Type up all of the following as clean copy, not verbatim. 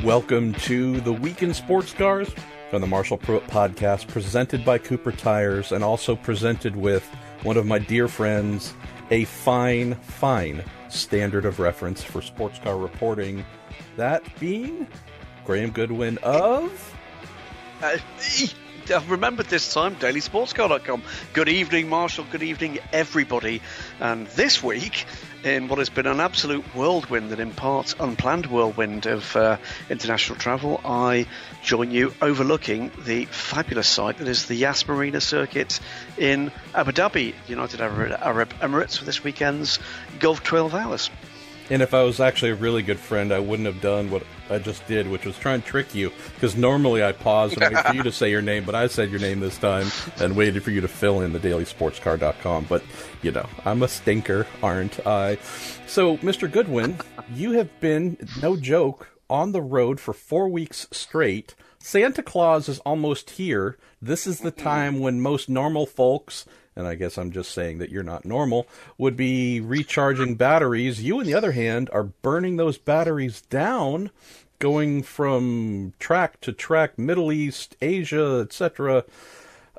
Welcome to the Week in Sports Cars from the Marshall Pruitt Podcast, presented by Cooper Tires, and also presented with one of my dear friends, a fine standard of reference for sports car reporting, that being Graham Goodwin of... I've remembered this time, dailysportscar.com. Good evening, Marshall. Good evening, everybody. And this week, in what has been an absolute whirlwind and in parts unplanned whirlwind of international travel, I join you overlooking the fabulous site that is the Yas Marina circuit in Abu Dhabi, United Arab Emirates, for this weekend's Gulf 12 Hours. And if I was actually a really good friend, I wouldn't have done what I just did, which was try and trick you. Because normally I pause and wait for you to say your name, but I said your name this time and waited for you to fill in the dailysportscar.com. But, I'm a stinker, aren't I? So, Mr. Goodwin, you have been, no joke, on the road for 4 weeks straight. Santa Claus is almost here. This is the time when most normal folks... and I guess I'm just saying that you're not normal, would be recharging batteries. You, on the other hand, are burning those batteries down, going from track to track, Middle East, Asia, etc.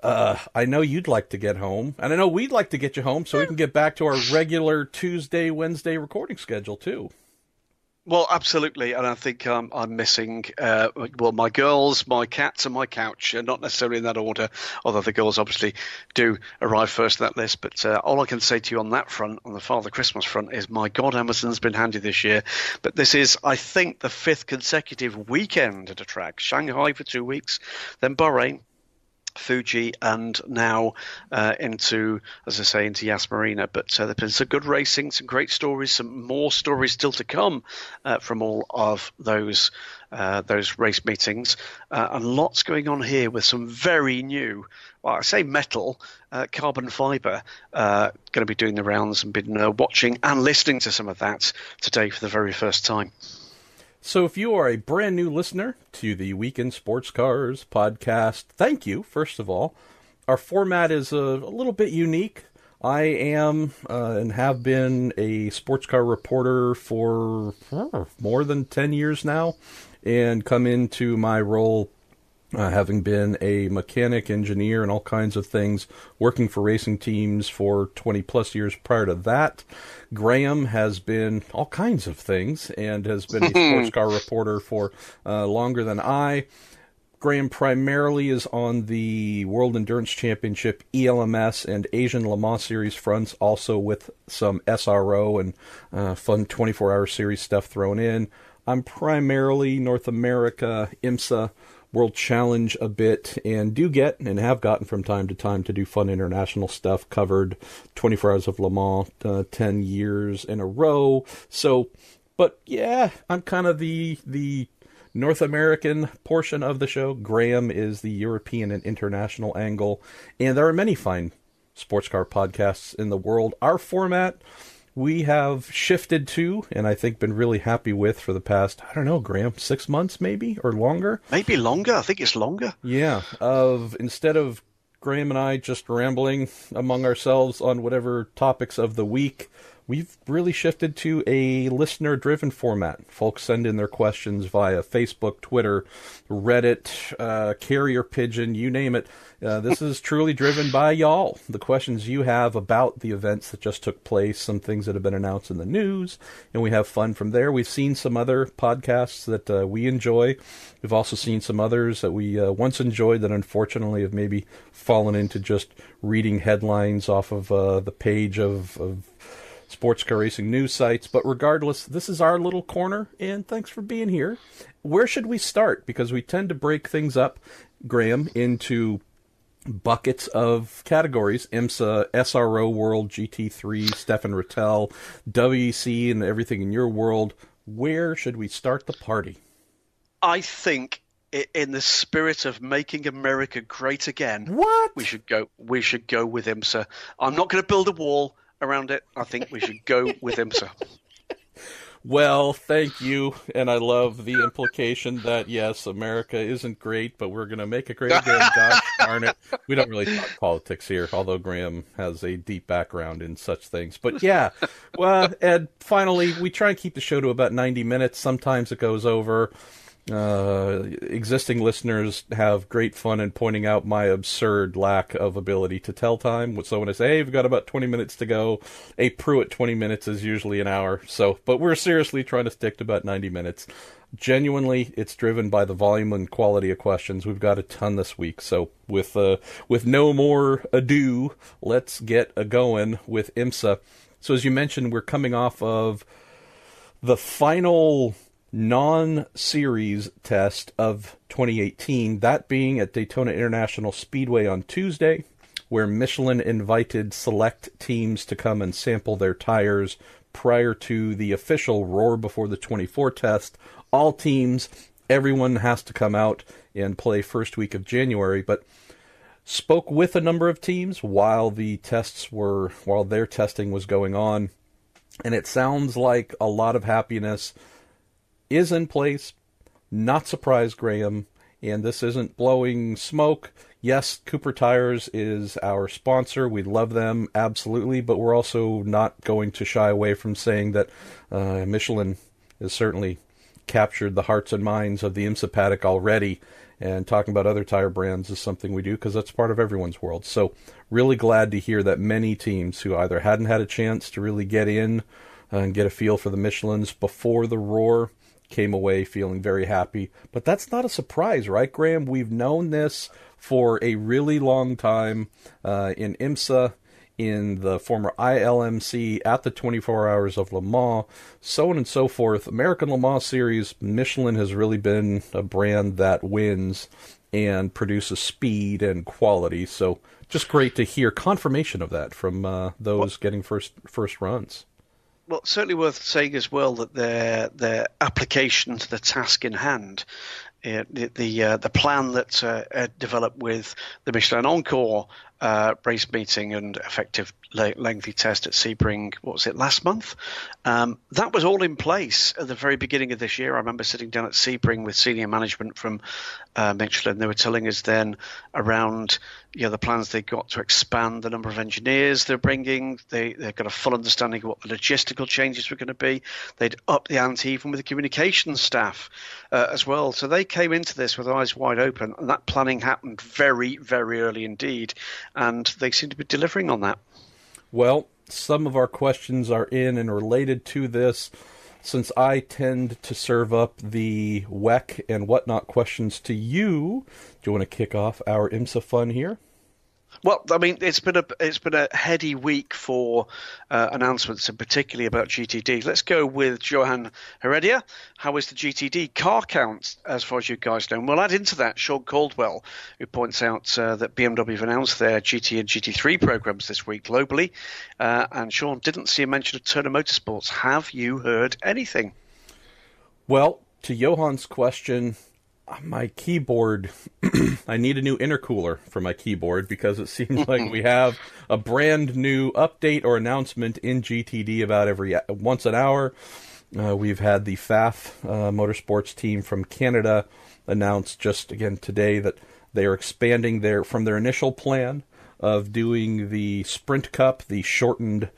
I know you'd like to get home, and I know we'd like to get you home so we can get back to our regular Tuesday, Wednesday recording schedule, too. Well, absolutely, and I think I'm missing, my girls, my cats, and my couch, not necessarily in that order, although the girls obviously do arrive first in that list. But all I can say to you on that front, on the Father Christmas front, is my God, Amazon's been handy this year. But this is, I think, the 5th consecutive weekend at a track. Shanghai for 2 weeks, then Bahrain, Fuji, and now into Yas Marina. But there's been some good racing, some great stories, some more stories still to come from all of those race meetings, and lots going on here with some very new, well, I say metal, carbon fibre, going to be doing the rounds, and been watching and listening to some of that today for the very first time. So if you are a brand new listener to the Week in Sports Cars podcast, thank you, first of all. Our format is a little bit unique. I am and have been a sports car reporter for more than 10 years now, and come into my role having been a mechanic, engineer, and all kinds of things, working for racing teams for 20 plus years prior to that. Graham has been all kinds of things and has been a sports car reporter for longer than I. Graham primarily is on the World Endurance Championship, ELMS, and Asian Le Mans Series fronts, also with some SRO and fun 24-hour series stuff thrown in. I'm primarily North America, IMSA, World Challenge a bit, and do get and have gotten from time to time to do fun international stuff. Covered 24 Hours of Le Mans 10 years in a row. So, but yeah, I'm kind of the North American portion of the show. Graham is the European and international angle. And there are many fine sports car podcasts in the world. Our format, we have shifted to, and I think been really happy with for the past, I don't know, Graham, 6 months maybe, or longer? Maybe longer. I think it's longer. Yeah. Instead of Graham and I just rambling among ourselves on whatever topics of the week, we've really shifted to a listener-driven format. Folks send in their questions via Facebook, Twitter, Reddit, Carrier Pigeon, you name it. This is truly driven by y'all. The questions you have about the events that just took place, some things that have been announced in the news, and we have fun from there. We've seen some other podcasts that we enjoy. We've also seen some others that we once enjoyed that unfortunately have maybe fallen into just reading headlines off of the page of sports car racing news sites. But regardless, this is our little corner, and thanks for being here. Where should we start? Because we tend to break things up, Graham, into buckets of categories: IMSA, SRO World, GT3, Stefan Rattel, WEC, and everything in your world. Where should we start the party? I think, in the spirit of making America great again, we should go with IMSA. I'm not going to build a wall around it. I think we should go with IMSA. Well, thank you, and I love the implication that, yes, America isn't great, but we're going to make it great again. Gosh darn it. We don't really talk politics here, although Graham has a deep background in such things. But yeah, well, and finally, we try and keep the show to about 90 minutes. Sometimes it goes over. Existing listeners have great fun in pointing out my absurd lack of ability to tell time. So when I say, hey, we've got about 20 minutes to go, a Pruitt 20 minutes is usually an hour. So, but we're seriously trying to stick to about 90 minutes. Genuinely, it's driven by the volume and quality of questions. We've got a ton this week. So with no more ado, let's get going with IMSA. So as you mentioned, we're coming off of the final non-series test of 2018, that being at Daytona International Speedway on Tuesday, where Michelin invited select teams to come and sample their tires prior to the official Roar Before the 24 test. All teams, everyone has to come out and play first week of January, but spoke with a number of teams while their testing was going on, and it sounds like a lot of happiness is in place. Not surprised, Graham, and this isn't blowing smoke. Yes, Cooper Tires is our sponsor. We love them, absolutely, but we're also not going to shy away from saying that Michelin has certainly captured the hearts and minds of the IMSA paddock already, and talking about other tire brands is something we do because that's part of everyone's world. So really glad to hear that many teams who either hadn't had a chance to really get in and get a feel for the Michelins before the Roar came away feeling very happy. But that's not a surprise, right, Graham? We've known this for a really long time in IMSA, in the former ILMC, at the 24 Hours of Le Mans, so on and so forth. American Le Mans Series, Michelin has really been a brand that wins and produces speed and quality. So just great to hear confirmation of that from those getting first runs. Well, certainly worth saying as well that their application to the task in hand, the plan that developed with the Michelin Encore race meeting and effective lengthy test at Sebring, what was it, last month? That was all in place at the very beginning of this year. I remember sitting down at Sebring with senior management from Michelin. They were telling us then around the plans they got to expand the number of engineers they're bringing. They've got a full understanding of what the logistical changes were going to be. They'd up the ante even with the communications staff as well. So they came into this with eyes wide open, and that planning happened very, very early indeed. And they seem to be delivering on that. Well, some of our questions are in and related to this. Since I tend to serve up the WEC and whatnot questions to you, do you want to kick off our IMSA fun here? Well, I mean, it's been a heady week for announcements, and particularly about GTD. Let's go with Johan Heredia. How is the GTD car count, as far as you guys know? And we'll add into that Sean Caldwell, who points out that BMW have announced their GT and GT3 programs this week globally. And Sean didn't see a mention of Turner Motorsports. Have you heard anything? Well, to Johan's question, my keyboard, I need a new intercooler for my keyboard because it seems like we have a brand new update or announcement in GTD about once an hour. We've had the FAF Motorsports team from Canada announce just again today that they are expanding from their initial plan of doing the Sprint Cup, the shortened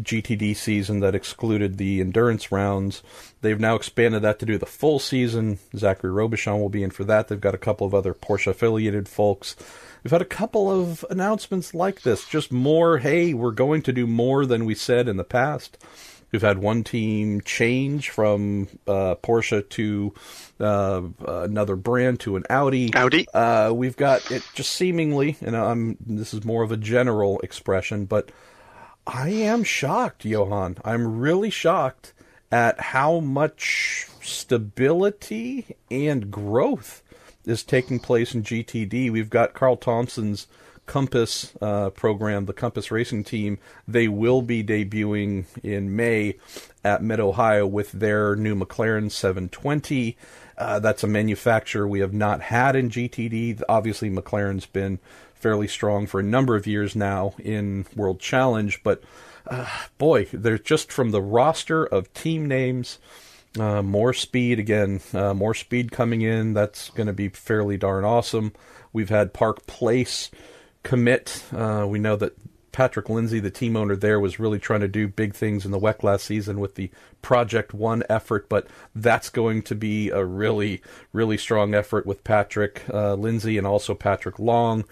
GTD season that excluded the endurance rounds. They've now expanded that to do the full season. Zachary Robichon will be in for that. They've got a couple of other Porsche affiliated folks. We've had a couple of announcements like this, just more, hey, we're going to do more than we said in the past. We've had one team change from Porsche to another brand, to an Audi. We've got it just seemingly, and this is more of a general expression, but I am shocked, Johan. I'm really shocked at how much stability and growth is taking place in GTD. We've got Carl Thompson's Compass program, the Compass Racing Team. They will be debuting in May at Mid-Ohio with their new McLaren 720. That's a manufacturer we have not had in GTD. Obviously, McLaren's been fairly strong for a number of years now in World Challenge, but boy, they're just from the roster of team names, more speed coming in. That's going to be fairly darn awesome. We've had Park Place commit. We know that Patrick Lindsay, the team owner there, was really trying to do big things in the WEC last season with the Project One effort, but that's going to be a really, really strong effort with Patrick Lindsay and also Patrick Long.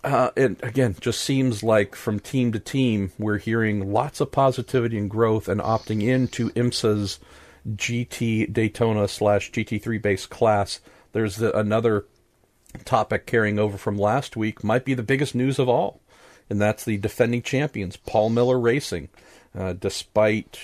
And again, just seems like from team to team, we're hearing lots of positivity and growth and opting into IMSA's GT Daytona / GT3 based class. There's another topic carrying over from last week, might be the biggest news of all, and that's the defending champions, Paul Miller Racing. Despite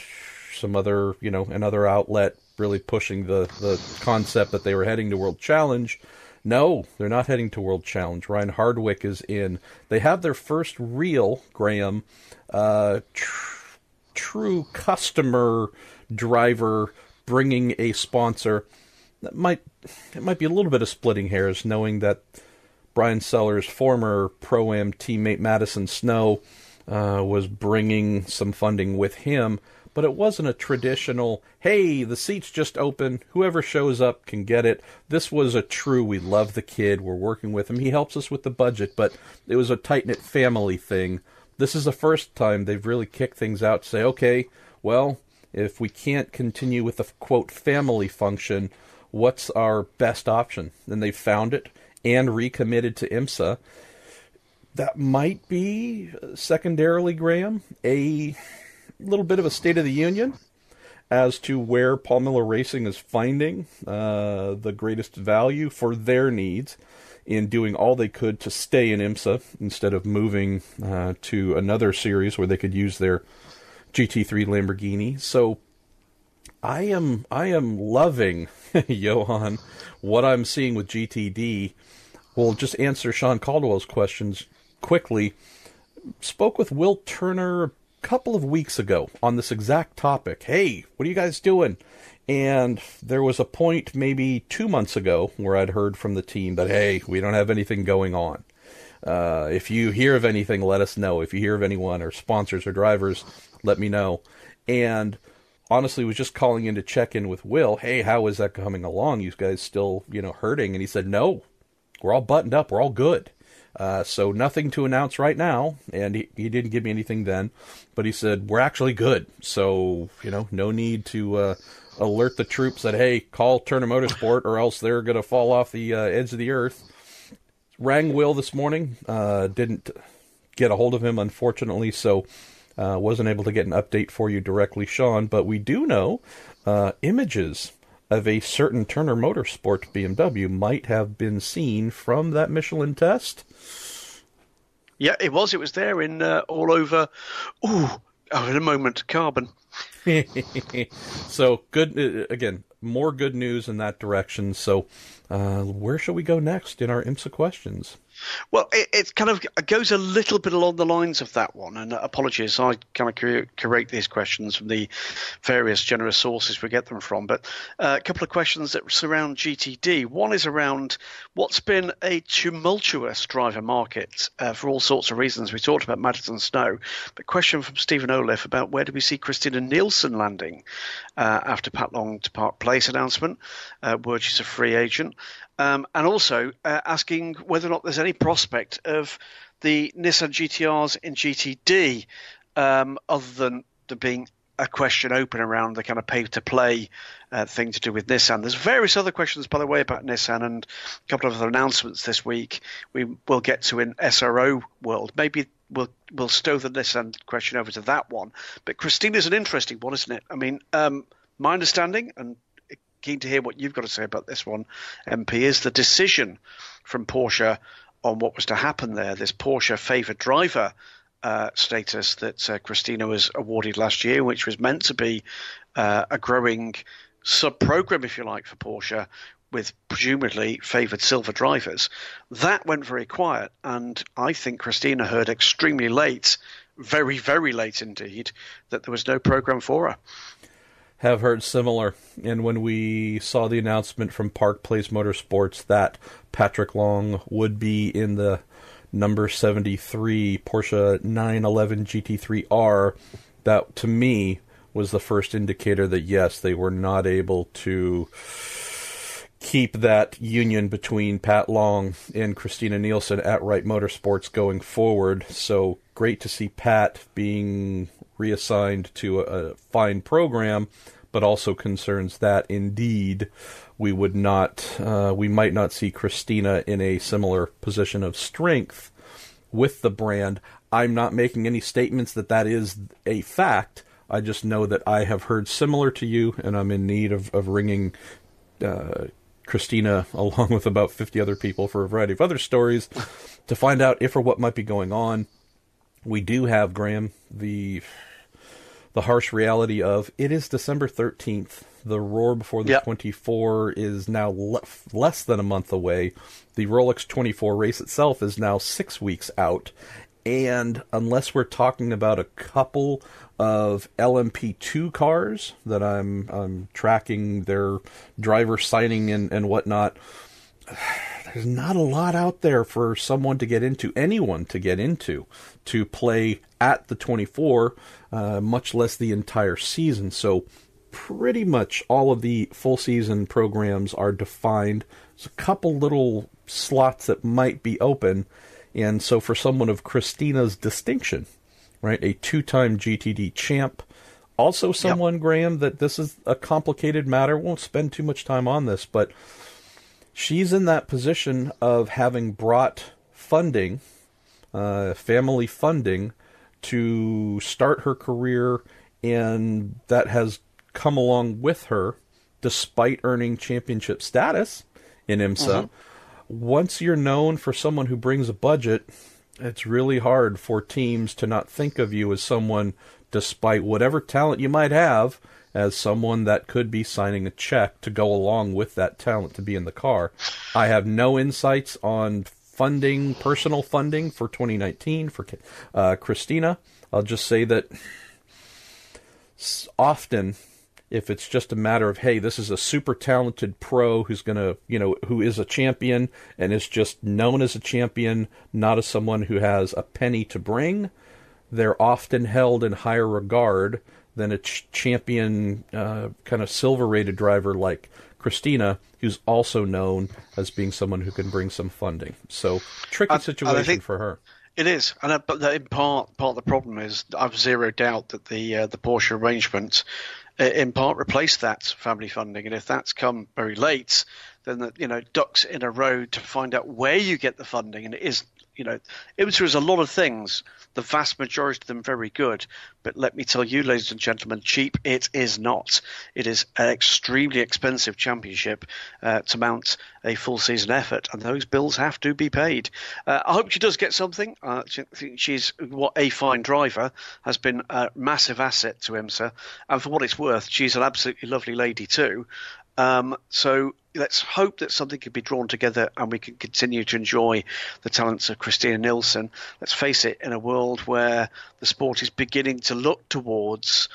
some other, another outlet really pushing the concept that they were heading to World Challenge. No, they're not heading to World Challenge. Ryan Hardwick is in. They have their first real, Graham, true customer driver bringing a sponsor. It might be a little bit of splitting hairs, knowing that Brian Sellers' former Pro-Am teammate Madison Snow was bringing some funding with him, but it wasn't a traditional, hey, the seat's just open, whoever shows up can get it. This was a true, we love the kid, we're working with him, he helps us with the budget, but it was a tight-knit family thing. This is the first time they've really kicked things out to say, okay, well, if we can't continue with the, quote, family function, what's our best option? And they found it and recommitted to IMSA. That might be, secondarily, Graham, a little bit of a State of the Union as to where Paul Miller Racing is finding the greatest value for their needs in doing all they could to stay in IMSA instead of moving to another series where they could use their GT3 Lamborghini. So I am loving, Johan, what I'm seeing with GTD. We'll just answer Sean Caldwell's questions quickly. Spoke with Will Turner a couple of weeks ago on this exact topic. Hey, what are you guys doing? And there was a point maybe 2 months ago where I'd heard from the team that, hey, we don't have anything going on. If you hear of anything, let us know. If you hear of anyone or sponsors or drivers, let me know. And honestly, was just calling in to check in with Will. Hey, how is that coming along? You guys still, hurting? And he said, no, we're all buttoned up. We're all good. So nothing to announce right now. And he didn't give me anything then, but he said, we're actually good. So, no need to alert the troops that, hey, call Turner Motorsport or else they're going to fall off the edge of the earth. Rang Will this morning. Didn't get a hold of him, unfortunately, so wasn't able to get an update for you directly, Sean. But we do know images of a certain Turner Motorsport BMW might have been seen from that Michelin test. Yeah, it was. It was there in all over. In a moment, carbon. So good. Again, more good news in that direction. So where shall we go next in our IMSA questions? Well, it kind of goes a little bit along the lines of that one, and apologies, I kind of curate these questions from the various generous sources we get them from, but a couple of questions that surround GTD. One is around what's been a tumultuous driver market for all sorts of reasons. We talked about Madison Snow, but question from Stephen Oliff about where do we see Christina Nielsen landing after Pat Long to Park Place announcement, word she's a free agent. And also asking whether or not there's any prospect of the Nissan GTRs in GTD, other than there being a question open around the kind of pay-to-play thing to do with Nissan. There's various other questions, by the way, about Nissan and a couple of other announcements this week we will get to in SRO world. Maybe we'll stow the Nissan question over to that one. But Christina's an interesting one, isn't it? I mean, my understanding, and keen to hear what you've got to say about this one, MP, is the decision from Porsche on what was to happen there, this Porsche favoured driver status that Christina was awarded last year, which was meant to be a growing sub-program, if you like, for Porsche, with presumably favoured silver drivers. That went very quiet, and I think Christina heard extremely late, very, very late indeed, that there was no program for her. Have heard similar. And when we saw the announcement from Park Place Motorsports that Patrick Long would be in the number 73 Porsche 911 GT3R, that to me was the first indicator that yes, they were not able to keep that union between Pat Long and Christina Nielsen at Wright Motorsports going forward. So great to see Pat being reassigned to a fine program, but also concerns that indeed we might not see Christina in a similar position of strength with the brand. I'm not making any statements that is a fact. I just know that I have heard similar to you, and I'm in need of ringing Christina along with about 50 other people for a variety of other stories to find out if or what might be going on. We do have, Graham, the harsh reality of it is December 13th. The Roar Before the 24 is now less than a month away. The Rolex 24 race itself is now 6 weeks out. And unless we're talking about a couple of LMP2 cars that I'm tracking their driver signing and whatnot, there's not a lot out there for anyone to get into, to play at the 24, much less the entire season. So pretty much all of the full season programs are defined. There's a couple little slots that might be open. And so for someone of Christina's distinction, right, a 2-time GTD champ, also someone, Graham, that this is a complicated matter. Won't spend too much time on this, but she's in that position of having brought funding, family funding, to start her career, and that has come along with her despite earning championship status in IMSA. Mm-hmm. Once you're known for someone who brings a budget, it's really hard for teams to not think of you as someone, despite whatever talent you might have, as someone that could be signing a check to go along with that talent to be in the car. I have no insights on funding, personal funding for 2019 for Christina. I'll just say that often, if it's just a matter of, hey, this is a super talented pro who's who is a champion and is just known as a champion, not as someone who has a penny to bring, they're often held in higher regard than a champion kind of silver-rated driver like Christina, who's also known as being someone who can bring some funding. So, tricky situation for her. It is, but in part of the problem is I've zero doubt that the Porsche arrangement in part replace that family funding, and if that's come very late, then ducks in a row to find out where you get the funding. And it is, IMSA is a lot of things, the vast majority of them very good, but let me tell you, ladies and gentlemen, cheap it is not. It is an extremely expensive championship to mount a full season effort, and those bills have to be paid. I hope she does get something. I think she's a fine driver, has been a massive asset to IMSA, and for what it's worth, she's an absolutely lovely lady too. So let's hope that something can be drawn together and we can continue to enjoy the talents of Christina Nielsen. Let's face it, in a world where the sport is beginning to look towards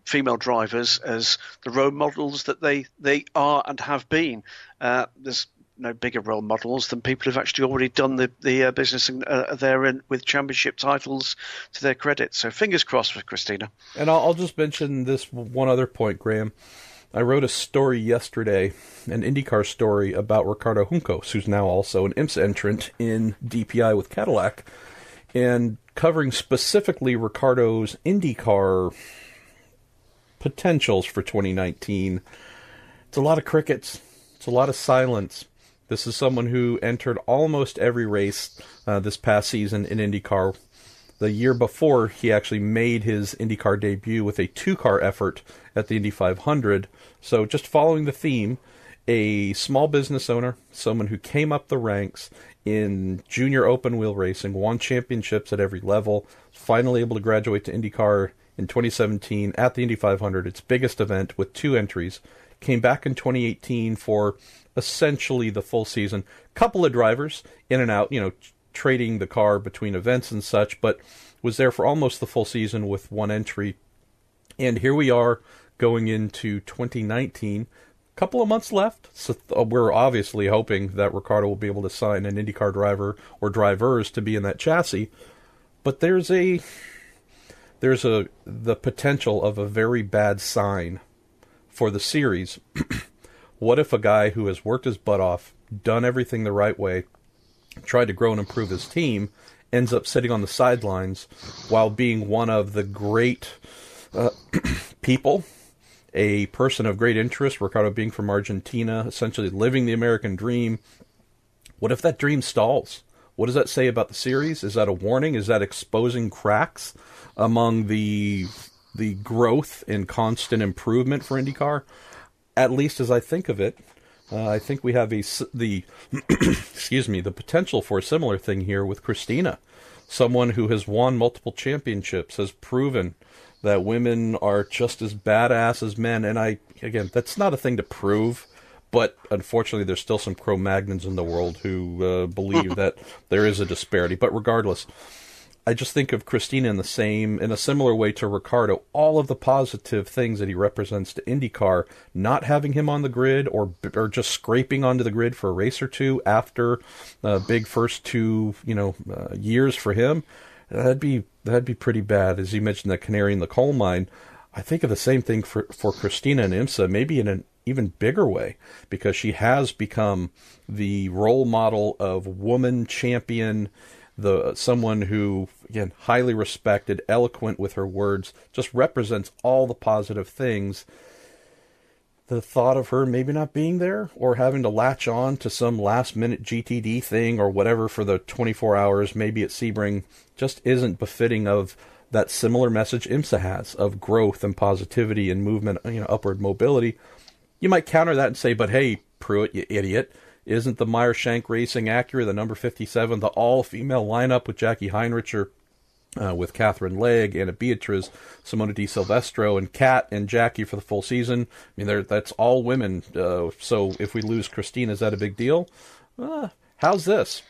female drivers as the role models that they are and have been, there's no bigger role models than people who've actually already done the business and they're in with championship titles to their credit. So fingers crossed for Christina. And I'll just mention this one other point, Graham. I wrote a story yesterday, an IndyCar story about Ricardo Juncos, who's now also an IMSA entrant in DPI with Cadillac, and covering specifically Ricardo's IndyCar potentials for 2019. It's a lot of crickets. It's a lot of silence. This is someone who entered almost every race this past season in IndyCar. The year before, he actually made his IndyCar debut with a 2-car effort at the Indy 500. So just following the theme, a small business owner, someone who came up the ranks in junior open wheel racing, won championships at every level, finally able to graduate to IndyCar in 2017 at the Indy 500, its biggest event with 2 entries, came back in 2018 for essentially the full season. Couple of drivers in and out, trading the car between events and such, but was there for almost the full season with 1 entry. And here we are going into 2019. A couple of months left. So we're obviously hoping that Ricardo will be able to sign an IndyCar driver or drivers to be in that chassis. But there's the potential of a very bad sign for the series What if a guy who has worked his butt off, done everything the right way, tried to grow and improve his team, ends up sitting on the sidelines while being one of the great people, a person of great interest, Ricardo being from Argentina, essentially living the American dream. What if that dream stalls? What does that say about the series? Is that a warning? Is that exposing cracks among the growth and constant improvement for IndyCar? At least as I think of it, I think we have the potential for a similar thing here with Christina, someone who has won multiple championships, has proven that women are just as badass as men. And again, that's not a thing to prove, but unfortunately there's still some Cro-Magnons in the world who believe that there is a disparity. But regardless, I just think of Christina in a similar way to Ricardo, all of the positive things that he represents to IndyCar, not having him on the grid or just scraping onto the grid for a race or two after big first 2 years for him. That'd be pretty bad. As you mentioned, that canary in the coal mine. I think of the same thing for Christina and IMSA, maybe in an even bigger way, because she has become the role model of woman champion, someone who, again, highly respected, eloquent with her words, just represents all the positive things. The thought of her maybe not being there or having to latch on to some last-minute GTD thing or whatever for the 24 hours, maybe at Sebring, just isn't befitting of that similar message IMSA has of growth and positivity and movement, upward mobility. You might counter that and say, but hey, Pruitt, you idiot, isn't the Meyer Shank Racing Acura, the number 57, the all-female lineup with Jackie Heinricher, with Catherine Legg, Anna Beatriz, Simona Di Silvestro, and Kat and Jackie for the full season? I mean, that's all women. So if we lose Christina, is that a big deal? How's this?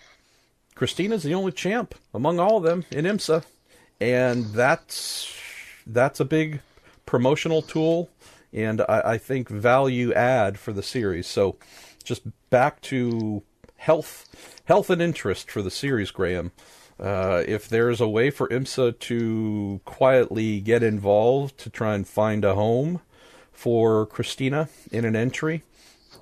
Christina's the only champ among all of them in IMSA, and that's a big promotional tool, and I think value add for the series. So just back to health and interest for the series, Graham. If there's a way for IMSA to quietly get involved to try and find a home for Christina in an entry,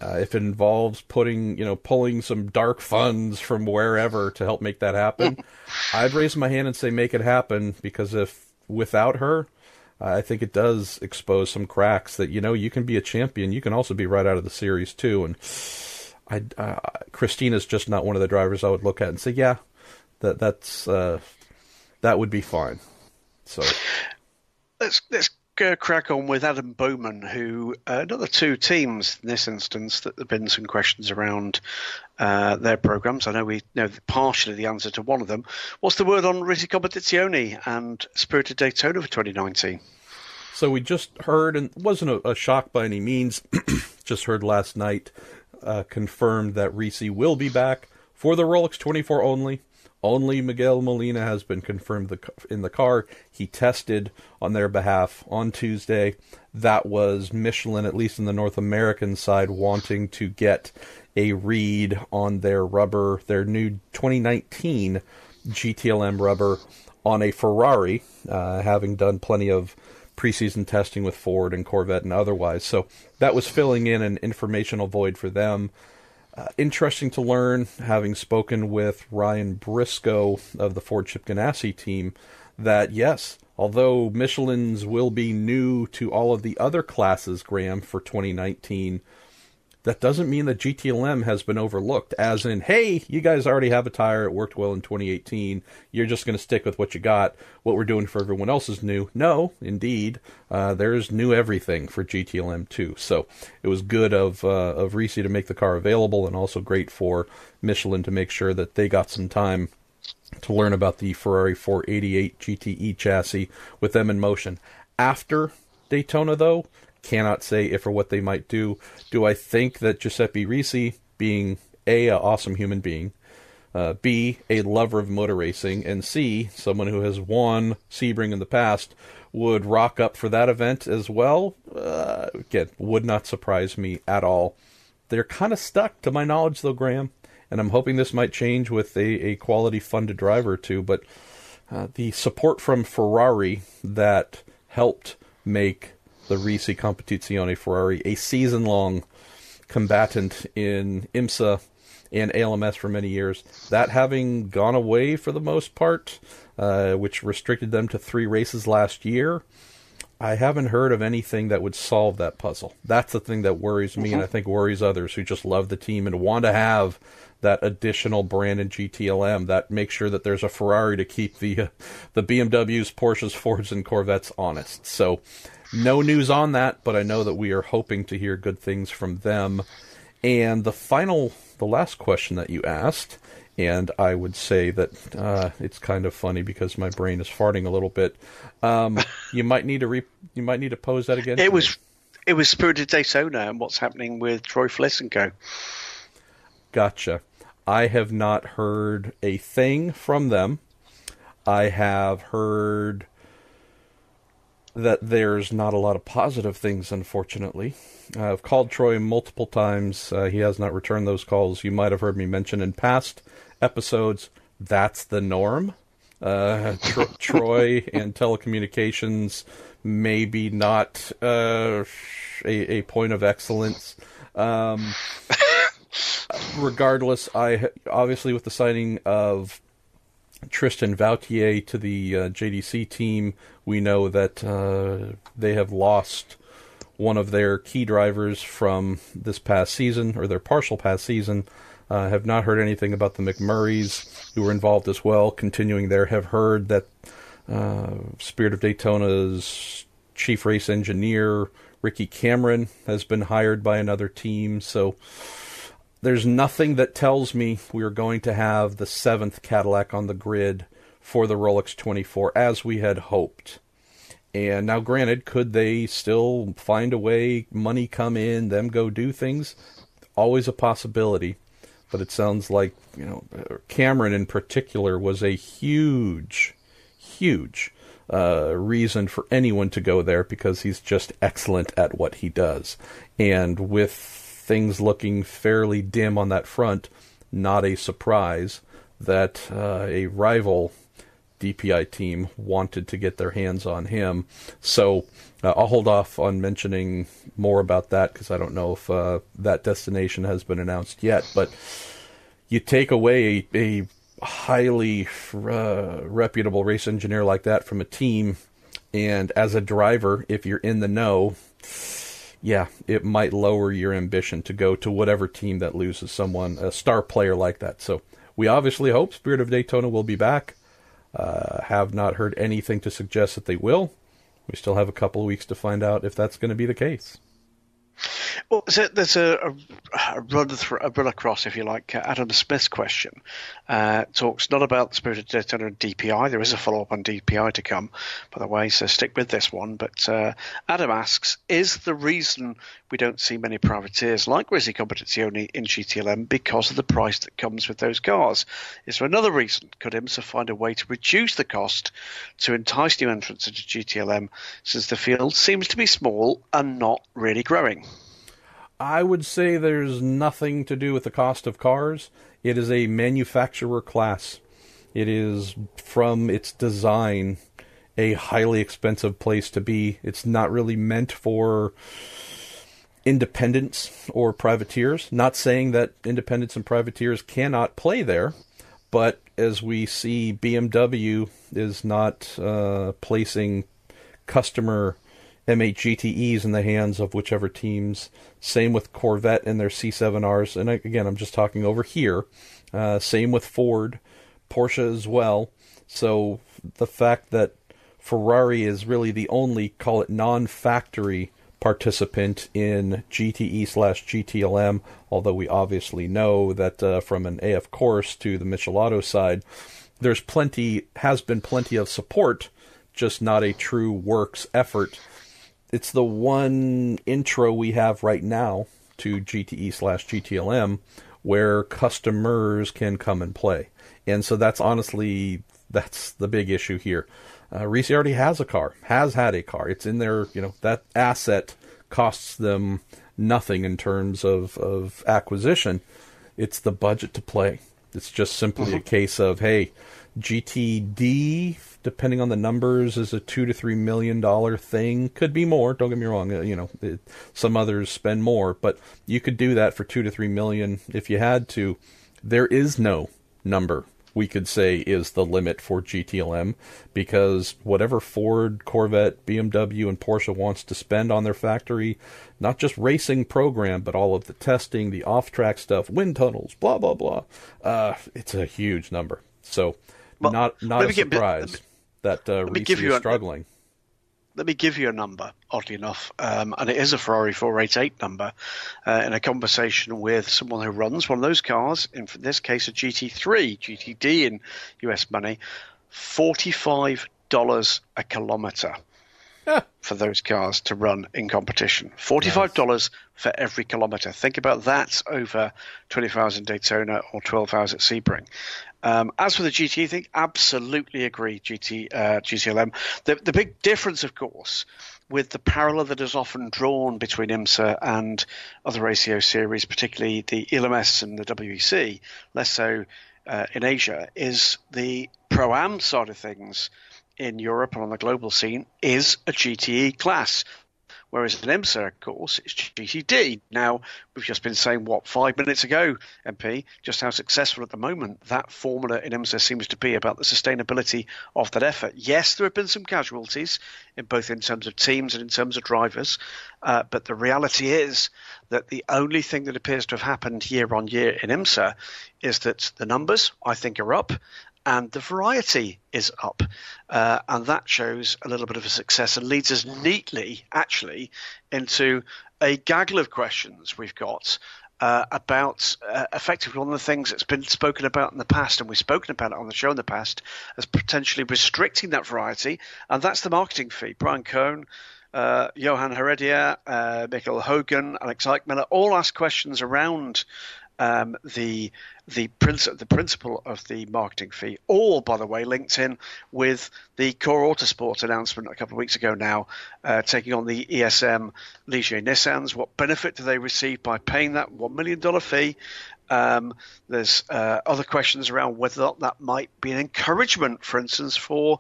if it involves pulling some dark funds from wherever to help make that happen, I'd raise my hand and say make it happen, because if without her, I think it does expose some cracks that, you can be a champion. You can also be right out of the series too. And Christina's just not one of the drivers I would look at and say, yeah, that would be fine. So let's go crack on with Adam Bowman, who another 2 teams in this instance that there've been some questions around their programs. I know we know partially the answer to one of them. What's the word on Risi Competizione and Spirited Daytona for 2019? So we just heard, and it wasn't a shock by any means, just heard last night confirmed that Risi will be back for the Rolex 24 only. Only Miguel Molina has been confirmed in the car. He tested on their behalf on Tuesday. That was Michelin, at least in the North American side, wanting to get a read on their rubber, their new 2019 GTLM rubber on a Ferrari, having done plenty of preseason testing with Ford and Corvette and otherwise. So that was filling in an informational void for them. Interesting to learn, having spoken with Ryan Briscoe of the Ford Chip Ganassi team, that yes, although Michelin's will be new to all of the other classes, Graham, for 2019, that doesn't mean that GTLM has been overlooked, as in, hey, you guys already have a tire, it worked well in 2018, you're just going to stick with what you got, what we're doing for everyone else is new. No, indeed, there's new everything for GTLM too. So it was good of Risi to make the car available, and also great for Michelin to make sure that they got some time to learn about the Ferrari 488 GTE chassis with them in motion. After Daytona, though, cannot say if or what they might do. Do I think that Giuseppe Risi, being A, an awesome human being, B, a lover of motor racing, and C, someone who has won Sebring in the past, would rock up for that event as well? Again, would not surprise me at all. They're kind of stuck, to my knowledge, though, Graham, and I'm hoping this might change with a quality funded driver or two, but the support from Ferrari that helped make the Risi Competizione Ferrari a season-long combatant in IMSA and ALMS for many years. That having gone away for the most part, which restricted them to 3 races last year, I haven't heard of anything that would solve that puzzle. That's the thing that worries me, and I think worries others who just love the team and want to have that additional brand in GTLM that makes sure that there's a Ferrari to keep the BMWs, Porsches, Fords, and Corvettes honest. So no news on that, but I know that we are hoping to hear good things from them. And the last question that you asked, and I would say that it's kind of funny because my brain is farting a little bit. You might need to pose that again. It was Spirit of Daytona and what's happening with Troy Fliss and co. Gotcha. I have not heard a thing from them. I have heard that there's not a lot of positive things, unfortunately. I've called Troy multiple times. He has not returned those calls. You might have heard me mention in past episodes, that's the norm. Troy and telecommunications maybe not a point of excellence. Regardless, I obviously with the signing of Tristan Vautier to the JDC team, we know that they have lost one of their key drivers from this past season, or their partial past season. Have not heard anything about the McMurrays, who were involved as well, continuing there. Have heard that Spirit of Daytona's chief race engineer, Ricky Cameron, has been hired by another team. So there's nothing that tells me we are going to have the 7th Cadillac on the grid for the Rolex 24 as we had hoped. And now, granted, could they still find a way, money come in, them go do things? Always a possibility. But it sounds like, Cameron in particular was a huge reason for anyone to go there because he's just excellent at what he does. And with things looking fairly dim on that front, not a surprise that a rival DPI team wanted to get their hands on him. So I'll hold off on mentioning more about that because I don't know if that destination has been announced yet. But you take away a highly reputable race engineer like that from a team, and as a driver, if you're in the know, yeah, it might lower your ambition to go to whatever team that loses someone, a star player like that. So we obviously hope Spirit of Daytona will be back. Have not heard anything to suggest that they will. We still have a couple of weeks to find out if that's going to be the case. Well, so there's a run across, if you like. Adam Smith's question talks not about the Spirit of Daytona and DPI. There is a follow-up on DPI to come, by the way, so stick with this one. But Adam asks, is the reason we don't see many privateers like Risi Competizione in GTLM because of the price that comes with those cars? Is there another reason? Could IMSA find a way to reduce the cost to entice new entrants into GTLM, since the field seems to be small and not really growing? I would say there's nothing to do with the cost of cars. It is a manufacturer class. It is, from its design, a highly expensive place to be. It's not really meant for independents or privateers. Not saying that independents and privateers cannot play there, but as we see, BMW is not placing customer MHGTEs in the hands of whichever teams. Same with Corvette and their C7Rs. And again, I'm just talking over here. Same with Ford, Porsche as well. So the fact that Ferrari is really the only, call it non-factory participant in GTE/GTLM, although we obviously know that from an AF course to the Michelotto side, has been plenty of support, just not a true works effort. It's the one intro we have right now to GTE/GTLM where customers can come and play. And so that's the big issue here. Risi already has a car, has had a car. It's in there, that asset costs them nothing in terms of acquisition. It's the budget to play. It's just simply a case of, hey, GTD, depending on the numbers, is a $2 to $3 million thing. Could be more. Don't get me wrong. Some others spend more, but you could do that for $2 to $3 million if you had to. There is no number we could say is the limit for GTLM, because whatever Ford, Corvette, BMW, and Porsche wants to spend on their factory, not just racing program, but all of the testing, the off-track stuff, wind tunnels, blah, blah, blah. It's a huge number. So not a surprise that Risi is struggling. Let me give you a number, oddly enough, and it is a Ferrari 488 number, in a conversation with someone who runs one of those cars, in this case a GT3, GTD in US money, $45 a kilometre for those cars to run in competition. $45 for every kilometre. Think about that over 24 hours in Daytona or 12 hours at Sebring. As for the GT thing, absolutely agree, GTLM. The big difference, of course, with the parallel that is often drawn between IMSA and other ACO series, particularly the ELMS and the WEC, less so in Asia, is the Pro-Am side of things in Europe and on the global scene is a GTE class. Whereas in IMSA, of course, it's GTD. Now, we've just been saying, 5 minutes ago, MP, just how successful at the moment that formula in IMSA seems to be about the sustainability of that effort. Yes, there have been some casualties, in terms of teams and in terms of drivers, but the reality is that the only thing that appears to have happened year on year in IMSA is that the numbers, I think, are up, and the variety is up. And that shows a little bit of a success and leads us neatly, actually, into a gaggle of questions we've got about effectively one of the things that's been spoken about in the past, and we've spoken about it on the show in the past, as potentially restricting that variety, and that's the marketing fee. Brian Cohn, Johan Heredia, Michael Hogan, Alex Eichmiller all asked questions around the principle of the marketing fee, all, by the way, linked in with the Core Autosport announcement a couple of weeks ago now, taking on the ESM Ligier Nissans. What benefit do they receive by paying that $1 million fee? There's other questions around whether or not that might be an encouragement, for instance, for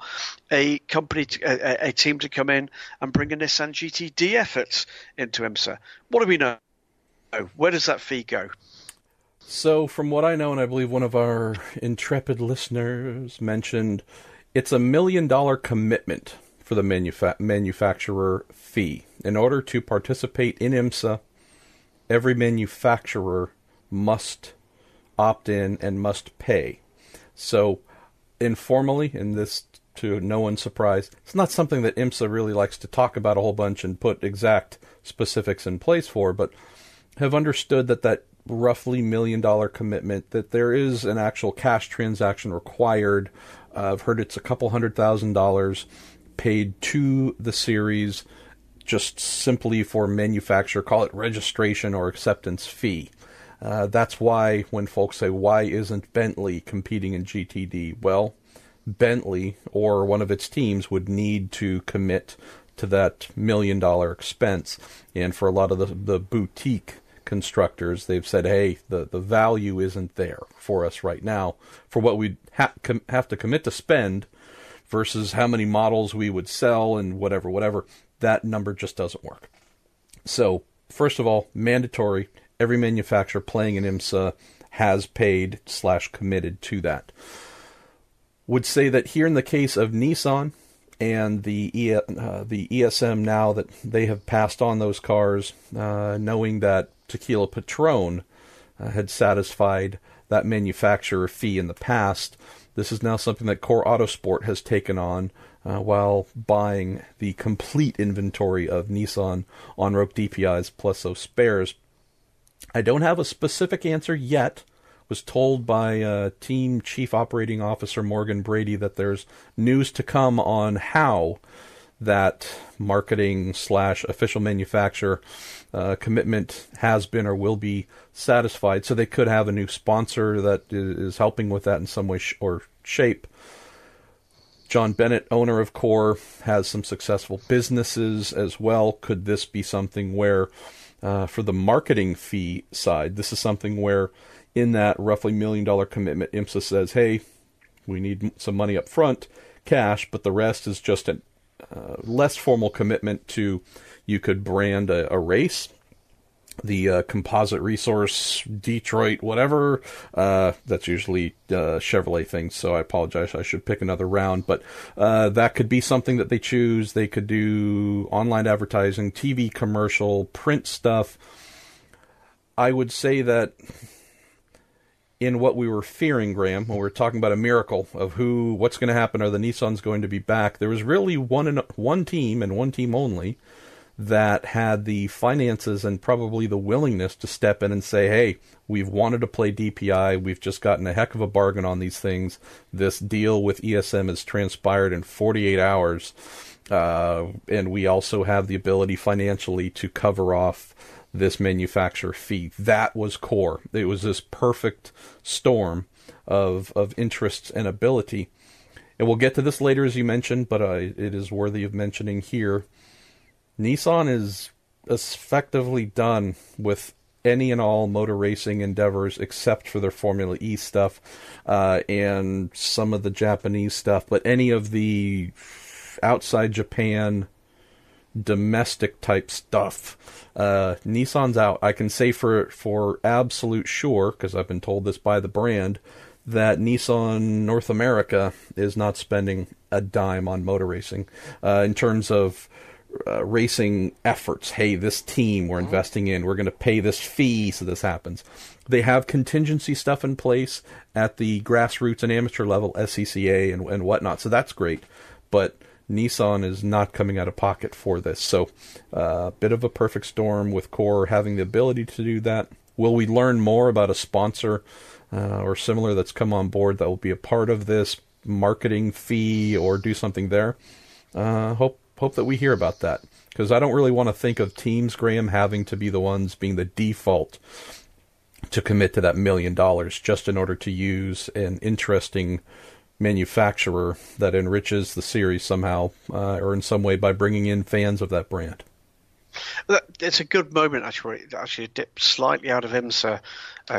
a company, a team to come in and bring a Nissan GTD effort into IMSA. What do we know? Where does that fee go? So from what I know, and I believe one of our intrepid listeners mentioned, it's $1 million commitment for the manufacturer fee. In order to participate in IMSA, every manufacturer must opt in and must pay. So informally, in this, to no one's surprise, it's not something that IMSA really likes to talk about a whole bunch and put exact specifics in place for, but have understood that roughly $1 million commitment, that there is an actual cash transaction required. I've heard it's a couple $100,000 paid to the series just simply for manufacturer, call it registration or acceptance fee. That's why when folks say, why isn't Bentley competing in GTD? Well, Bentley or one of its teams would need to commit to that $1 million expense. And for a lot of the boutique constructors, they've said, hey, the value isn't there for us right now for what we'd have to commit to spend versus how many models we would sell and whatever. That number just doesn't work. So, first of all, mandatory. Every manufacturer playing in IMSA has paid / committed to that. Would say that here in the case of Nissan and the ESM, now that they have passed on those cars, knowing that Tequila Patron had satisfied that manufacturer fee in the past, this is now something that Core Autosport has taken on while buying the complete inventory of Nissan on-rope DPIs plus those spares. I don't have a specific answer yet. Was told by Team Chief Operating Officer Morgan Brady that there's news to come on how that marketing / official manufacturer commitment has been or will be satisfied. So they could have a new sponsor that is helping with that in some way or shape. John Bennett, owner of Core, has some successful businesses as well. Could this be something where, for the marketing fee side, this is something where, in that roughly $1 million commitment, IMSA says, hey, we need some money up front, cash, but the rest is just a less formal commitment to, you could brand a race, the composite resource, Detroit, whatever. That's usually Chevrolet things, so I apologize. I should pick another round. But that could be something that they choose. They could do online advertising, TV commercial, print stuff. I would say that in what we were fearing, Graham, when we were talking about a miracle of what's going to happen, are the Nissans going to be back, there was really one team and one team only that had the finances and probably the willingness to step in and say, hey, we've wanted to play DPI. We've just gotten a heck of a bargain on these things. This deal with ESM has transpired in 48 hours. And we also have the ability financially to cover off this manufacturer fee. That was core. It was this perfect storm of interests and ability. And we'll get to this later, as you mentioned, but it is worthy of mentioning here. Nissan is effectively done with any and all motor racing endeavors except for their Formula E stuff and some of the Japanese stuff. But any of the outside Japan, domestic type stuff, Nissan's out. I can say for absolute sure, because I've been told this by the brand, that Nissan North America is not spending a dime on motor racing in terms of racing efforts. Hey, this team we're investing in, we're going to pay this fee so this happens. They have contingency stuff in place at the grassroots and amateur level, SCCA and whatnot, so that's great. But Nissan is not coming out of pocket for this. So a bit of a perfect storm with Core having the ability to do that. Will we learn more about a sponsor or similar that's come on board that will be a part of this marketing fee or do something there? Hope that we hear about that, because I don't really want to think of teams, Graham, having to be the ones being the default to commit to that $1 million just in order to use an interesting manufacturer that enriches the series somehow or in some way by bringing in fans of that brand. It's a good moment, actually. It actually dipped slightly out of IMSA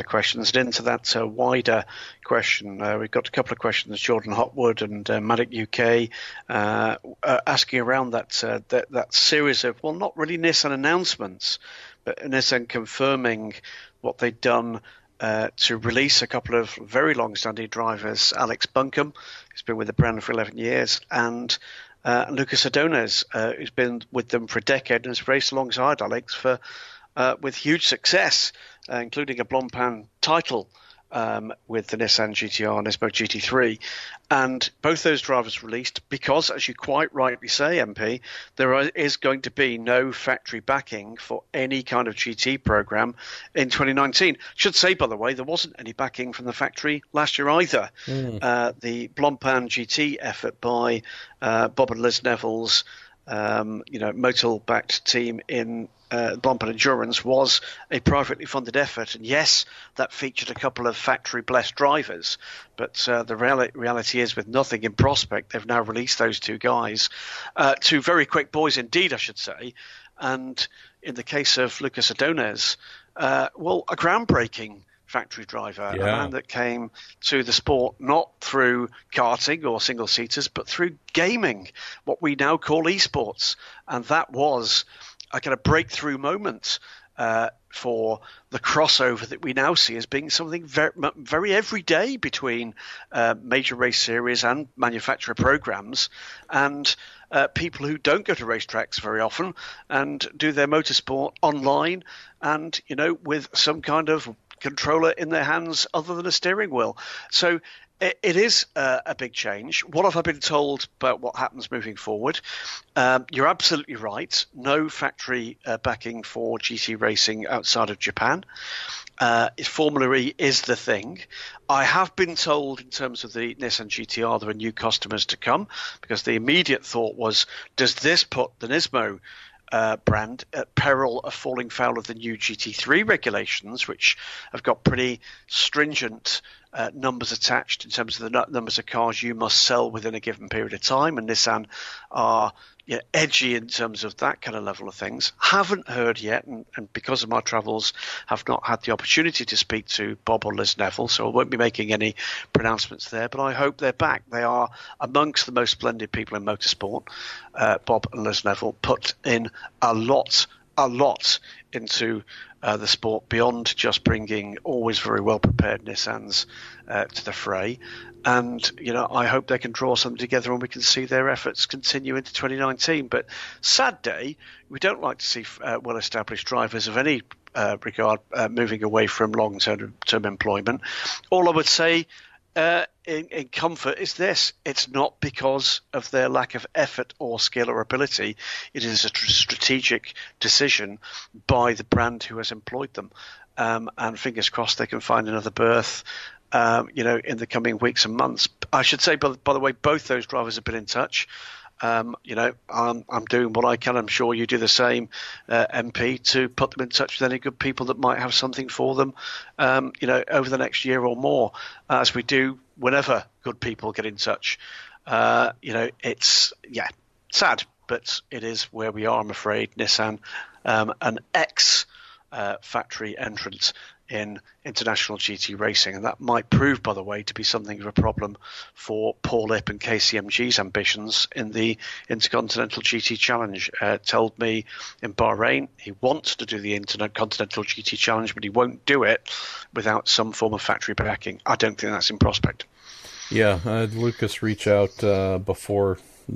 questions and into that wider question. We've got a couple of questions, Jordan Hotwood and Maddock UK, asking around that series of, well, not really Nissan announcements, but Nissan confirming what they'd done to release a couple of very long-standing drivers, Alex Buncombe, who's been with the brand for 11 years, and Lucas Adonis, who's been with them for a decade and has raced alongside Alex with huge success, including a Blancpain title with the Nissan GTR and Nismo GT3. And both those drivers released because, as you quite rightly say, MP, there is going to be no factory backing for any kind of GT program in 2019. Should say, by the way, there wasn't any backing from the factory last year either. The Blancpain GT effort by Bob and Liz Neville's Motul-backed team in Blancpain Endurance was a privately funded effort, and yes, that featured a couple of factory-blessed drivers, but the reality is, with nothing in prospect, they've now released those two guys, two very quick boys indeed, I should say, and in the case of Lucas Adonis, a groundbreaking factory driver, a man that came to the sport not through karting or single-seaters, but through gaming, what we now call esports, and that was a kind of breakthrough moment for the crossover that we now see as being something very, very everyday between major race series and manufacturer programs, and people who don't go to racetracks very often and do their motorsport online and, with some kind of controller in their hands other than a steering wheel. So it is a big change. What have I been told about what happens moving forward? You're absolutely right. No factory backing for GT racing outside of Japan. Formula E is the thing. I have been told in terms of the Nissan GTR there are new customers to come, because the immediate thought was, does this put the Nismo brand at peril of falling foul of the new GT3 regulations, which have got pretty stringent numbers attached in terms of the numbers of cars you must sell within a given period of time, and Nissan are edgy in terms of that kind of level of things. Haven't heard yet, and because of my travels, have not had the opportunity to speak to Bob or Liz Neville, so I won't be making any pronouncements there, but I hope they're back. They are amongst the most splendid people in motorsport. Bob and Liz Neville put in a lot into the sport beyond just bringing always very well prepared Nissans to the fray. And, I hope they can draw something together and we can see their efforts continue into 2019. But sad day, we don't like to see well-established drivers of any regard moving away from long-term employment. All I would say in comfort is this: it's not because of their lack of effort or skill or ability. It is a strategic decision by the brand who has employed them, and fingers crossed they can find another berth in the coming weeks and months. I should say, by the way, both those drivers have been in touch. I'm doing what I can. I'm sure you do the same, MP, to put them in touch with any good people that might have something for them, over the next year or more, as we do whenever good people get in touch. It's sad, but it is where we are, I'm afraid. Nissan, an ex-factory entrant in international GT racing, and that might prove, by the way, to be something of a problem for Paul Lipp and KCMG's ambitions in the Intercontinental GT Challenge. Told me in Bahrain he wants to do the Intercontinental GT Challenge, but he won't do it without some form of factory backing. I don't think that's in prospect. Yeah, Lucas reached out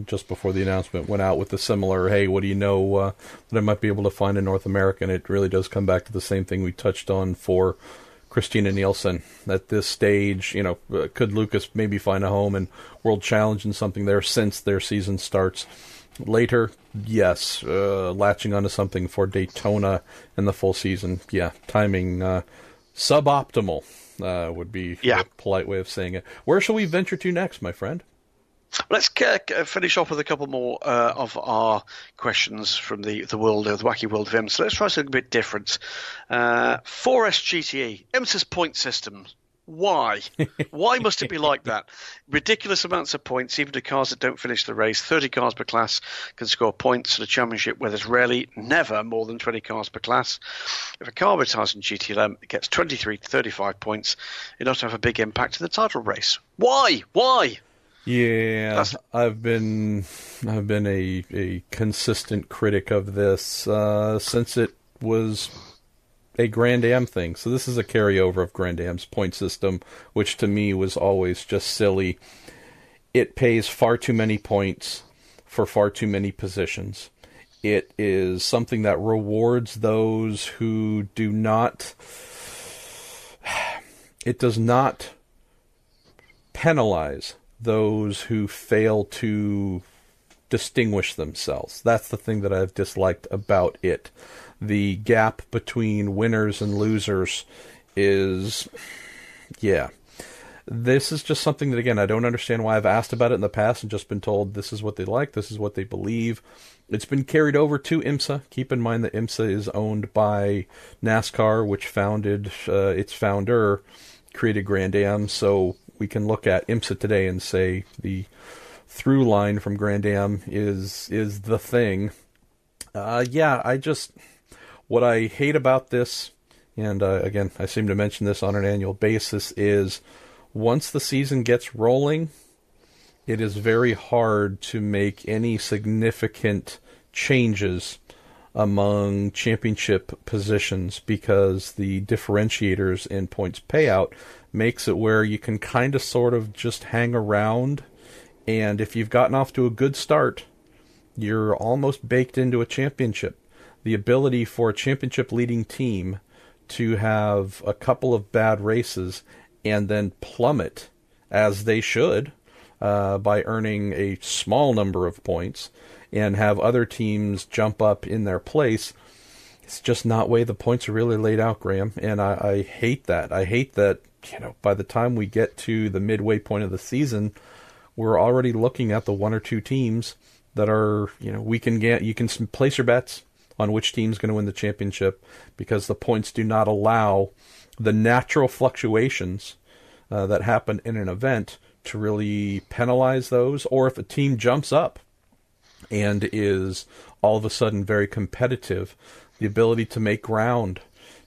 just before the announcement went out with a similar, hey, what do you know that I might be able to find in North America? And it really does come back to the same thing we touched on for Christina Nielsen. At this stage, could Lucas maybe find a home in World Challenge and something there since their season starts later? Yes. Latching onto something for Daytona and the full season, yeah, timing suboptimal would be a polite way of saying it. Where shall we venture to next, my friend? Let's finish off with a couple more of our questions from the world, the wacky world of IMSA. Let's try something a bit different. 4S GTE, IMSA's point system. Why? Why must it be like that? Ridiculous amounts of points, even to cars that don't finish the race. 30 cars per class can score points at a championship where there's rarely, never more than 20 cars per class. If a car retires in GTLM, it gets 23 to 35 points, enough to have a big impact in the title race. Why? Yeah, I've been a consistent critic of this since it was a Grand Am thing. So this is a carryover of Grand Am's point system, which to me was always just silly. It pays far too many points for far too many positions. It is something that rewards those who do not. It does not penalize those who fail to distinguish themselves. That's the thing that I've disliked about it. The gap between winners and losers is, this is just something that, again, I don't understand why I've asked about it in the past and just been told this is what they like, this is what they believe. It's been carried over to IMSA. Keep in mind that IMSA is owned by NASCAR, which founded, its founder created Grand Am, so we can look at IMSA today and say the through line from Grand Am is the thing. What I hate about this, and again, I seem to mention this on an annual basis, is once the season gets rolling, it is very hard to make any significant changes among championship positions because the differentiators in points payout makes it where you can kind of sort of just hang around, and if you've gotten off to a good start, you're almost baked into a championship. The ability for a championship leading team to have a couple of bad races and then plummet, as they should, by earning a small number of points, and have other teams jump up in their place, it's just not the way the points are really laid out, Graham, and I hate that. I hate that, by the time we get to the midway point of the season, we're already looking at the one or two teams that are, you can place your bets on which team's going to win the championship because the points do not allow the natural fluctuations that happen in an event to really penalize those, or if a team jumps up and is all of a sudden very competitive, the ability to make ground.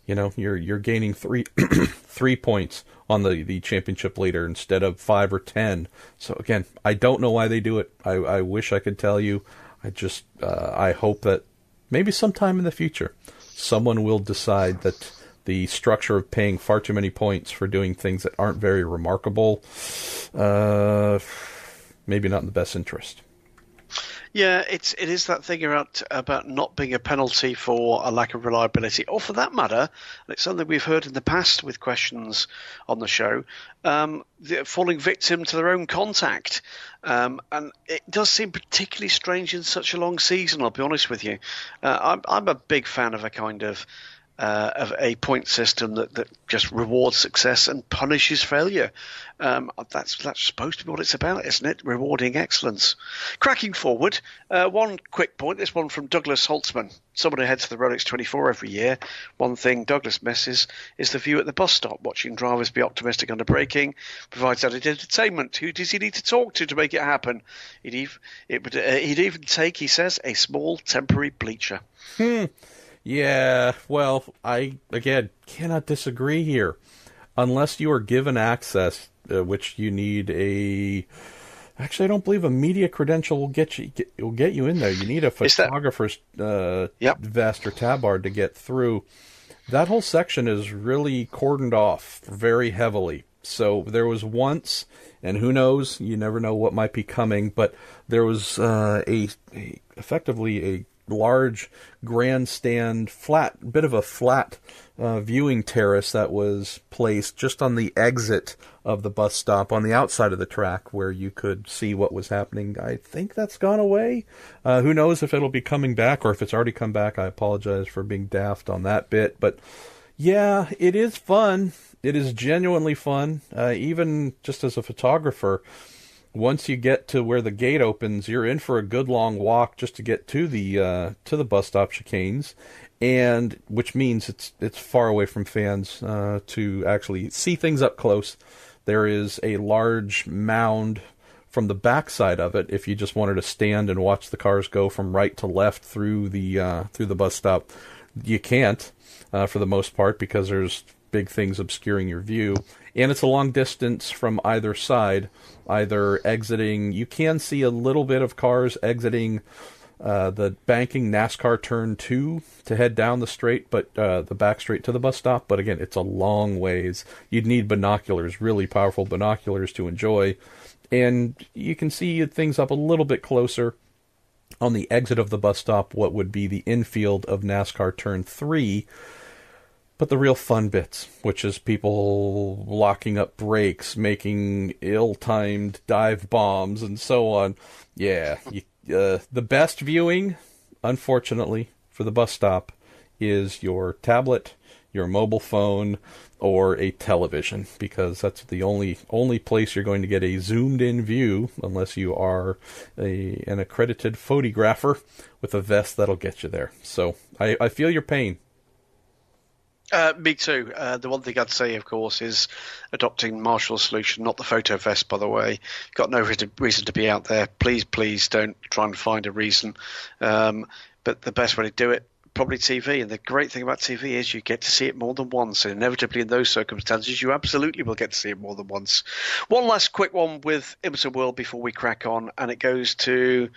You're gaining 3 points on the championship leader instead of 5 or 10. So again, I don't know why they do it. I wish I could tell you. I hope that maybe sometime in the future, someone will decide that the structure of paying far too many points for doing things that aren't very remarkable, maybe not in the best interest. Yeah, it is that thing about not being a penalty for a lack of reliability, or for that matter, and it's something we've heard in the past with questions on the show, falling victim to their own contact. And it does seem particularly strange in such a long season, I'll be honest with you. I'm a big fan of a kind of a point system that just rewards success and punishes failure. That's supposed to be what it's about, isn't it? Rewarding excellence. Cracking forward, one quick point, this one from Douglas Holtzman, someone who heads to the Rolex 24 every year. One thing Douglas misses is the view at the bus stop, watching drivers be optimistic under braking, provides added entertainment. Who does he need to talk to make it happen? He'd even take, he says, a small temporary bleacher. Yeah, well, I, again, cannot disagree here. Unless you are given access, which you need actually, I don't believe a media credential will get you in there. You need a photographer's vest or tabard to get through. That whole section is really cordoned off very heavily. So there was once, and who knows, you never know what might be coming, but there was effectively a large grandstand, bit of a flat viewing terrace that was placed just on the exit of the bus stop on the outside of the track where you could see what was happening. I think that's gone away. Who knows if it'll be coming back, or if it's already come back. I apologize for being daft on that bit. But yeah, it is fun. It is genuinely fun. Even just as a photographer, once you get to where the gate opens, you're in for a good long walk just to get to the bus stop chicanes, and which means it's far away from fans to actually see things up close. There is a large mound from the backside of it. If you just wanted to stand and watch the cars go from right to left through the bus stop, you can't for the most part, because there's big things obscuring your view. And it's a long distance from either side, either exiting. You can see a little bit of cars exiting the banking NASCAR turn 2 to head down the straight, but the back straight to the bus stop. But again, it's a long ways. You'd need binoculars, really powerful binoculars to enjoy. And you can see things up a little bit closer on the exit of the bus stop, what would be the infield of NASCAR turn 3. But the real fun bits, which is people locking up brakes, making ill-timed dive bombs, and so on. Yeah, the best viewing, unfortunately, for the bus stop is your tablet, your mobile phone, or a television, because that's the only place you're going to get a zoomed-in view, unless you are an accredited photographer with a vest that'll get you there. So I feel your pain. Me too. The one thing I'd say, of course, is adopting Marshall's solution, not the photo vest, by the way. Got no reason to be out there. Please don't try and find a reason. But the best way to do it, probably TV. And the great thing about TV is you get to see it more than once. And inevitably in those circumstances, you absolutely will get to see it more than once. One last quick one with IMSA World before we crack on. And it goes to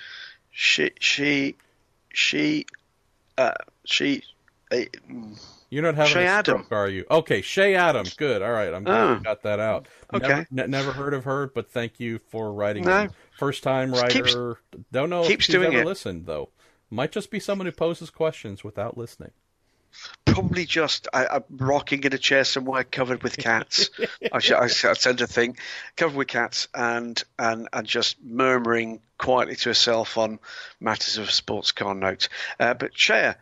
You're not having Shea a stroke, Adam. are you? Okay, Shea Adam. Good. All right. I'm glad you got that out. Okay. Never heard of her, but thank you for writing. No. First-time writer. Don't know if she's ever listened, though. Might just be someone who poses questions without listening. Probably just I'm rocking in a chair somewhere covered with cats. I tend to think covered with cats and just murmuring quietly to herself on matters of sports car notes. But Shea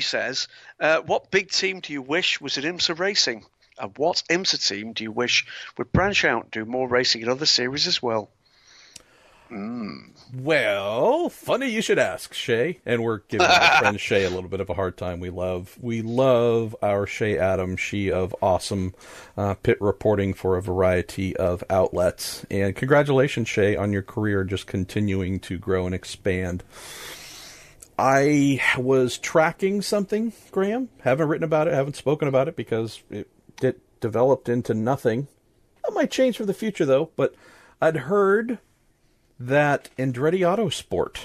says, what big team do you wish was in IMSA racing? And what IMSA team do you wish would branch out and do more racing in other series as well? Well, funny you should ask, Shay. And we're giving our friend Shay a little bit of a hard time. We love our Shay Adams. She of awesome pit reporting for a variety of outlets. And congratulations, Shay, on your career just continuing to grow and expand. I was tracking something, Graham. Haven't written about it, haven't spoken about it because it developed into nothing. That might change for the future, though. But I'd heard that Andretti Autosport,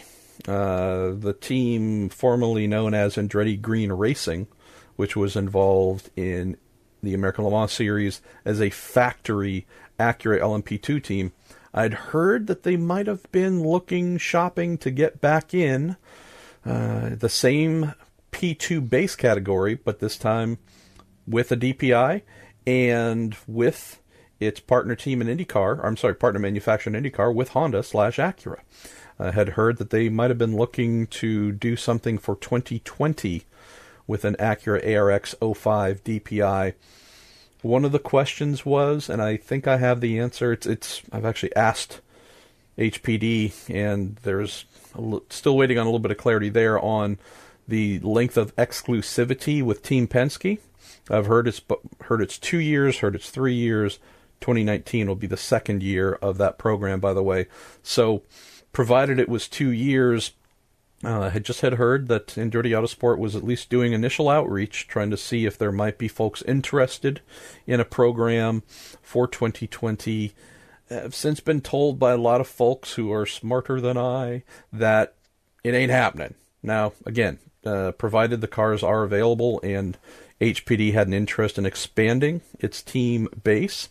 the team formerly known as Andretti Green Racing, which was involved in the American Le Mans Series as a factory Acura LMP2 team, I'd heard that they might have been shopping to get back in the same P2 base category, but this time with a DPI and with its partner team in IndyCar, partner manufacturer in IndyCar with Honda/Acura. I had heard that they might have been looking to do something for 2020 with an Acura ARX 05 DPI. One of the questions was, and I think I have the answer, I've actually asked HPD, and there's still waiting on a little bit of clarity there on the length of exclusivity with Team Penske. I've heard it's 2 years, heard it's 3 years. 2019 will be the second year of that program, by the way. So, provided it was 2 years, I had heard that Andretti Autosport was at least doing initial outreach, trying to see if there might be folks interested in a program for 2020. I've since been told by a lot of folks who are smarter than I that it ain't happening. Now, again, provided the cars are available and HPD had an interest in expanding its team base,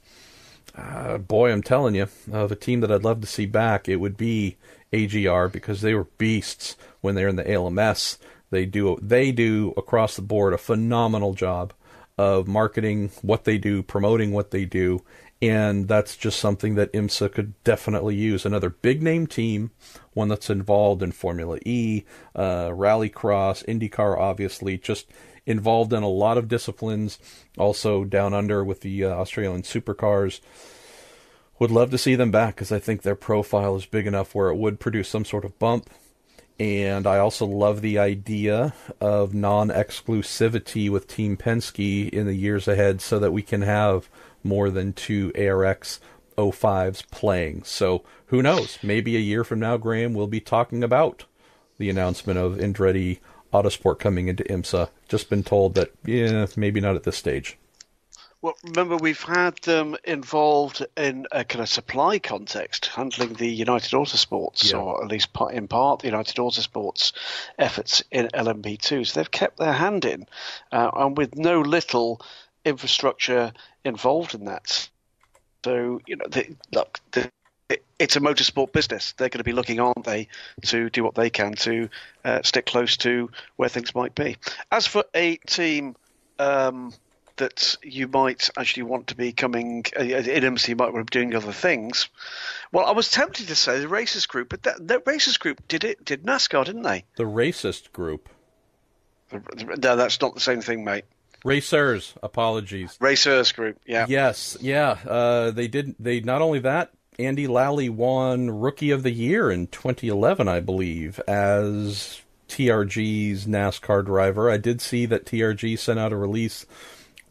boy, I'm telling you, the team that I'd love to see back, it would be AGR, because they were beasts when they're in the ALMS. They do across the board a phenomenal job of marketing what they do, promoting what they do, and that's just something that IMSA could definitely use. Another big name team, one that's involved in Formula E, Rallycross, IndyCar, obviously, just involved in a lot of disciplines, also down under with the Australian supercars. Would love to see them back because I think their profile is big enough where it would produce some sort of bump. And I also love the idea of non-exclusivity with Team Penske in the years ahead so that we can have more than 2 ARX 05s playing. So who knows? Maybe a year from now, Graham, we'll be talking about the announcement of Andretti Autosport coming into IMSA. Just been told that, maybe not at this stage. Well, remember, we've had them involved in a kind of supply context, handling the United Autosports, or at least in part the United Autosports efforts in LMP2. So they've kept their hand in, and with no little infrastructure involved in that. So, it's a motorsport business. They're going to be looking, aren't they, to do what they can to stick close to where things might be. As for a team that you might actually want to be coming in IMSA, you might want to be doing other things. Well, I was tempted to say the Racers Group, but that Racers Group did NASCAR, didn't they? The Racist Group. No, that's not the same thing, mate. Racers, apologies. Racers Group, yeah. Yes, yeah. They not only that, Andy Lally won Rookie of the Year in 2011, I believe, as TRG's NASCAR driver. I did see that TRG sent out a release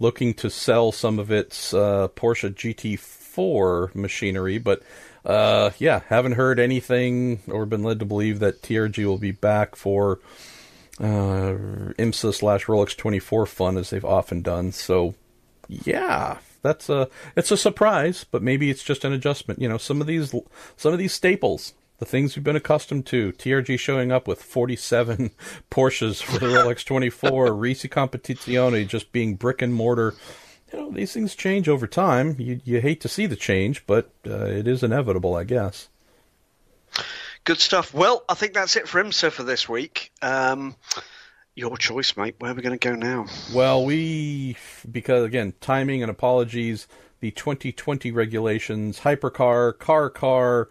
looking to sell some of its Porsche GT4 machinery, but haven't heard anything or been led to believe that TRG will be back for IMSA/Rolex 24 fun, as they've often done. So, yeah, it's a surprise, but maybe it's just an adjustment. Some of these staples, the things we've been accustomed to, TRG showing up with 47 Porsches for the Rolex 24, Risi Competizione just being brick and mortar. These things change over time. You hate to see the change, but it is inevitable, I guess. Good stuff. Well, I think that's it for IMSA for this week. Your choice, mate. Where are we going to go now? Well, because again, timing and apologies, the 2020 regulations, hypercar, car,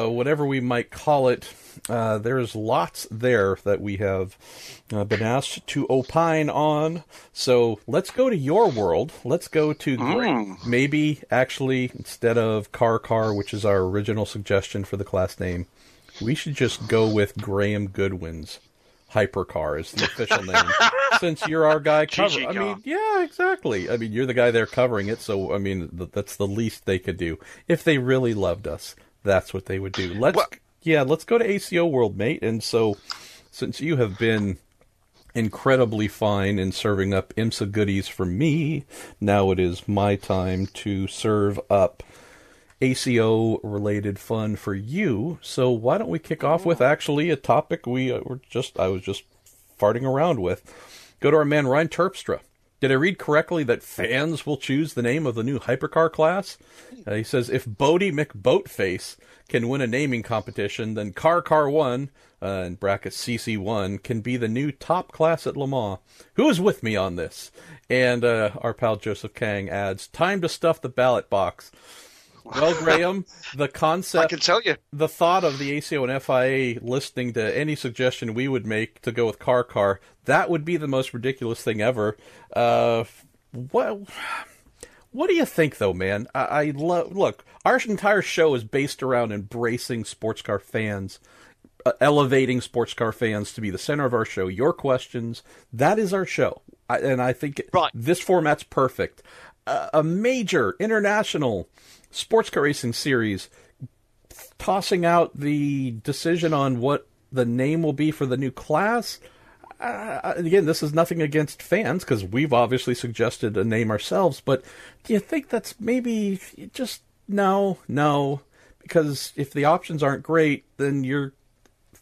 whatever we might call it, there's lots there that we have been asked to opine on. So let's go to your world. Let's go to maybe actually instead of car, which is our original suggestion for the class name, we should just go with Graham Goodwin's Hypercar is the official name, since you're our guy covering. I mean, yeah, exactly. I mean, you're the guy there covering it, so I mean, that's the least they could do. If they really loved us, that's what they would do. Let's go to ACO World, mate. And so, since you have been incredibly fine in serving up IMSA goodies for me, now it is my time to serve up ACO-related fun for you. So why don't we kick off with actually a topic I was just farting around with. Go to our man Ryan Terpstra. Did I read correctly that fans will choose the name of the new hypercar class? He says if Bodie McBoatface can win a naming competition, then Car 1 in brackets CC1 can be the new top class at Le Mans. Who is with me on this? And our pal Joseph Kang adds, time to stuff the ballot box. Well, Graham, the concept, I can tell you, the thought of the ACO and FIA listening to any suggestion we would make to go with car, that would be the most ridiculous thing ever. What do you think, though, man? Look, our entire show is based around embracing sports car fans, elevating sports car fans to be the center of our show. Your questions, that is our show. And I think this format's perfect. A major international sports car racing series tossing out the decision on what the name will be for the new class. Again, this is nothing against fans because we've obviously suggested a name ourselves, but do you think that's maybe just no? Because if the options aren't great, then you're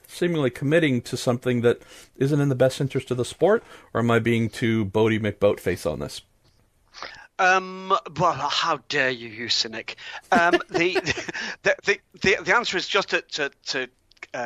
seemingly committing to something that isn't in the best interest of the sport, or am I being too Bodie McBoatface on this? Well, how dare you cynic? The answer is just to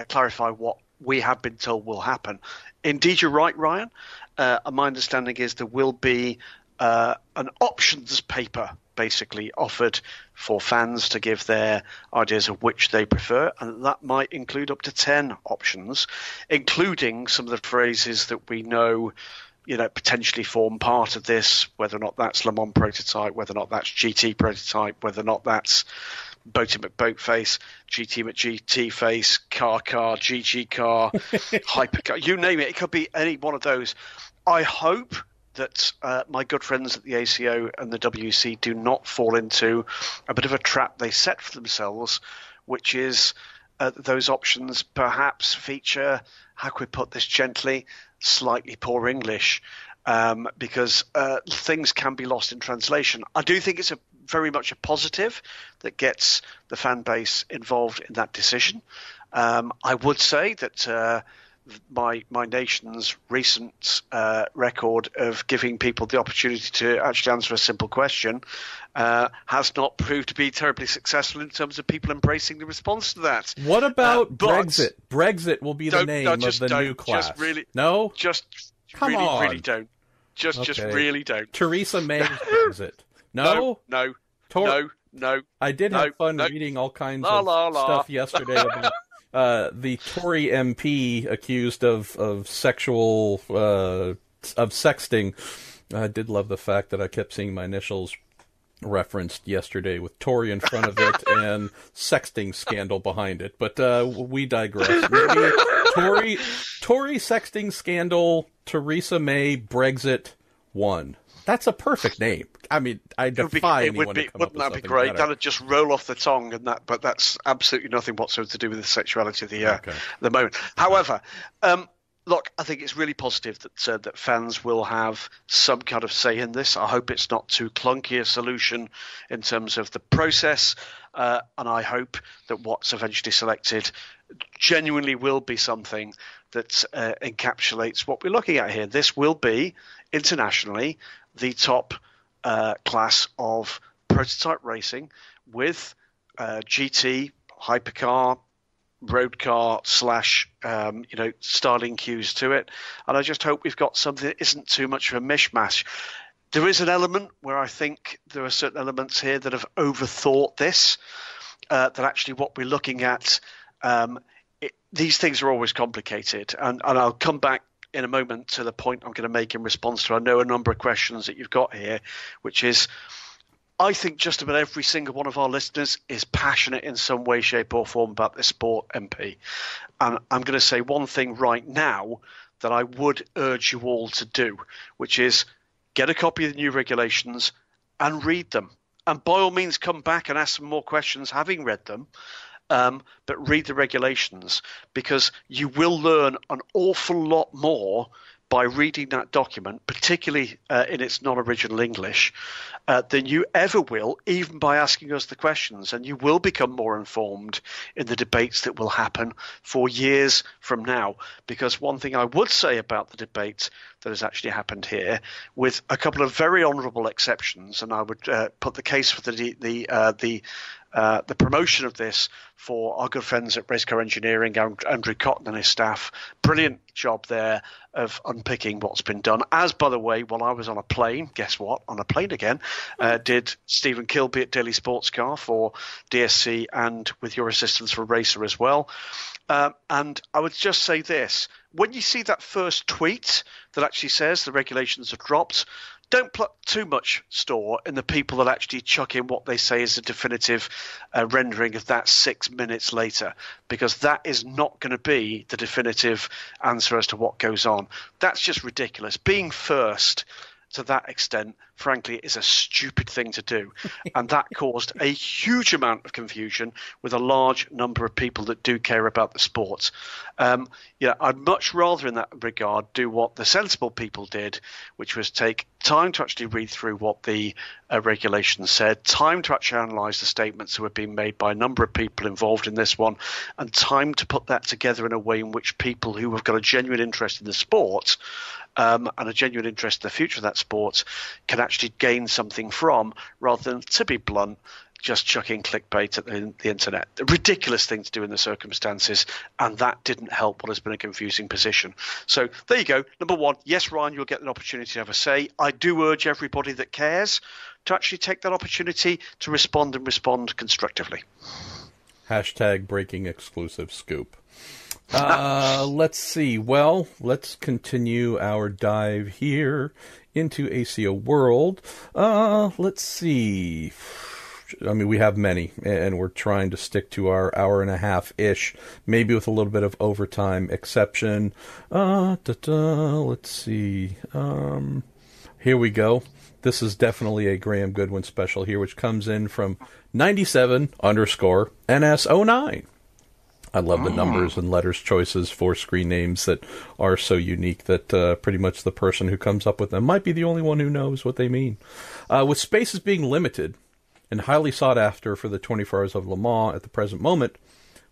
clarify what we have been told will happen. Indeed, you're right, Ryan. My understanding is there will be an options paper basically offered for fans to give their ideas of which they prefer, and that might include up to 10 options, including some of the phrases that we know potentially form part of this, whether or not that's Le Mans prototype, whether or not that's GT prototype, whether or not that's Boaty McBoatface, GT McGT face, car, GG car, hypercar, you name it. It could be any one of those. I hope that my good friends at the ACO and the WC do not fall into a bit of a trap they set for themselves, which is those options perhaps feature, how can we put this gently, slightly poor English, because things can be lost in translation. I do think it's very much a positive that gets the fan base involved in that decision. I would say that my nation's recent record of giving people the opportunity to actually answer a simple question has not proved to be terribly successful in terms of people embracing the response to that. What about Brexit? Brexit will be the name of the new class. Really don't. Just really don't. Theresa May's Brexit. No. I did have fun reading all kinds of stuff yesterday about the Tory MP accused of sexting. I did love the fact that I kept seeing my initials referenced yesterday with Tory in front of it and sexting scandal behind it. But we digress. Maybe Tory sexting scandal, Theresa May Brexit 1. That's a perfect name. I mean, I defy anyone to come up with something better. Wouldn't that be great? That'd just roll off the tongue, but that's absolutely nothing whatsoever to do with the sexuality of the moment. However, look, I think it's really positive that fans will have some kind of say in this. I hope it's not too clunky a solution in terms of the process, and I hope that what's eventually selected genuinely will be something that encapsulates what we're looking at here. This will be, internationally, the top class of prototype racing with GT, hypercar, road car slash styling cues to it, and I just hope we've got something that isn't too much of a mishmash. There is an element where I think there are certain elements here that have overthought this, that actually what we're looking at, these things are always complicated, and I'll come back in a moment to the point I'm going to make in response to, I know, a number of questions that you've got here, which is, I think just about every single one of our listeners is passionate in some way, shape or form about this sport, MP. And I'm going to say one thing right now that I would urge you all to do, which is get a copy of the new regulations and read them. And by all means, come back and ask some more questions having read them. But read the regulations, because you will learn an awful lot more by reading that document, particularly in its non-original English, than you ever will, even by asking us the questions. And you will become more informed in the debates that will happen for years from now. Because one thing I would say about the debate that has actually happened here, with a couple of very honourable exceptions, and I would put the case for the promotion of this for our good friends at Racecar Engineering, Andrew Cotton and his staff. Brilliant job there of unpicking what's been done. As, by the way, while I was on a plane, guess what? On a plane again, did Stephen Kilby at Daily Sports Car for DSC, and with your assistance for Racer as well. And I would just say this. When you see that first tweet that actually says the regulations are dropped, don't put too much store in the people that actually chuck in what they say is a definitive rendering of that 6 minutes later, because that is not going to be the definitive answer as to what goes on. That's just ridiculous. Being first to that extent, frankly, is a stupid thing to do. And that caused a huge amount of confusion with a large number of people that do care about the sport. I'd much rather in that regard do what the sensible people did, which was take time to actually read through what the regulations said, time to actually analyse the statements that were being made by a number of people involved in this one, and time to put that together in a way in which people who have got a genuine interest in the sport and a genuine interest in the future of that sport can actually gain something from, rather than, to be blunt, just chucking clickbait at the internet. A ridiculous thing to do in the circumstances, and that didn't help what has been a confusing position. So there you go. Number one, yes, Ryan, you'll get an opportunity to have a say. I do urge everybody that cares to actually take that opportunity to respond, and respond constructively. Hashtag breaking exclusive scoop. Let's see. Well, let's continue our dive here into ACO World. Let's see. I mean, we have many, and we're trying to stick to our hour and a half-ish, maybe with a little bit of overtime exception. Let's see. Here we go. This is definitely a Graham Goodwin special here, which comes in from 97_NS09. I love the numbers and letters choices for screen names that are so unique that pretty much the person who comes up with them might be the only one who knows what they mean. With spaces being limited and highly sought after for the 24 Hours of Le Mans at the present moment,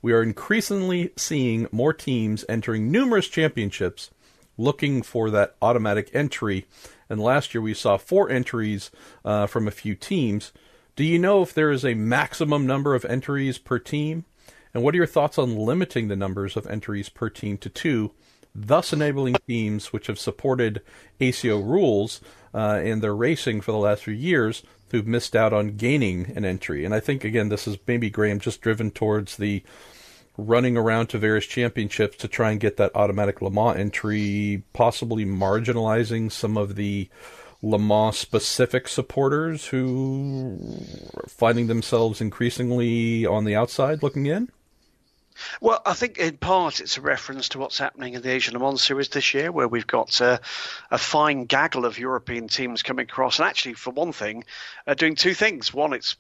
we are increasingly seeing more teams entering numerous championships looking for that automatic entry. And last year we saw 4 entries from a few teams. Do you know if there is a maximum number of entries per team? And what are your thoughts on limiting the numbers of entries per team to 2, thus enabling teams which have supported ACO rules in their racing for the last few years who've missed out on gaining an entry? And I think, again, this is maybe, Graham, just driven towards the running around to various championships to try and get that automatic Le Mans entry, possibly marginalizing some of the Le Mans specific supporters who are finding themselves increasingly on the outside looking in? Well, I think in part it's a reference to what's happening in the Asian Le Mans Series this year, where we've got a fine gaggle of European teams coming across, and actually, for one thing, doing 2 things. One, it's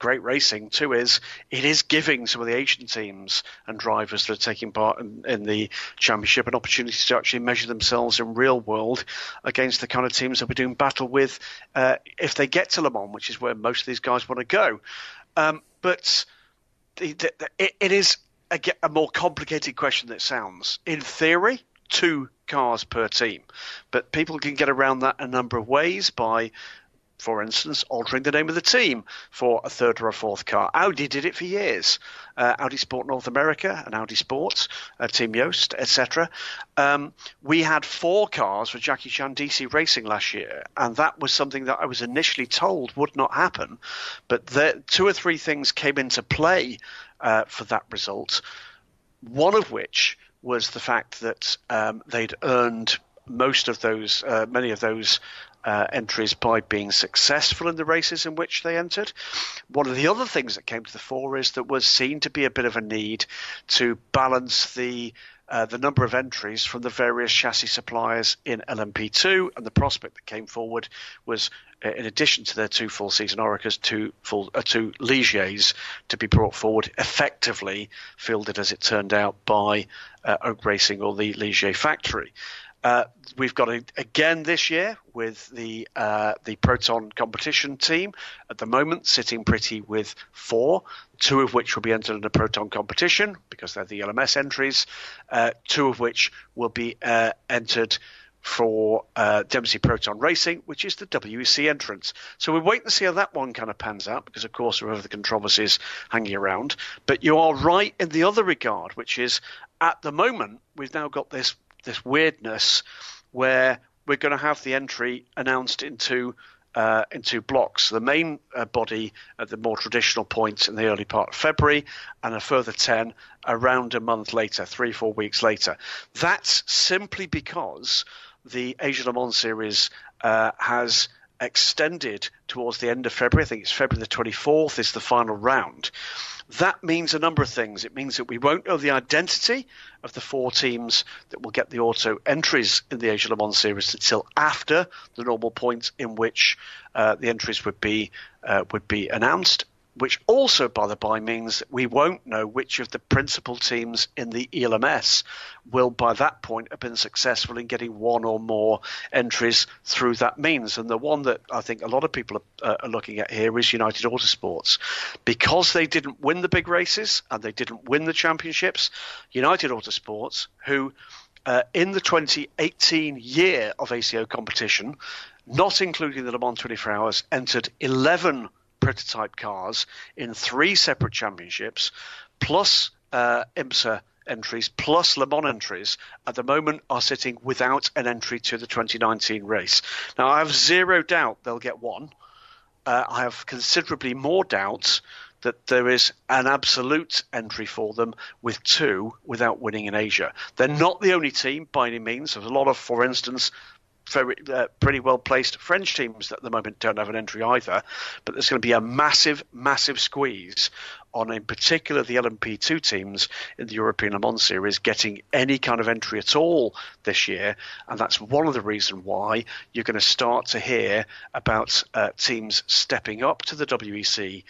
great racing. 2 is it is giving some of the Asian teams and drivers that are taking part in the championship an opportunity to actually measure themselves in real world against the kind of teams that we're doing battle with if they get to Le Mans, which is where most of these guys want to go. But it is a more complicated question than it sounds. In theory, 2 cars per team, but people can get around that a number of ways by for instance, altering the name of the team for a third or a fourth car. Audi did it for years. Audi Sport North America and Audi Sports, Team Yost, etc. We had 4 cars for Jackie Chan DC Racing last year, and that was something that I was initially told would not happen. But 2 or 3 things came into play for that result, one of which was the fact that they'd earned most of those, many of those entries by being successful in the races in which they entered. One of the other things that came to the fore is that was seen to be a bit of a need to balance the number of entries from the various chassis suppliers in LMP2, and the prospect that came forward was, in addition to their 2 full season Oricas, 2 Ligiers to be brought forward, effectively fielded as it turned out by Oak Racing or the Ligier factory. We've got it again this year with the Proton competition team at the moment sitting pretty with 4, 2 of which will be entered in the Proton competition because they're the ELMS entries, 2 of which will be entered for Dempsey Proton Racing, which is the WEC entrance. So we're waiting to see how that one kind of pans out because, of course, there are other controversies hanging around. But you are right in the other regard, which is at the moment we've now got this weirdness where we're going to have the entry announced in two blocks. The main body at the more traditional points in the early part of February, and a further 10 around a month later, 3-4 weeks later. That's simply because the Asia Le Mans Series has extended towards the end of February. I think it's February the 24th is the final round. That means a number of things. It means that we won't know the identity of the 4 teams that will get the auto entries in the Asia Le Mans Series until after the normal point in which the entries would be announced, which also, by the by, means that we won't know which of the principal teams in the ELMS will, by that point, have been successful in getting 1 or more entries through that means. And the one that I think a lot of people are looking at here is United Autosports. Because they didn't win the big races and they didn't win the championships, United Autosports, who in the 2018 year of ACO competition, not including the Le Mans 24 Hours, entered 11 prototype cars in 3 separate championships, plus IMSA entries, plus Le Mans entries, at the moment are sitting without an entry to the 2019 race. Now, I have zero doubt they'll get 1. I have considerably more doubt that there is an absolute entry for them with 2 without winning in Asia. They're not the only team by any means. There's a lot of, for instance, very pretty well-placed French teams that at the moment don't have an entry either, but there's going to be a massive, massive squeeze on, in particular, the LMP2 teams in the European Le Mans Series getting any kind of entry at all this year, and that's one of the reasons why you're going to start to hear about teams stepping up to the WEC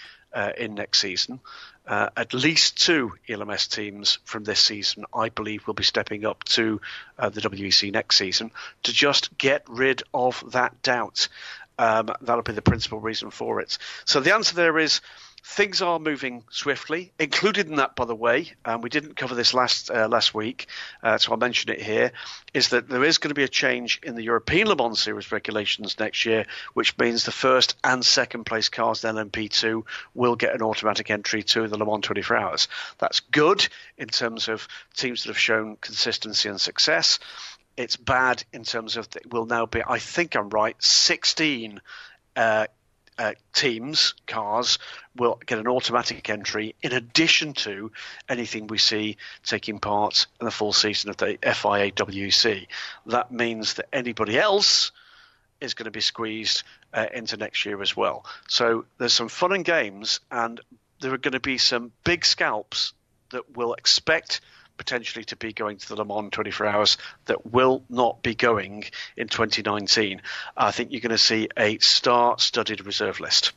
in next season. At least 2 ELMS teams from this season, I believe, will be stepping up to the WEC next season to just get rid of that doubt. That'll be the principal reason for it. So the answer there is things are moving swiftly. Included in that, by the way, and we didn't cover this last week, so I'll mention it here, is that there is going to be a change in the European Le Mans Series regulations next year, which means the first and second place cars in LMP2 will get an automatic entry to the Le Mans 24 Hours. That's good in terms of teams that have shown consistency and success. It's bad in terms of it will now be, I think I'm right, 16 teams, cars, will get an automatic entry in addition to anything we see taking part in the full season of the FIA WEC. That means that anybody else is going to be squeezed into next year as well. So there's some fun and games, and there are going to be some big scalps that will expect potentially to be going to the Le Mans 24 Hours that will not be going in 2019. I think you're going to see a star-studded reserve list.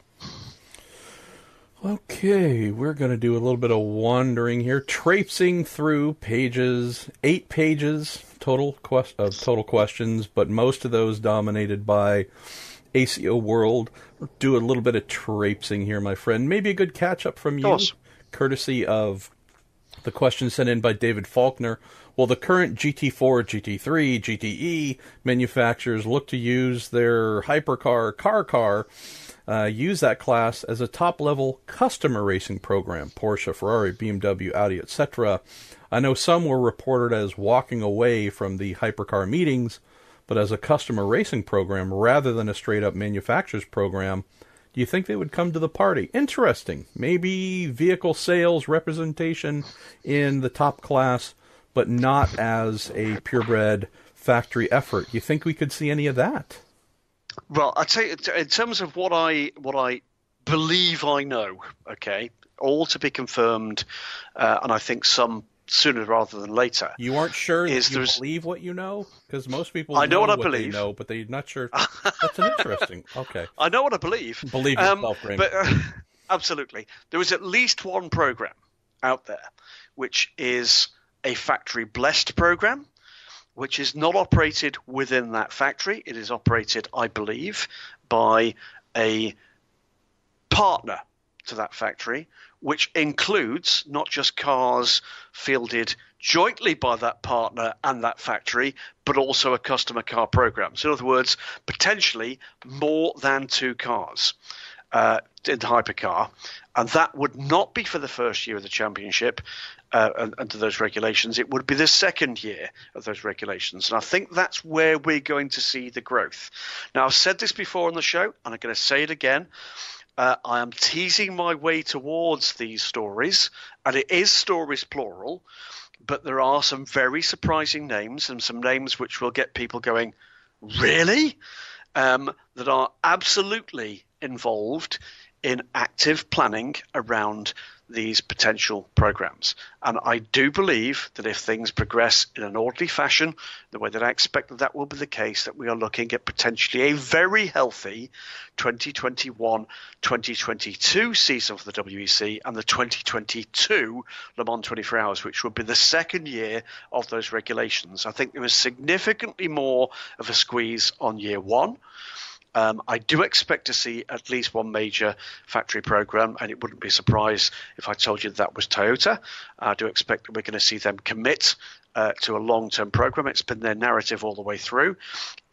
Okay, we're going to do a little bit of wandering here, traipsing through pages, 8 pages total questions, but most of those dominated by ACO World. We'll do a little bit of traipsing here, my friend. Maybe a good catch-up from you, courtesy of The question sent in by David Faulkner: will the current GT4, GT3, GTE manufacturers look to use their hypercar car use that class as a top-level customer racing program? Porsche, Ferrari, BMW, Audi, etc. I know some were reported as walking away from the hypercar meetings, but as a customer racing program rather than a straight-up manufacturer's program, do you think they would come to the party? Interesting. Maybe vehicle sales representation in the top class, but not as a purebred factory effort. Do you think we could see any of that? Well, I'll tell you, in terms of what I believe I know, okay, all to be confirmed, and I think some sooner rather than later. You aren't sure that you believe what you know? Because most people know what I believe. They know, but they're not sure. That's an interesting. Okay. I know what I believe. Believe yourself, Graham. But absolutely. There is at least one program out there which is a factory-blessed program, which is not operated within that factory. It is operated, I believe, by a partner to that factory, which includes not just cars fielded jointly by that partner and that factory, but also a customer car program. So in other words, potentially more than 2 cars in the hypercar. And that would not be for the first year of the championship under those regulations. It would be the second year of those regulations. And I think that's where we're going to see the growth. Now, I've said this before on the show, and I'm going to say it again. I am teasing my way towards these stories, and it is stories plural, but there are some very surprising names and some names which will get people going, really? That are absolutely involved in active planning around these potential programs. And I do believe that if things progress in an orderly fashion, the way that I expect that will be the case, that we are looking at potentially a very healthy 2021-2022 season for the WEC and the 2022 Le Mans 24 Hours, which would be the second year of those regulations. I think there is significantly more of a squeeze on year one. I do expect to see at least one major factory program, and it wouldn't be a surprise if I told you that was Toyota. I do expect that we're going to see them commit to a long-term program. It's been their narrative all the way through.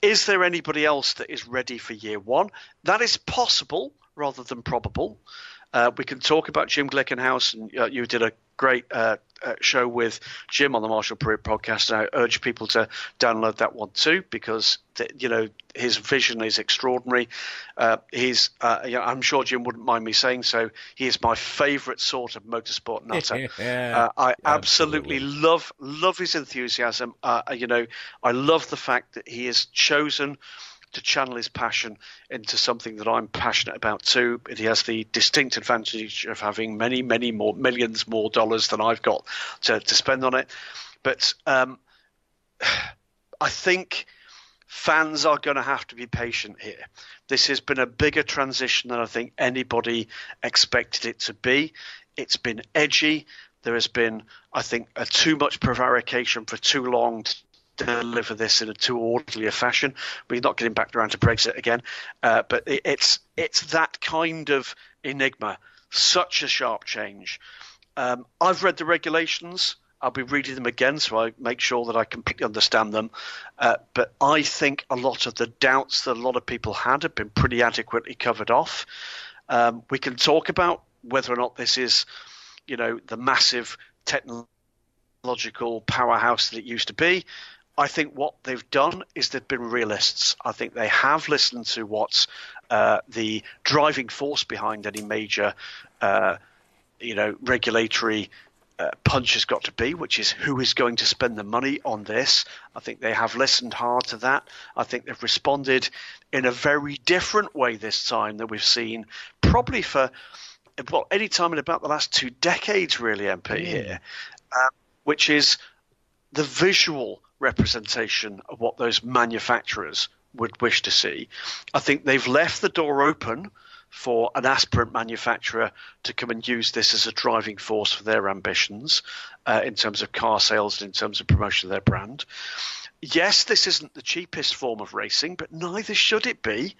Is there anybody else that is ready for year one? That is possible rather than probable. We can talk about Jim Glickenhaus, and you did a great show with Jim on the Marshall Pruitt podcast. And I urge people to download that one too, because his vision is extraordinary. I'm sure Jim wouldn't mind me saying so. He is my favourite sort of motorsport nutter. I absolutely love his enthusiasm. I love the fact that he has chosen to channel his passion into something that I'm passionate about too. He has the distinct advantage of having many, many more millions more dollars than I've got to spend on it. But I think fans are going to have to be patient here. This has been a bigger transition than I think anybody expected it to be. It's been edgy. There has been, I think, too much prevarication for too long to deliver this in a too orderly a fashion. We're not getting back around to Brexit again, but it's that kind of enigma, such a sharp change. I've read the regulations. I'll be reading them again so I make sure that I completely understand them. But I think a lot of the doubts that a lot of people had have been pretty adequately covered off. We can talk about whether or not this is, the massive technological powerhouse that it used to be. I think what they've done is they've been realists. I think they have listened to what's the driving force behind any major, regulatory punch has got to be, which is who is going to spend the money on this. I think they have listened hard to that. I think they've responded in a very different way this time than we've seen probably for, any time in about the last 2 decades, really, MP here, which is the visual representation of what those manufacturers would wish to see. I think they've left the door open for an aspirant manufacturer to come and use this as a driving force for their ambitions in terms of car sales and in terms of promotion of their brand. Yes, this isn't the cheapest form of racing, but neither should it be.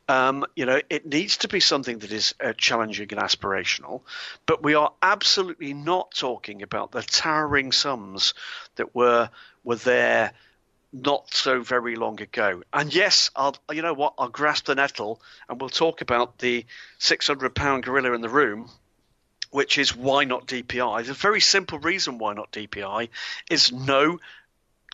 It needs to be something that is challenging and aspirational, but we are absolutely not talking about the towering sums that were there not so very long ago. And yes, I'll grasp the nettle, and we'll talk about the £600 gorilla in the room, which is why not DPI. The very simple reason why not DPI is no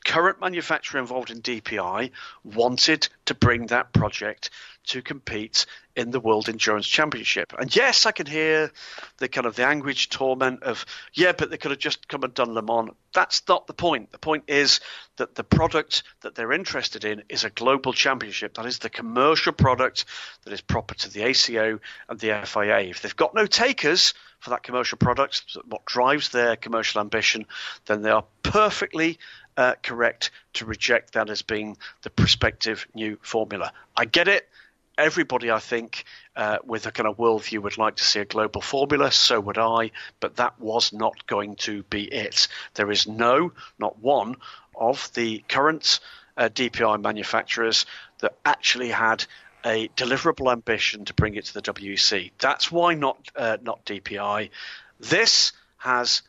current manufacturer involved in DPI wanted to bring that project to compete in the World Endurance Championship. And yes, I can hear the kind of the anguish torment of, but they could have just come and done Le Mans. That's not the point. The point is that the product that they're interested in is a global championship. That is the commercial product that is proper to the ACO and the FIA. If they've got no takers for that commercial product, what drives their commercial ambition, then they are perfectly correct to reject that as being the prospective new formula. I get it. Everybody, I think, with a kind of worldview would like to see a global formula. So would I. But that was not going to be it. There is not one of the current DPI manufacturers that actually had a deliverable ambition to bring it to the WEC. That's why not DPI. This has,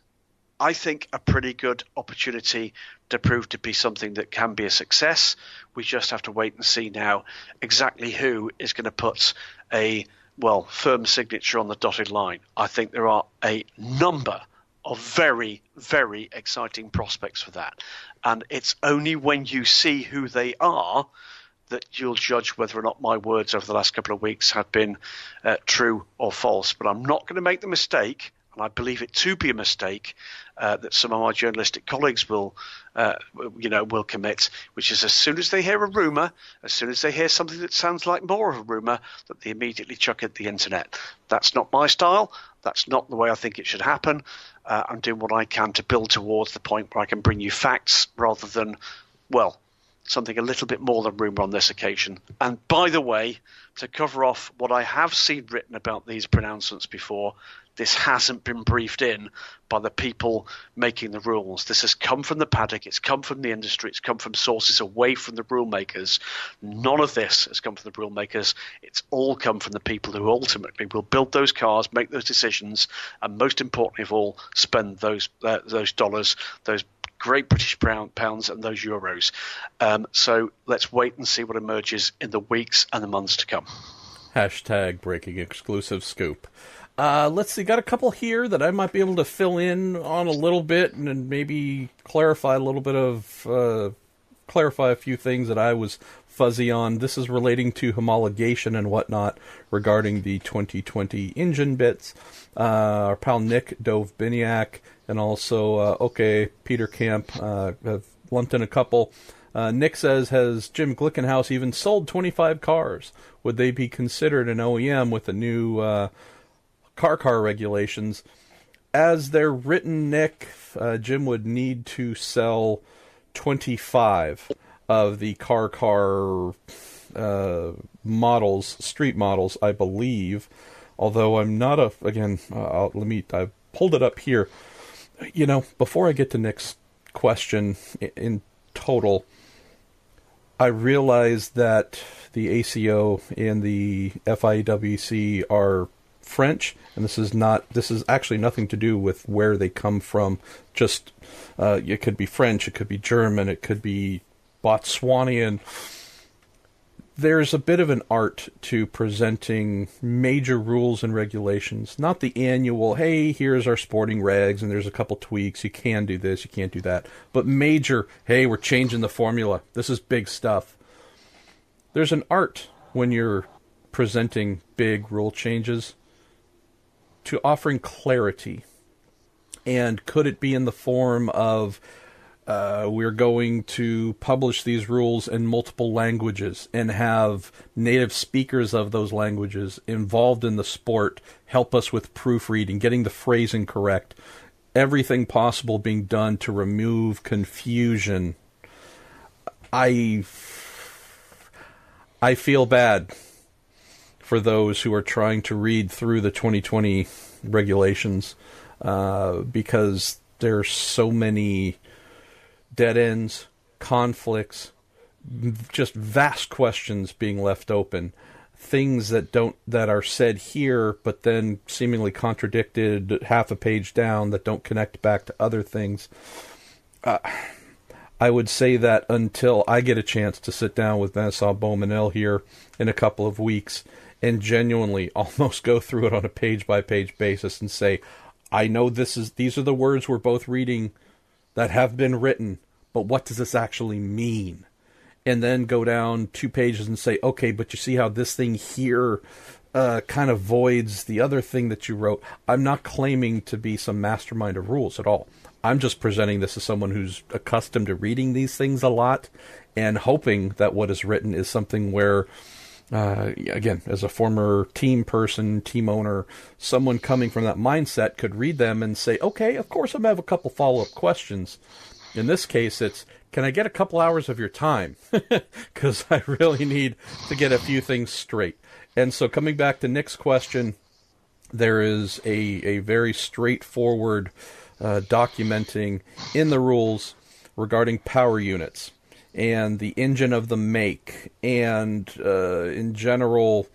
I think, a pretty good opportunity to prove to be something that can be a success. We just have to wait and see now exactly who is going to put a firm signature on the dotted line. I think there are a number of very, very exciting prospects for that. And it's only when you see who they are that you'll judge whether or not my words over the last couple of weeks have been true or false. But I'm not going to make the mistake, and I believe it to be a mistake, that some of my journalistic colleagues will commit, which is as soon as they hear a rumour, as soon as they hear something that sounds like more of a rumour, that they immediately chuck at the internet. That's not my style. That's not the way I think it should happen. I'm doing what I can to build towards the point where I can bring you facts rather than, something a little bit more than rumour on this occasion. And by the way, to cover off what I have seen written about these pronouncements before, this hasn't been briefed in by the people making the rules. This has come from the paddock, it's come from the industry, it's come from sources away from the rule makers. None of this has come from the rule makers. It's all come from the people who ultimately will build those cars, make those decisions, and most importantly of all, spend those dollars, those great British pounds and those euros. So let's wait and see what emerges in the weeks and the months to come. Hashtag breaking exclusive scoop. Let's see, got a couple here that I might be able to fill in on a little bit and maybe clarify a few things that I was fuzzy on. This is relating to homologation and whatnot regarding the 2020 engine bits. Our pal Nick Dove-Biniak and also Peter Camp have lumped in a couple. Nick says, has Jim Glickenhaus even sold 25 cars? Would they be considered an OEM with the new car regulations? As they're written, Nick, Jim would need to sell 25 of the car models, street models, I believe. Although I'm not I pulled it up here. Before I get to Nick's question in total, I realize that the ACO and the FIWC are French, and this is actually nothing to do with where they come from. Just it could be French, it could be German, it could be Botswanian. There's a bit of an art to presenting major rules and regulations, not the annual, hey, here's our sporting regs and there's a couple tweaks, you can do this, you can't do that, but major, hey, we're changing the formula, this is big stuff. There's an art when you're presenting big rule changes to offering clarity. And could it be in the form of we're going to publish these rules in multiple languages and have native speakers of those languages involved in the sport help us with proofreading, getting the phrasing correct, everything possible being done to remove confusion. I feel bad for those who are trying to read through the 2020 regulations, because there's so many dead ends, conflicts, just vast questions being left open, things that are said here but then seemingly contradicted half a page down that don't connect back to other things. I would say that until I get a chance to sit down with Vincent Beaumenil here in a couple of weeks and genuinely almost go through it on a page-by-page basis and say, I know these are the words we're both reading that have been written, but what does this actually mean? And then go down 2 pages and say, okay, but you see how this thing here kind of voids the other thing that you wrote. I'm not claiming to be some mastermind of rules at all. I'm just presenting this as someone who's accustomed to reading these things a lot and hoping that what is written is something where, again, as a former team person, team owner, someone coming from that mindset could read them and say, okay, of course I'm going to have a couple follow-up questions. In this case, it's, can I get a couple hours of your time? Because I really need to get a few things straight. And so coming back to Nick's question, there is a very straightforward documenting in the rules regarding power units and the engine of the make and in general,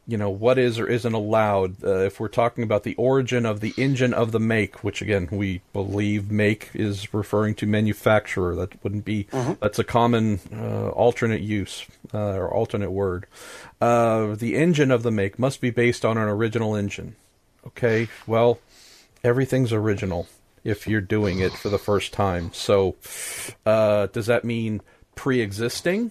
what is or isn't allowed. If we're talking about the origin of the engine of the make, which again, we believe make is referring to manufacturer. That wouldn't be, that's a common alternate use or alternate word. The engine of the make must be based on an original engine. Okay, well, everything's original if you're doing it for the first time. So does that mean pre-existing?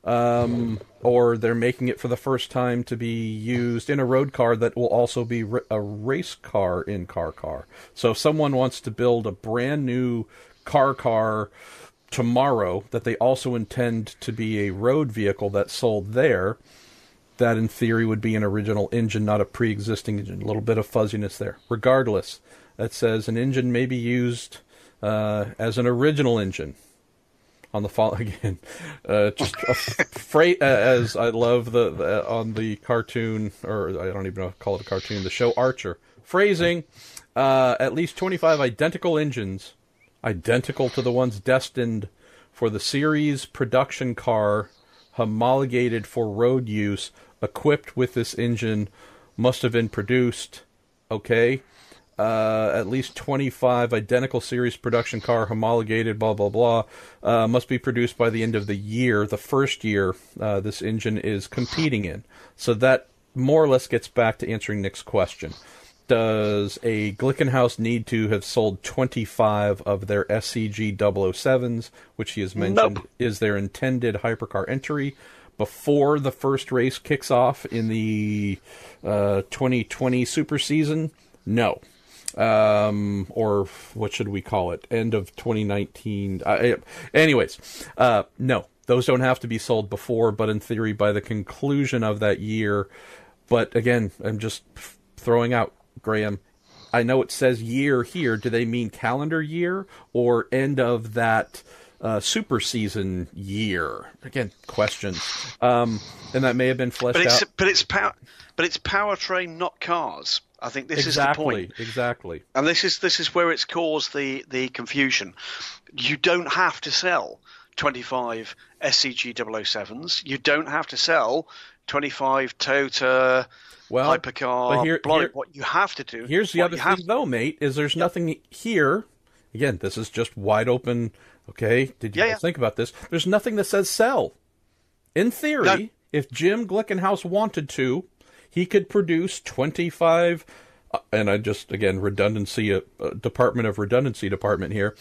Or they're making it for the first time to be used in a road car that will also be a race car car. So if someone wants to build a brand new car tomorrow that they also intend to be a road vehicle that's sold there, that in theory would be an original engine, not a pre-existing engine. A little bit of fuzziness there. Regardless, that says an engine may be used as an original engine. On the fall again, just a freight as I love the on the cartoon, or I don't even know how to call it a cartoon, the show Archer. Phrasing, at least 25 identical engines, identical to the ones destined for the series production car, homologated for road use, equipped with this engine, must have been produced. Okay. At least 25 identical series production car homologated, blah, blah, blah, must be produced by the end of the year, the first year this engine is competing in. So that more or less gets back to answering Nick's question. Does a Glickenhaus need to have sold 25 of their SCG 007s, which he has mentioned is their intended hypercar entry, before the first race kicks off in the 2020 super season? No. Or what should we call it? End of 2019. No, those don't have to be sold before, but in theory by the conclusion of that year. But again, I'm just throwing out, Graham, I know it says year here. Do they mean calendar year or end of that super season year? Again, questions. And that may have been fleshed out. But it's powertrain, not cars. I think this is the point. Exactly. And this is where it's caused the confusion. You don't have to sell 25 SCG 007s. You don't have to sell 25 Toyota hypercar. But what you have to do. Here's the other thing, though, mate, is there's nothing here. Again, this is just wide open. Okay, did you guys think about this? There's nothing that says sell. In theory, if Jim Glickenhaus wanted to, he could produce 25, and I just, again, Department of Redundancy department here.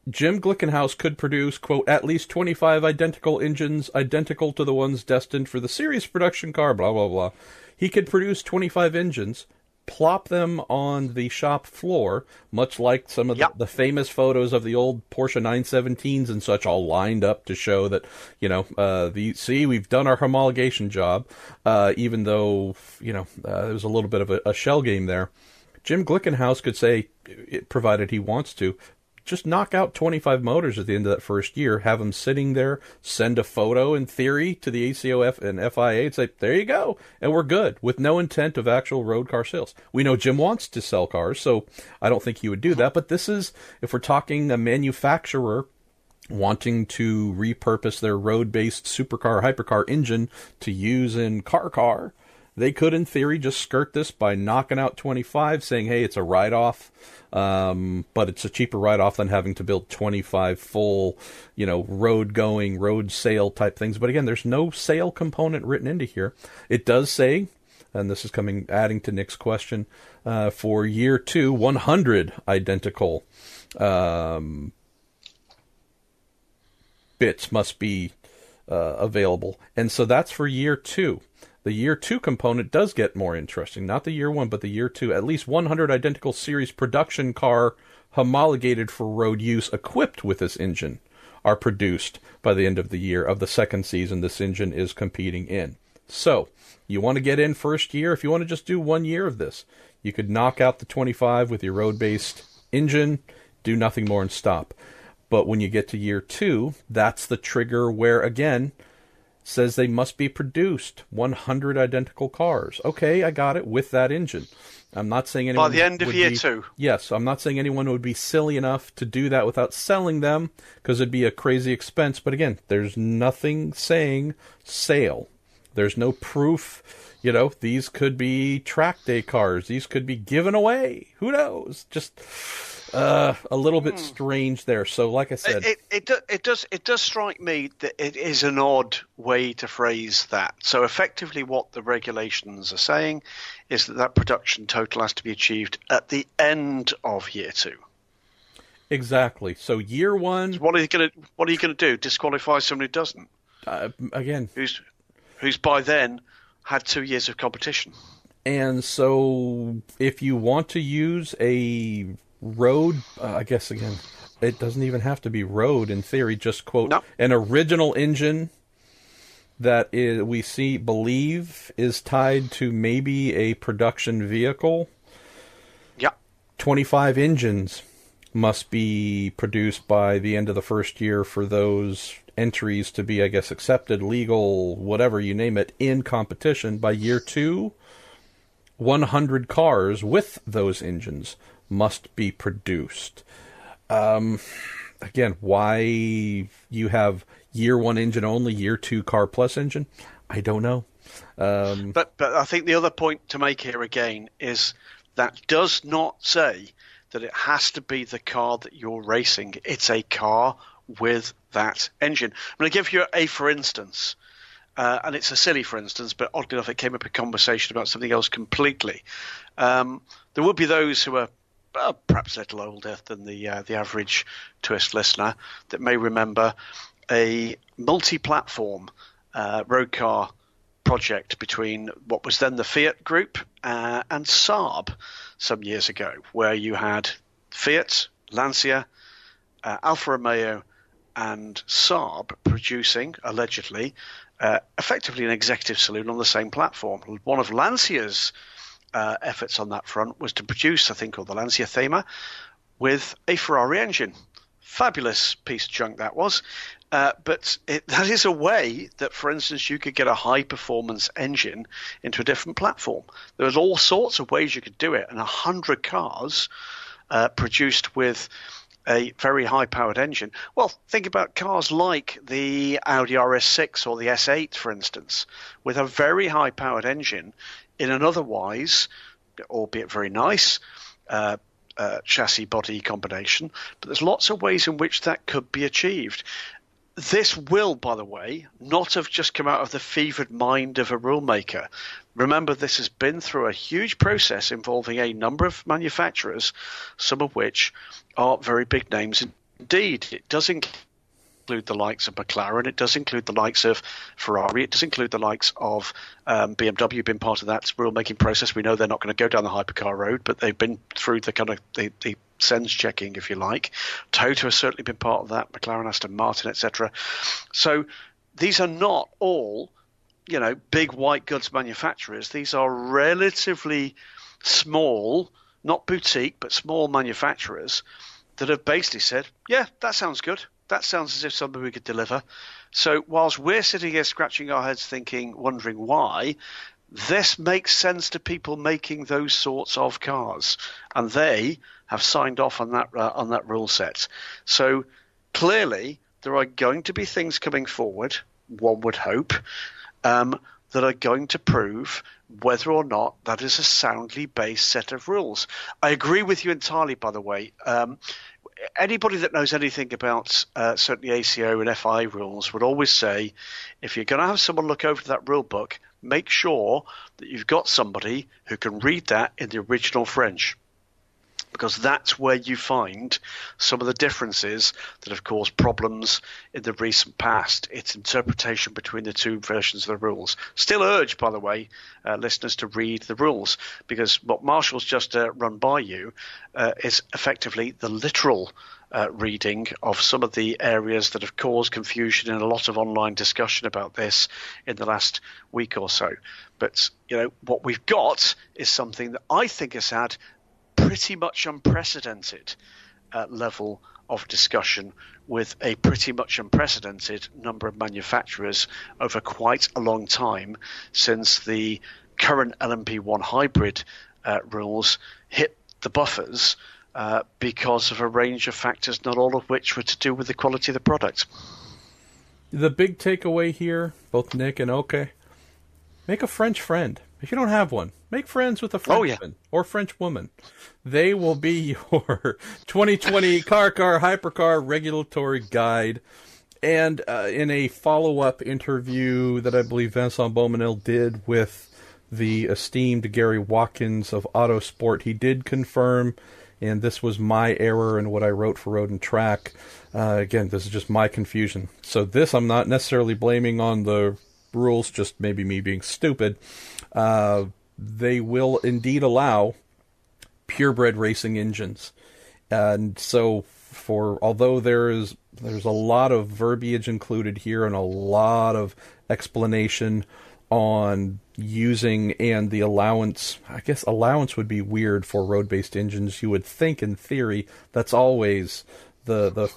Jim Glickenhaus could produce, quote, at least 25 identical engines, identical to the ones destined for the series production car, blah, blah, blah. He could produce 25 engines, plop them on the shop floor, much like some of the famous photos of the old Porsche 917s and such, all lined up to show that, we've done our homologation job, even though, there was a little bit of a shell game there. Jim Glickenhaus could say, provided he wants to, just knock out 25 motors at the end of that first year, have them sitting there, send a photo in theory to the ACOF and FIA and say, there you go, and we're good, with no intent of actual road car sales. We know Jim wants to sell cars, so I don't think he would do that, but this is, if we're talking a manufacturer wanting to repurpose their road-based supercar, hypercar engine to use in car, they could, in theory, just skirt this by knocking out 25, saying, hey, it's a write-off, but it's a cheaper write-off than having to build 25 full, road-going, road sale type things. But again, there's no sale component written into here. It does say, and this is adding to Nick's question, for year 2, 100 identical bits must be available. And so that's for year 2. The year 2 component does get more interesting. Not the year 1, but the year 2. At least 100 identical series production car homologated for road use equipped with this engine are produced by the end of the year of the second season this engine is competing in. So, you want to get in first year, if you want to just do 1 year of this, you could knock out the 25 with your road-based engine, do nothing more and stop. But when you get to year 2, that's the trigger where, again, says they must be produced 100 identical cars. Okay, I got it, with that engine. I'm not saying anyone by the end of year 2. Yes, I'm not saying anyone would be silly enough to do that without selling them, because it'd be a crazy expense. But again, there's nothing saying sale. There's no proof. These could be track day cars. These could be given away. Who knows? Just a little bit strange there. So, like I said, it does strike me that it is an odd way to phrase that. So, effectively, what the regulations are saying is that production total has to be achieved at the end of year 2. Exactly. So, year 1. So what are you going to do? Disqualify someone who doesn't? Again, who's by then had 2 years of competition. And so, if you want to use a road, I guess, again, it doesn't even have to be road in theory, just quote, an original engine that believe is tied to maybe a production vehicle. Yeah. 25 engines must be produced by the end of the first year for those entries to be, I guess, accepted, legal, whatever you name it, in competition. By year 2, 100 cars with those engines must be produced. Again, why you have year 1 engine only, year 2 car plus engine, I don't know. But I think the other point to make here again is that does not say that it has to be the car that you're racing. It's a car with that engine. I'm going to give you for instance, and it's a silly for instance, but oddly enough, it came up in conversation about something else completely. There would be those who are perhaps a little older than the average Twist listener that may remember a multi-platform road car project between what was then the Fiat Group and Saab some years ago, where you had Fiat, Lancia, Alfa Romeo and Saab producing, allegedly, effectively an executive saloon on the same platform. One of Lancia's efforts on that front was to produce a thing called the Lancia Thema with a Ferrari engine. Fabulous piece of junk that was. But that is a way that, for instance, you could get a high-performance engine into a different platform. There was all sorts of ways you could do it, and 100 cars produced with a very high-powered engine. Well, think about cars like the Audi RS6 or the S8, for instance, with a very high-powered engine in an otherwise, albeit very nice, chassis body combination. But there's lots of ways in which that could be achieved. This will, by the way, not have just come out of the fevered mind of a rulemaker. Remember, this has been through a huge process involving a number of manufacturers, some of which are very big names indeed. It does include the likes of McLaren. It does include the likes of Ferrari. It does include the likes of BMW, been part of that rulemaking process. We know they're not going to go down the hypercar road, but they've been through the kind of the sense checking, if you like. Toyota has certainly been part of that, McLaren, Aston Martin, etc. So these are not all, big white goods manufacturers. These are relatively small, not boutique, but small manufacturers that have basically said, yeah, that sounds good. That sounds as if something we could deliver. So whilst we're sitting here scratching our heads thinking, wondering why, this makes sense to people making those sorts of cars, and they have signed off on that rule set. So clearly there are going to be things coming forward, one would hope, that are going to prove whether or not that is a soundly based set of rules. I agree with you entirely, by the way. Anybody that knows anything about certainly ACO and FIA rules would always say, if you're going to have someone look over that rule book, make sure that you've got somebody who can read that in the original French, because that's where you find some of the differences that have caused problems in the recent past. It's interpretation between the two versions of the rules. Still urge, by the way, listeners to read the rules, because what Marshall's just run by you is effectively the literal reading of some of the areas that have caused confusion and a lot of online discussion about this in the last week or so. But, what we've got is something that I think has had pretty much unprecedented level of discussion with a pretty much unprecedented number of manufacturers over quite a long time since the current LMP1 hybrid rules hit the buffers because of a range of factors, not all of which were to do with the quality of the product. The big takeaway here, both Nick and Oke, make a French friend. If you don't have one, make friends with a Frenchman or French woman. They will be your 2020 car hypercar regulatory guide. And in a follow-up interview that I believe Vincent Beaumenil did with the esteemed Gary Watkins of Autosport, he did confirm, and this was my error in what I wrote for Road and Track. Again, this is just my confusion. So this I'm not necessarily blaming on the rules, just maybe me being stupid. They will indeed allow purebred racing engines. And so although there's a lot of verbiage included here and a lot of explanation on using and the allowance, I guess allowance would be weird for road-based engines. You would think in theory that's always the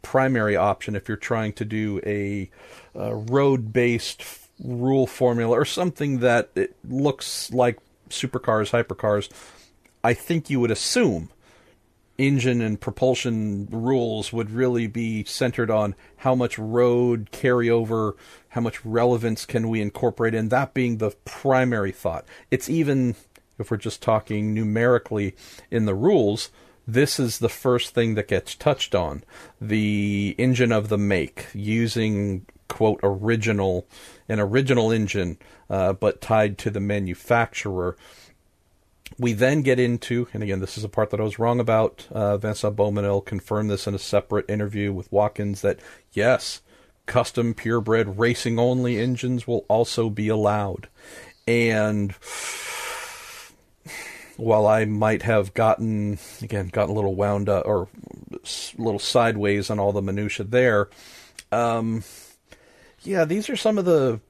primary option if you're trying to do a road-based rule formula or something that it looks like supercars, hypercars. I think you would assume engine and propulsion rules would really be centered on how much road carryover, how much relevance can we incorporate in, that being the primary thought. It's even, if we're just talking numerically in the rules, this is the first thing that gets touched on. The engine of the make, using, quote, an original engine, but tied to the manufacturer. We then get into, and again, this is a part that I was wrong about. Vincent Beaumenil confirmed this in a separate interview with Watkins that, yes, custom purebred racing-only engines will also be allowed. And while I might have gotten a little wound up or a little sideways on all the minutia there, these are some of the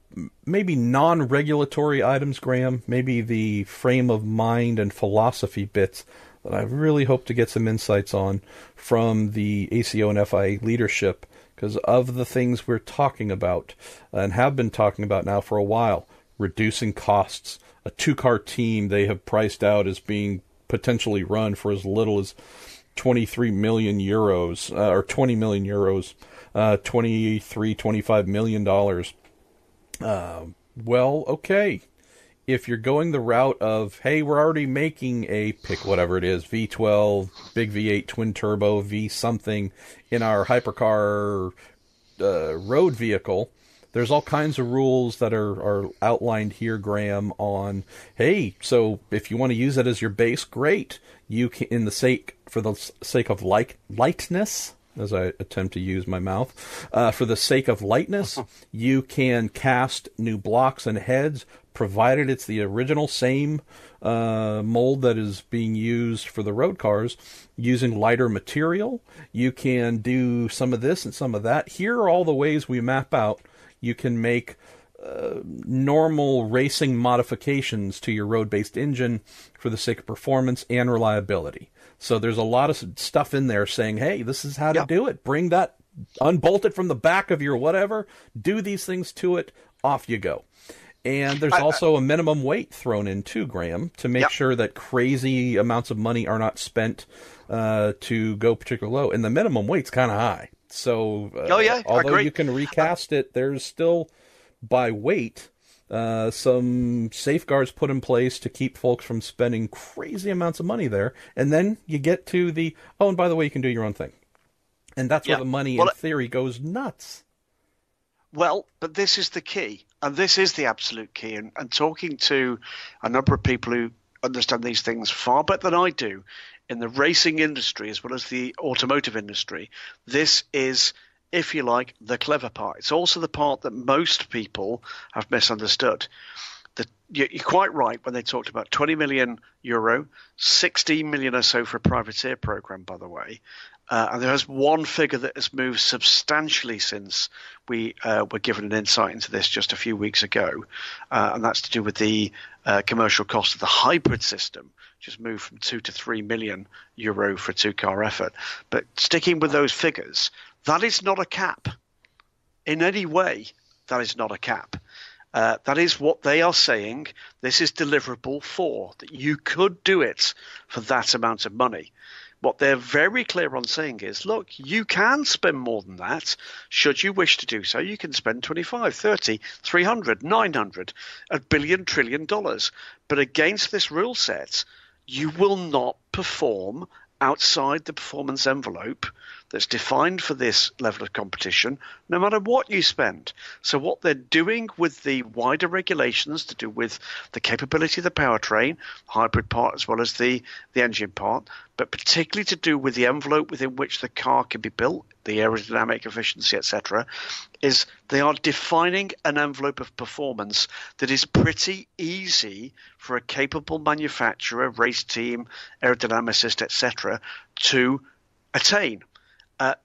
maybe non-regulatory items, Graham, maybe the frame of mind and philosophy bits that I really hope to get some insights on from the ACO and FIA leadership, because of the things we're talking about and have been talking about now for a while, reducing costs, a two-car team they have priced out as being potentially run for as little as 23 million euros, or 20 million euros, $25 million. Well, okay. If you're going the route of, hey, we're already making a, pick whatever it is, V12, big V8, twin turbo, V something in our hypercar road vehicle, there's all kinds of rules that are outlined here, Graham, on, hey, so if you want to use it as your base, great. You can, for the sake of lightness, as I attempt to use my mouth, for the sake of lightness, you can cast new blocks and heads, provided it's the original same mold that is being used for the road cars, using lighter material. You can do some of this and some of that. Here are all the ways we map out. You can make normal racing modifications to your road-based engine for the sake of performance and reliability. So there's a lot of stuff in there saying, hey, this is how to do it. Bring that, unbolt it from the back of your whatever, do these things to it, off you go. And there's also a minimum weight thrown in too, Graham, to make sure that crazy amounts of money are not spent to go particularly low. And the minimum weight's kind of high. So although you can recast it, there's still, by weight, some safeguards put in place to keep folks from spending crazy amounts of money there. And then you get to the, oh, and by the way, you can do your own thing. And that's where the money, in theory, goes nuts. Well, but this is the key, and this is the absolute key. And talking to a number of people who understand these things far better than I do in the racing industry as well as the automotive industry, this is, if you like, the clever part. It's also the part that most people have misunderstood. You're quite right when they talked about 20 million euro, 16 million or so for a privateer program, by the way. And there is one figure that has moved substantially since we were given an insight into this just a few weeks ago, and that's to do with the commercial cost of the hybrid system, which has moved from 2 to 3 million euro for a two-car effort. But sticking with those figures, that is not a cap. In any way, that is not a cap. That is what they are saying this is deliverable for, that you could do it for that amount of money. What they're very clear on saying is, look, you can spend more than that. Should you wish to do so, you can spend 25, 30, 300, 900, $1 billion, $1 trillion. But against this rule set, you will not perform outside the performance envelope that's defined for this level of competition, no matter what you spend. So what they're doing with the wider regulations to do with the capability of the powertrain, hybrid part as well as the engine part, but particularly to do with the envelope within which the car can be built, the aerodynamic efficiency, etc., is they are defining an envelope of performance that is pretty easy for a capable manufacturer, race team, aerodynamicist, etc., to attain.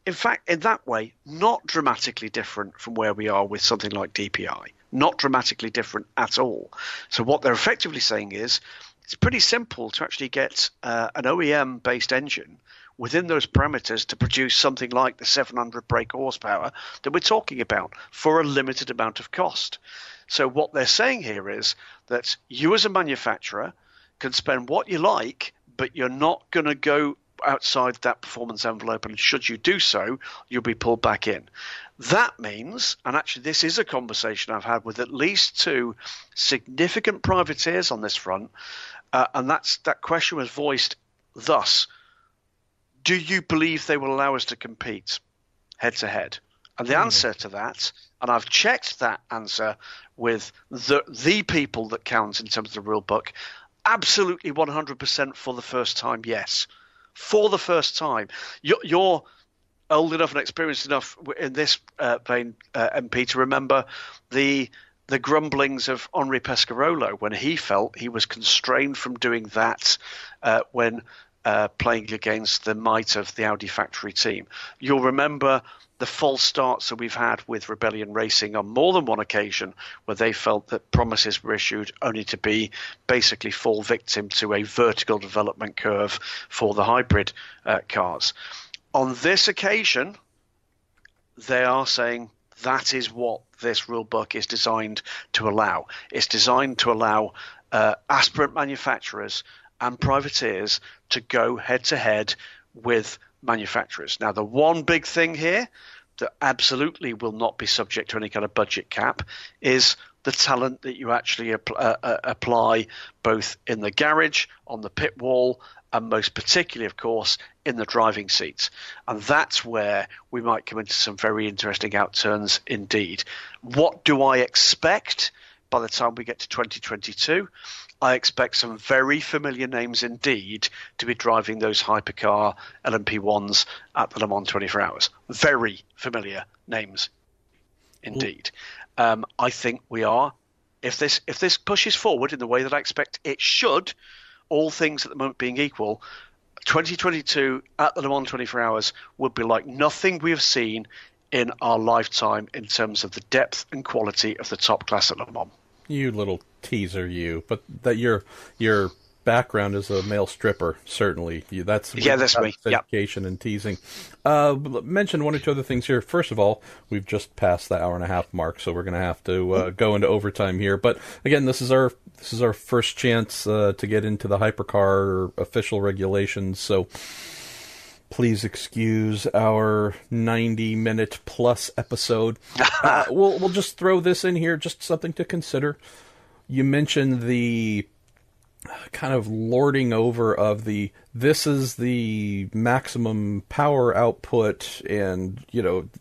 In fact, in that way, not dramatically different from where we are with something like DPI. Not dramatically different at all. So what they're effectively saying is it's pretty simple to actually get an OEM-based engine within those parameters to produce something like the 700 brake horsepower that we're talking about for a limited amount of cost. So what they're saying here is that you as a manufacturer can spend what you like, but you're not going to go outside that performance envelope, and should you do so, you'll be pulled back in. That means, and actually this is a conversation I've had with at least two significant privateers on this front, and that question was voiced thus: do you believe they will allow us to compete head to head? And the answer to that, and I've checked that answer with the people that count in terms of the rule book, absolutely 100% for the first time, yes. For the first time. You're old enough and experienced enough in this vein, MP, to remember the grumblings of Henri Pescarolo when he felt he was constrained from doing that when playing against the might of the Audi factory team. You'll remember the false starts that we've had with Rebellion Racing on more than one occasion, where they felt that promises were issued only to be basically fall victim to a vertical development curve for the hybrid cars. On this occasion, they are saying that is what this rule book is designed to allow. It's designed to allow aspirant manufacturers and privateers to go head-to-head with manufacturers. Now, the one big thing here that absolutely will not be subject to any kind of budget cap is the talent that you actually apply both in the garage, on the pit wall, and most particularly, of course, in the driving seats. And that's where we might come into some very interesting outturns indeed. What do I expect by the time we get to 2022? I expect some very familiar names indeed to be driving those hypercar LMP1s at the Le Mans 24 Hours. Very familiar names indeed. I think we are, if this pushes forward in the way that I expect it should, all things at the moment being equal, 2022 at the Le Mans 24 Hours would be like nothing we have seen in our lifetime in terms of the depth and quality of the top class at Le Mans. You little teaser, you. But that your background as a male stripper, certainly. That's me. Education and teasing. Mention one or two other things here. First of all, we've just passed the hour and a half mark, so we're going to have to go into overtime here. But again, this is our first chance to get into the hypercar official regulations. So please excuse our 90-minute plus episode. We'll just throw this in here, just something to consider. You mentioned the kind of lording over of this is the maximum power output, and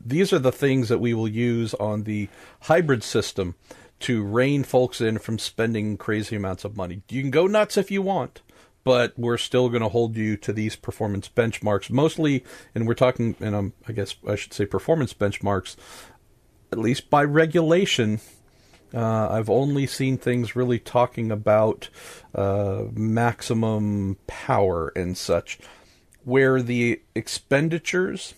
these are the things that we will use on the hybrid system to rein folks in from spending crazy amounts of money. You can go nuts if you want, but we're still going to hold you to these performance benchmarks mostly, and we're talking, and I guess I should say performance benchmarks, at least by regulation. I've only seen things really talking about maximum power and such, where the expenditures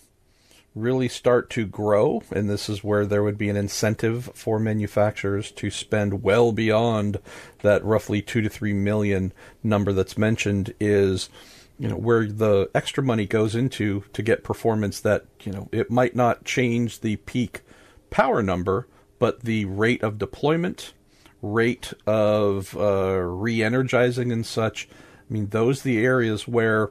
really start to grow, and this is where there would be an incentive for manufacturers to spend well beyond that roughly 2 to 3 million number that's mentioned, is where the extra money goes into to get performance that it might not change the peak power number, but the rate of deployment, rate of re-energizing and such. I mean, those are the areas where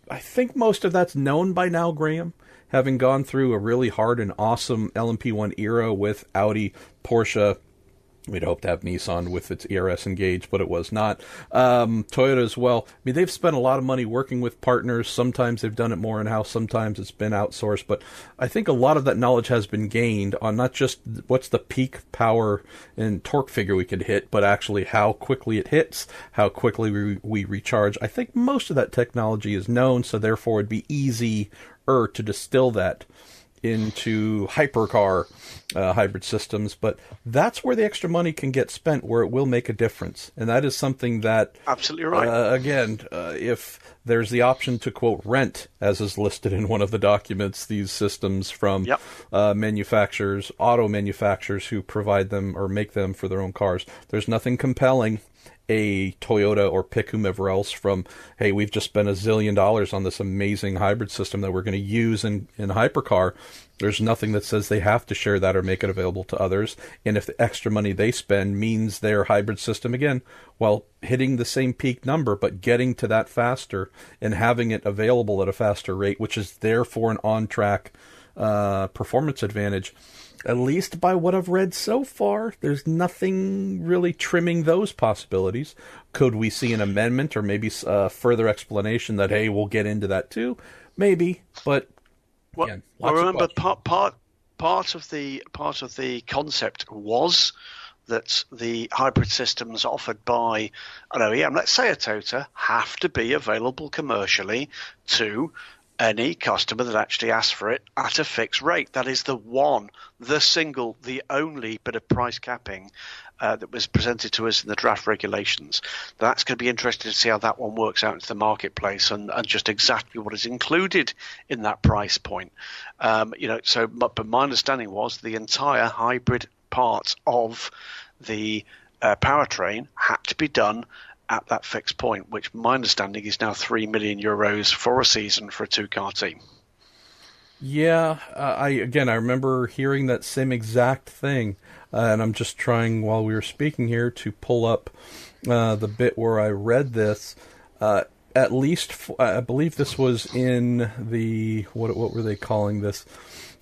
I think most of that's known by now, Graham, having gone through a really hard and awesome LMP1 era with Audi, Porsche. We'd hope to have Nissan with its ERS engaged, but it was not. Toyota as well. I mean, they've spent a lot of money working with partners. Sometimes they've done it more in-house. Sometimes it's been outsourced. But I think a lot of that knowledge has been gained on not just what's the peak power and torque figure we could hit, but actually how quickly it hits, how quickly we recharge. I think most of that technology is known, so therefore it'd be easier to distill that into hypercar hybrid systems, but that's where the extra money can get spent, where it will make a difference, and that is something that absolutely right. If there's the option to quote rent, as is listed in one of the documents, these systems from manufacturers, auto manufacturers who provide them or make them for their own cars, there's nothing compelling a Toyota or pick whomever else from, hey, we've just spent $1 zillion on this amazing hybrid system that we're going to use in hypercar. There's nothing that says they have to share that or make it available to others. And if the extra money they spend means their hybrid system, again, while hitting the same peak number, but getting to that faster and having it available at a faster rate, which is therefore an on-track performance advantage, at least by what I've read so far, there's nothing really trimming those possibilities. Could we see an amendment or maybe further explanation that, hey, we'll get into that too? Maybe, but again, remember part of the concept was that the hybrid systems offered by an OEM, let's say a Toyota, have to be available commercially to any customer that actually asks for it at a fixed rate. That is the single, the only bit of price capping that was presented to us in the draft regulations. That's going to be interesting to see how that one works out into the marketplace and just exactly what is included in that price point. But my understanding was the entire hybrid part of the powertrain had to be done at that fixed point, which my understanding is now €3 million for a season for a two-car team. Yeah, I remember hearing that same exact thing, and I'm just trying while we were speaking here to pull up the bit where I read this. At least, I believe this was in the what were they calling this?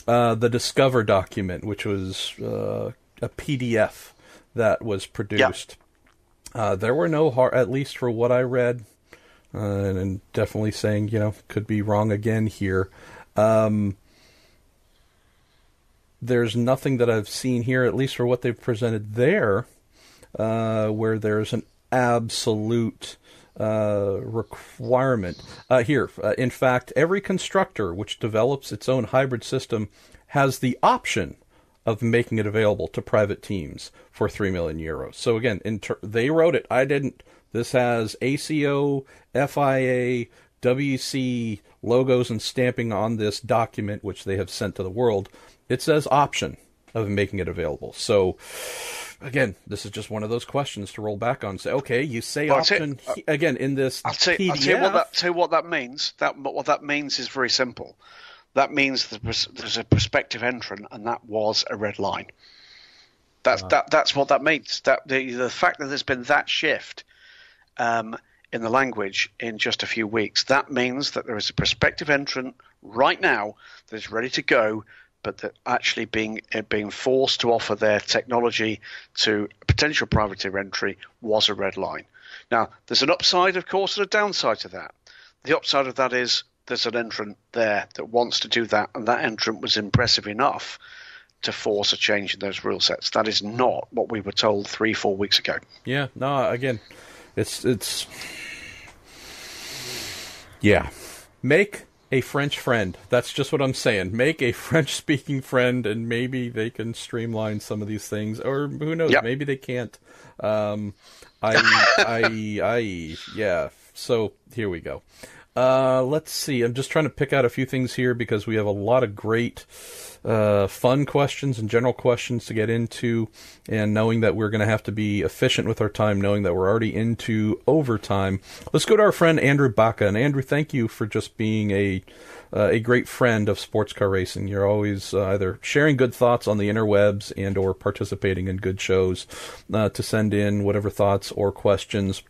The Discover document, which was a PDF that was produced. Yep. There were no at least for what I read, and definitely saying, could be wrong again here. There's nothing that I've seen here, at least for what they've presented there, where there's an absolute requirement. In fact, every constructor which develops its own hybrid system has the option of making it available to private teams for €3 million. So again, they wrote it. I didn't. This has ACO, FIA, WC logos and stamping on this document, which they have sent to the world, it says option of making it available. So, again, this is just one of those questions to roll back on. Say, okay, you say option again in this PDF. I'll tell you what that means. What that means is very simple. That means there's a prospective entrant, and that was a red line. That's what that means. That the fact that there's been that shift in the language in just a few weeks, that means that there is a prospective entrant right now that is ready to go, but that actually being forced to offer their technology to a potential privateer entry was a red line. Now, there's an upside, of course, and a downside to that. The upside of that is there's an entrant there that wants to do that, and that entrant was impressive enough to force a change in those rule sets. That is not what we were told 3-4 weeks ago. Yeah, no, again, it's yeah. Make a French friend. That's just what I'm saying. Make a French-speaking friend, and maybe they can streamline some of these things, or who knows? Yep. Maybe they can't. Yeah. So here we go. Let's see. I'm just trying to pick out a few things here because we have a lot of great fun questions and general questions to get into, and knowing that we're going to have to be efficient with our time, knowing that we're already into overtime. Let's go to our friend Andrew Baca. And Andrew, thank you for just being a great friend of sports car racing. You're always either sharing good thoughts on the interwebs and or participating in good shows to send in whatever thoughts or questions.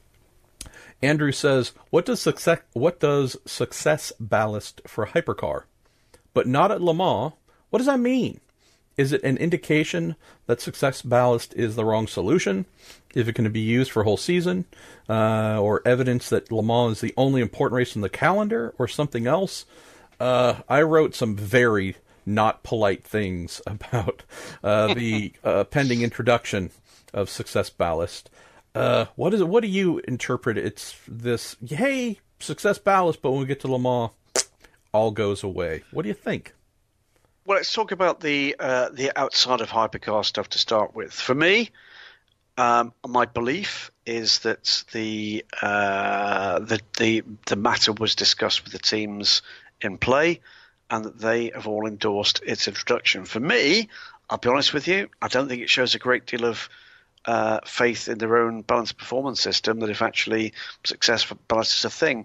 Andrew says, what does success ballast for hypercar, but not at Le Mans? What does that mean? Is it an indication that success ballast is the wrong solution? Is it going to be used for a whole season? Or evidence that Le Mans is the only important race in the calendar, or something else? I wrote some very not polite things about the pending introduction of success ballast. What is it? What do you interpret? It's this, hey, success ballast, but when we get to Le Mans, all goes away. What do you think? Well, let's talk about the outside of hypercar stuff to start with. For me, my belief is that the matter was discussed with the teams in play, and that they have all endorsed its introduction. For me, I'll be honest with you, I don't think it shows a great deal of faith in their own balanced performance system, that if actually success ballast is a thing.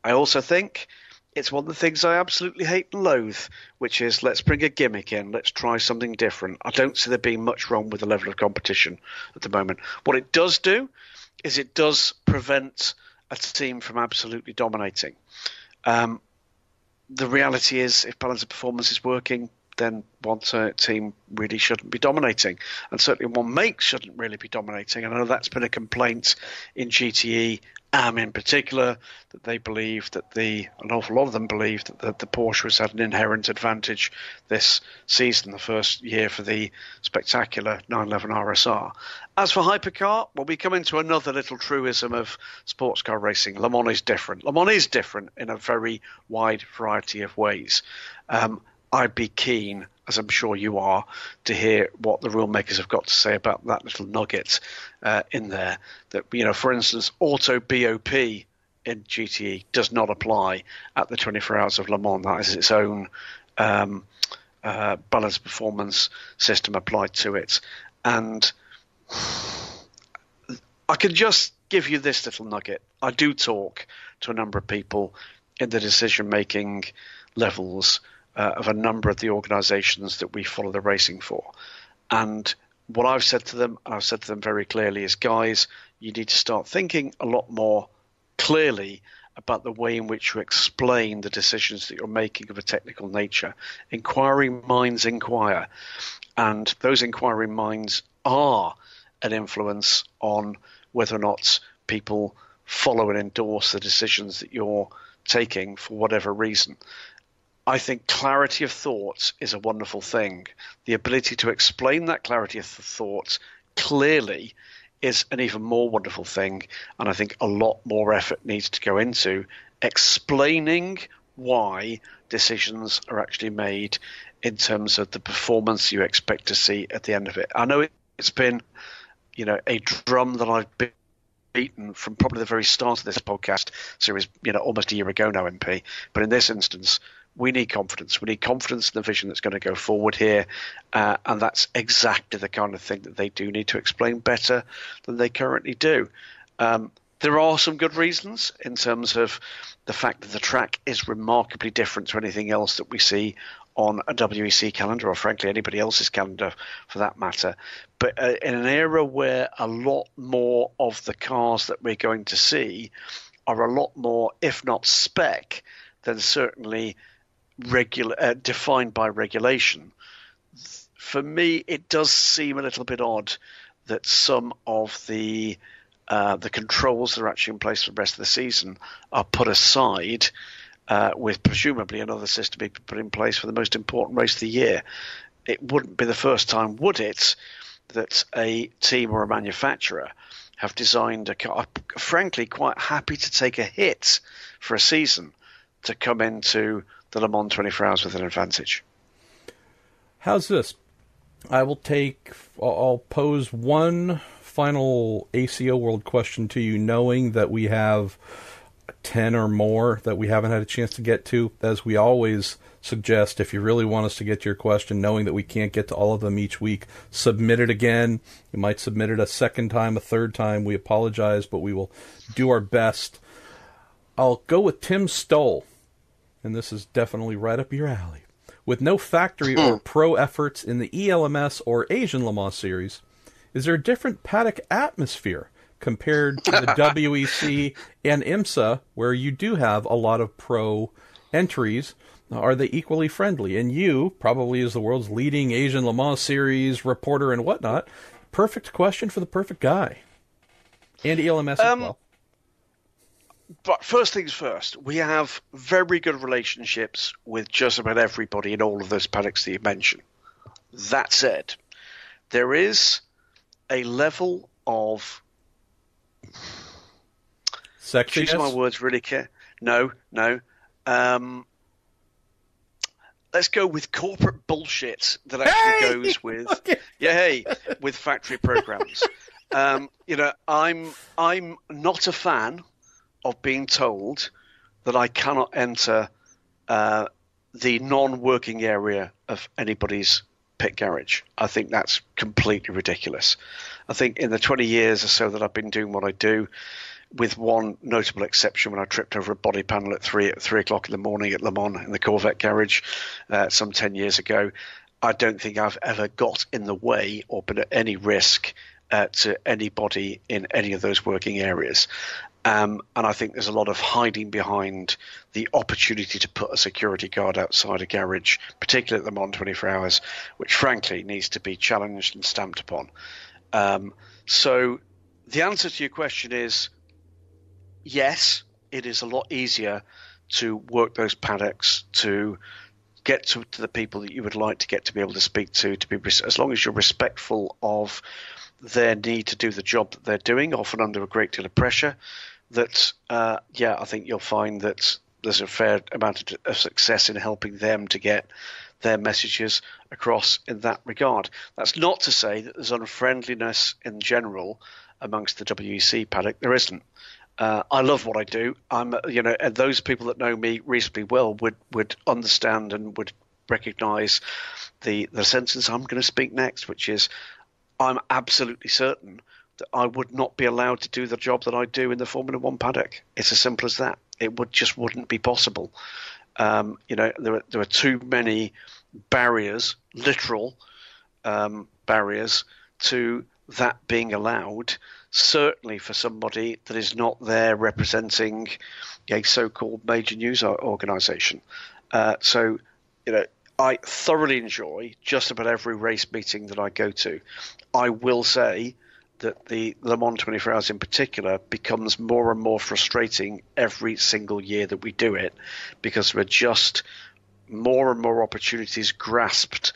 I also think it's one of the things I absolutely hate and loathe, which is let's bring a gimmick in, let's try something different. I don't see there being much wrong with the level of competition at the moment. What it does do is it does prevent a team from absolutely dominating. The reality is, if balance of performance is working, then one team really shouldn't be dominating. And certainly one make shouldn't really be dominating. And I know that's been a complaint in GTE, in particular, that they believe that an awful lot of them believe that the Porsche has had an inherent advantage this season, the first year for the spectacular 911 RSR. As for hypercar, well, we come into another little truism of sports car racing. Le Mans is different. Le Mans is different in a very wide variety of ways. I'd be keen, as I'm sure you are, to hear what the rule makers have got to say about that little nugget in there. That, for instance, auto BOP in GTE does not apply at the 24 Hours of Le Mans. That is its own balanced performance system applied to it. And I can just give you this little nugget. I do talk to a number of people in the decision-making levels of a number of the organisations that we follow the racing for. And what I've said to them, and I've said to them very clearly, is, guys, you need to start thinking a lot more clearly about the way in which you explain the decisions that you're making of a technical nature. Inquiring minds inquire, and those inquiring minds are an influence on whether or not people follow and endorse the decisions that you're taking for whatever reason. I think clarity of thought is a wonderful thing. The ability to explain that clarity of thought clearly is an even more wonderful thing, and I think a lot more effort needs to go into explaining why decisions are actually made in terms of the performance you expect to see at the end of it. I know it's been, a drum that I've beaten from probably the very start of this podcast series, almost a year ago now, MP. But in this instance, we need confidence. We need confidence in the vision that's going to go forward here. And that's exactly the kind of thing that they do need to explain better than they currently do. There are some good reasons in terms of the fact that the track is remarkably different to anything else that we see on a WEC calendar, or frankly anybody else's calendar for that matter. But in an era where a lot more of the cars that we're going to see are a lot more, if not spec, then certainly defined by regulation, for me it does seem a little bit odd that some of the controls that are actually in place for the rest of the season are put aside, with presumably another system being put in place for the most important race of the year. It wouldn't be the first time, would it, that a team or a manufacturer have designed a car, frankly quite happy to take a hit for a season to come into the Le Mans 24 Hours with an advantage. How's this? I'll pose one final ACO World question to you, knowing that we have 10 or more that we haven't had a chance to get to. As we always suggest, if you really want us to get to your question, knowing that we can't get to all of them each week, submit it again. You might submit it a second time, a third time. We apologize, but we will do our best. I'll go with Tim Stoll, and this is definitely right up your alley. With no factory or pro efforts in the ELMS or Asian Le Mans series, is there a different paddock atmosphere compared to the WEC and IMSA, where you do have a lot of pro entries? Are they equally friendly? And you, probably as the world's leading Asian Le Mans series reporter and whatnot, perfect question for the perfect guy. And ELMS as well. But first things first, we have very good relationships with just about everybody in all of those paddocks that you mentioned. That said, there is a level of sexiness. Choose my words really care. No. Let's go with corporate bullshit that actually goes with with factory programs. I'm not a fan of being told that I cannot enter the non-working area of anybody's pit garage. I think that's completely ridiculous. I think in the 20 years or so that I've been doing what I do, with one notable exception when I tripped over a body panel at 3 o'clock in the morning at Le Mans in the Corvette garage some 10 years ago, I don't think I've ever got in the way or been at any risk to anybody in any of those working areas. And I think there's a lot of hiding behind the opportunity to put a security guard outside a garage, particularly at the Mans 24 Hours, which frankly needs to be challenged and stamped upon. So the answer to your question is yes, it is a lot easier to work those paddocks, to get to the people that you would like to get to be able to speak to be as long as you're respectful of their need to do the job that they're doing, often under a great deal of pressure, that, I think you'll find that there's a fair amount of success in helping them to get their messages across in that regard. That's not to say that there's unfriendliness in general amongst the WEC paddock. There isn't. I love what I do. And those people that know me reasonably well would understand and would recognise the sentence I'm going to speak next, which is, I'm absolutely certain that I would not be allowed to do the job that I do in the Formula One paddock. It's as simple as that. It wouldn't be possible. There are too many barriers, literal barriers, to that being allowed. Certainly for somebody that is not there representing a so-called major news organisation. I thoroughly enjoy just about every race meeting that I go to. I will say that the Le Mans 24 Hours in particular becomes more and more frustrating every single year that we do it, because there are just more and more opportunities grasped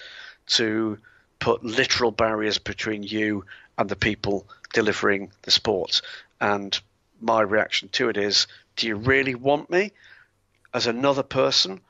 to put literal barriers between you and the people delivering the sport. And my reaction to it is, do you really want me as another person,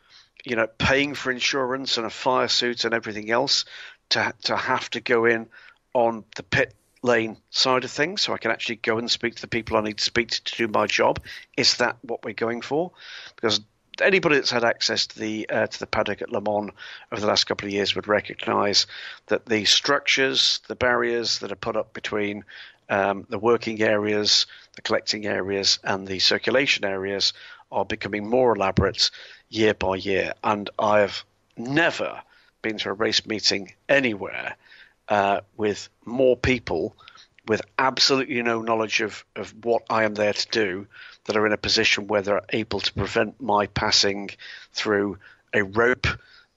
paying for insurance and a fire suit and everything else, to have to go in on the pit lane side of things, so I can actually go and speak to the people I need to speak to do my job. Is that what we're going for? Because anybody that's had access to the paddock at Le Mans over the last couple of years would recognise that the structures, the barriers that are put up between the working areas, the collecting areas, and the circulation areas are becoming more elaborate year by year. And I have never been to a race meeting anywhere with more people with absolutely no knowledge of what I am there to do that are in a position where they're able to prevent my passing through a rope,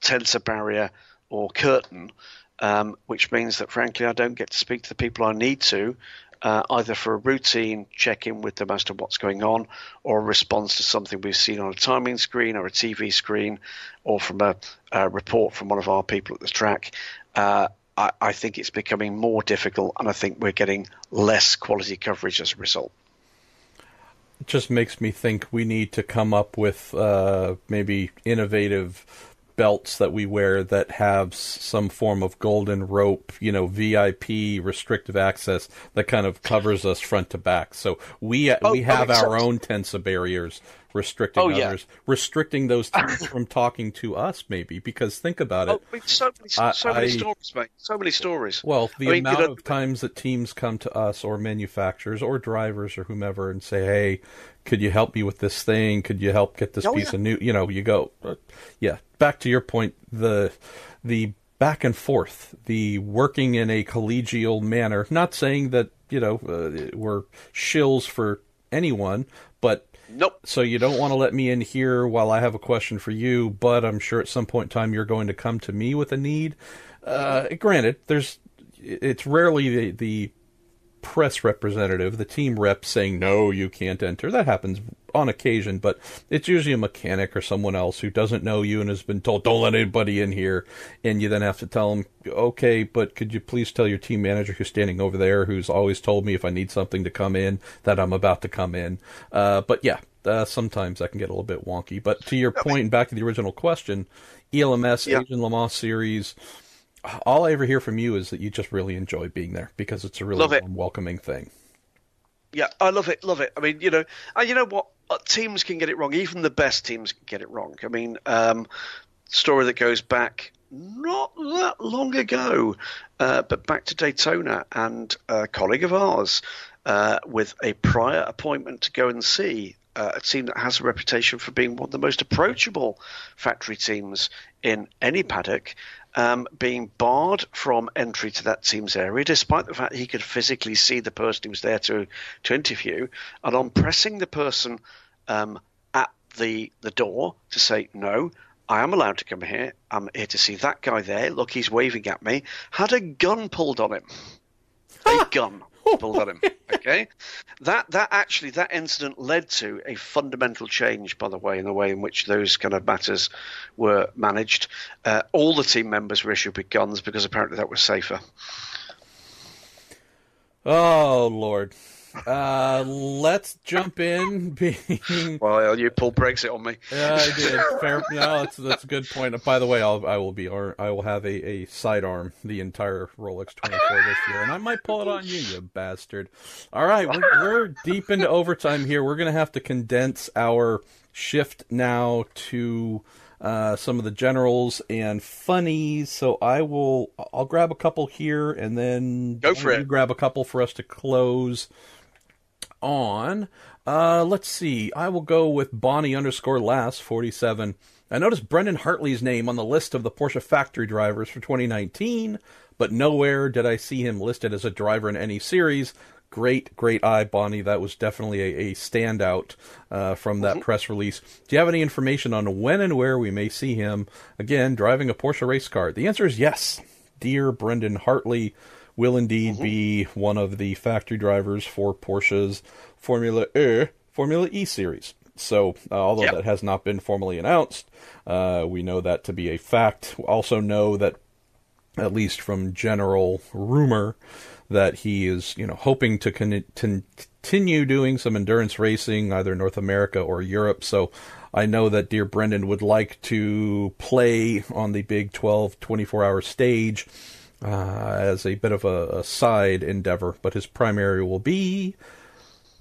tensor barrier, or curtain, which means that, frankly, I don't get to speak to the people I need to, either for a routine check-in with them as to what's going on, or a response to something we've seen on a timing screen or a TV screen, or from a report from one of our people at the track. I think it's becoming more difficult, and I think we're getting less quality coverage as a result. It just makes me think we need to come up with maybe innovative belts that we wear that have some form of golden rope, VIP restrictive access that kind of covers us front to back. So we have our own tensor barriers restricting others, restricting those teams from talking to us, maybe, because think about it. So many stories, mate. So many stories. Well, the amount of times that teams come to us, or manufacturers, or drivers, or whomever, and say, "Hey, could you help me with this thing? Could you help get this piece of new?" You go, Back to your point, the back and forth, the working in a collegial manner. Not saying that we're shills for anyone, but. Nope. So you don't want to let me in here while I have a question for you, but I'm sure at some point in time you're going to come to me with a need. Granted, it's rarely the press representative, the team rep, saying, no, you can't enter. That happens on occasion, but it's usually a mechanic or someone else who doesn't know you and has been told, don't let anybody in here. And you then have to tell them, okay, but could you please tell your team manager who's standing over there, who's always told me if I need something to come in, that I'm about to come in. Sometimes that can get a little bit wonky. But to your point, and back to the original question, ELMS, Asian Le Mans Series, all I ever hear from you is that you just really enjoy being there because it's a really welcoming thing. Yeah, I love it. I mean, and you know what? Teams can get it wrong. Even the best teams can get it wrong. I mean, story that goes back not that long ago, but back to Daytona, and a colleague of ours with a prior appointment to go and see a team that has a reputation for being one of the most approachable factory teams in any paddock, being barred from entry to that team's area, despite the fact he could physically see the person he was there to interview, and on pressing the person at the door to say, no, I am allowed to come here. I'm here to see that guy there. Look, he's waving at me. Had a gun pulled on him. A gun pulled on him. Okay, that incident led to a fundamental change, by the way, in the way in which those kind of matters were managed. All the team members were issued with guns because apparently that was safer. Oh Lord. Let's jump in. Well, you pulled Brexit on me. Yeah, I did. Fair. No, that's a good point. By the way, I will have a sidearm the entire Rolex 24 this year, and I might pull it on you, you bastard. All right, we're deep into overtime here. We're gonna have to condense our shift now to some of the generals and funnies. So I'll grab a couple here, and then go for it. You grab a couple for us to close on. Let's see. I will go with Bonnie_last 47. I noticed Brendan Hartley's name on the list of the Porsche factory drivers for 2019, but nowhere did I see him listed as a driver in any series. Great eye, Bonnie. That was definitely a standout from that press release. Do you have any information on when and where we may see him again driving a Porsche race car? The answer is yes. Dear Brendan Hartley will indeed be one of the factory drivers for Porsche's Formula E series. So, although that has not been formally announced, we know that to be a fact. We also know that, at least from general rumor, that he is, hoping to continue doing some endurance racing, either North America or Europe. So I know that dear Brendan would like to play on the big 12, 24-hour stage. as a bit of a side endeavor, but his primary will be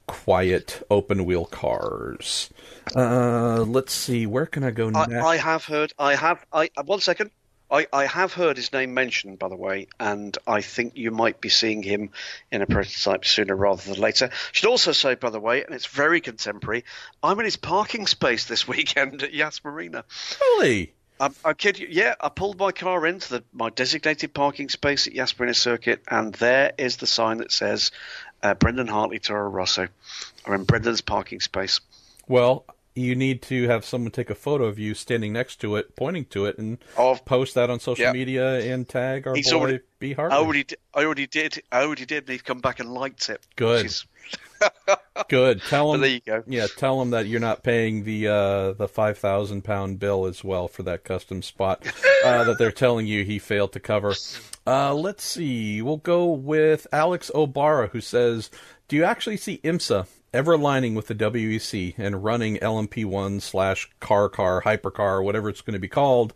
quiet open-wheel cars. Let's see, where can I go next? I have heard. One second. I have heard his name mentioned, by the way, and I think you might be seeing him in a prototype sooner rather than later. Should also say, by the way, and it's very contemporary, I'm in his parking space this weekend at Yas Marina. Really? I kid you. Yeah, I pulled my car into my designated parking space at Yas Marina Circuit, and there is the sign that says Brendan Hartley, Toro Rosso. I'm in Brendan's parking space. Well, you need to have someone take a photo of you standing next to it, pointing to it, and post that on social media and tag our boy B. Hartley. I already did. And he's come back and liked it. Good. Good. Tell him. There you go. Yeah, tell him that you're not paying the £5,000 bill as well for that custom spot that they're telling you he failed to cover. Let's see. We'll go with Alex O'Bara, who says, "Do you actually see IMSA ever aligning with the WEC and running LMP1/car, hypercar, whatever it's going to be called?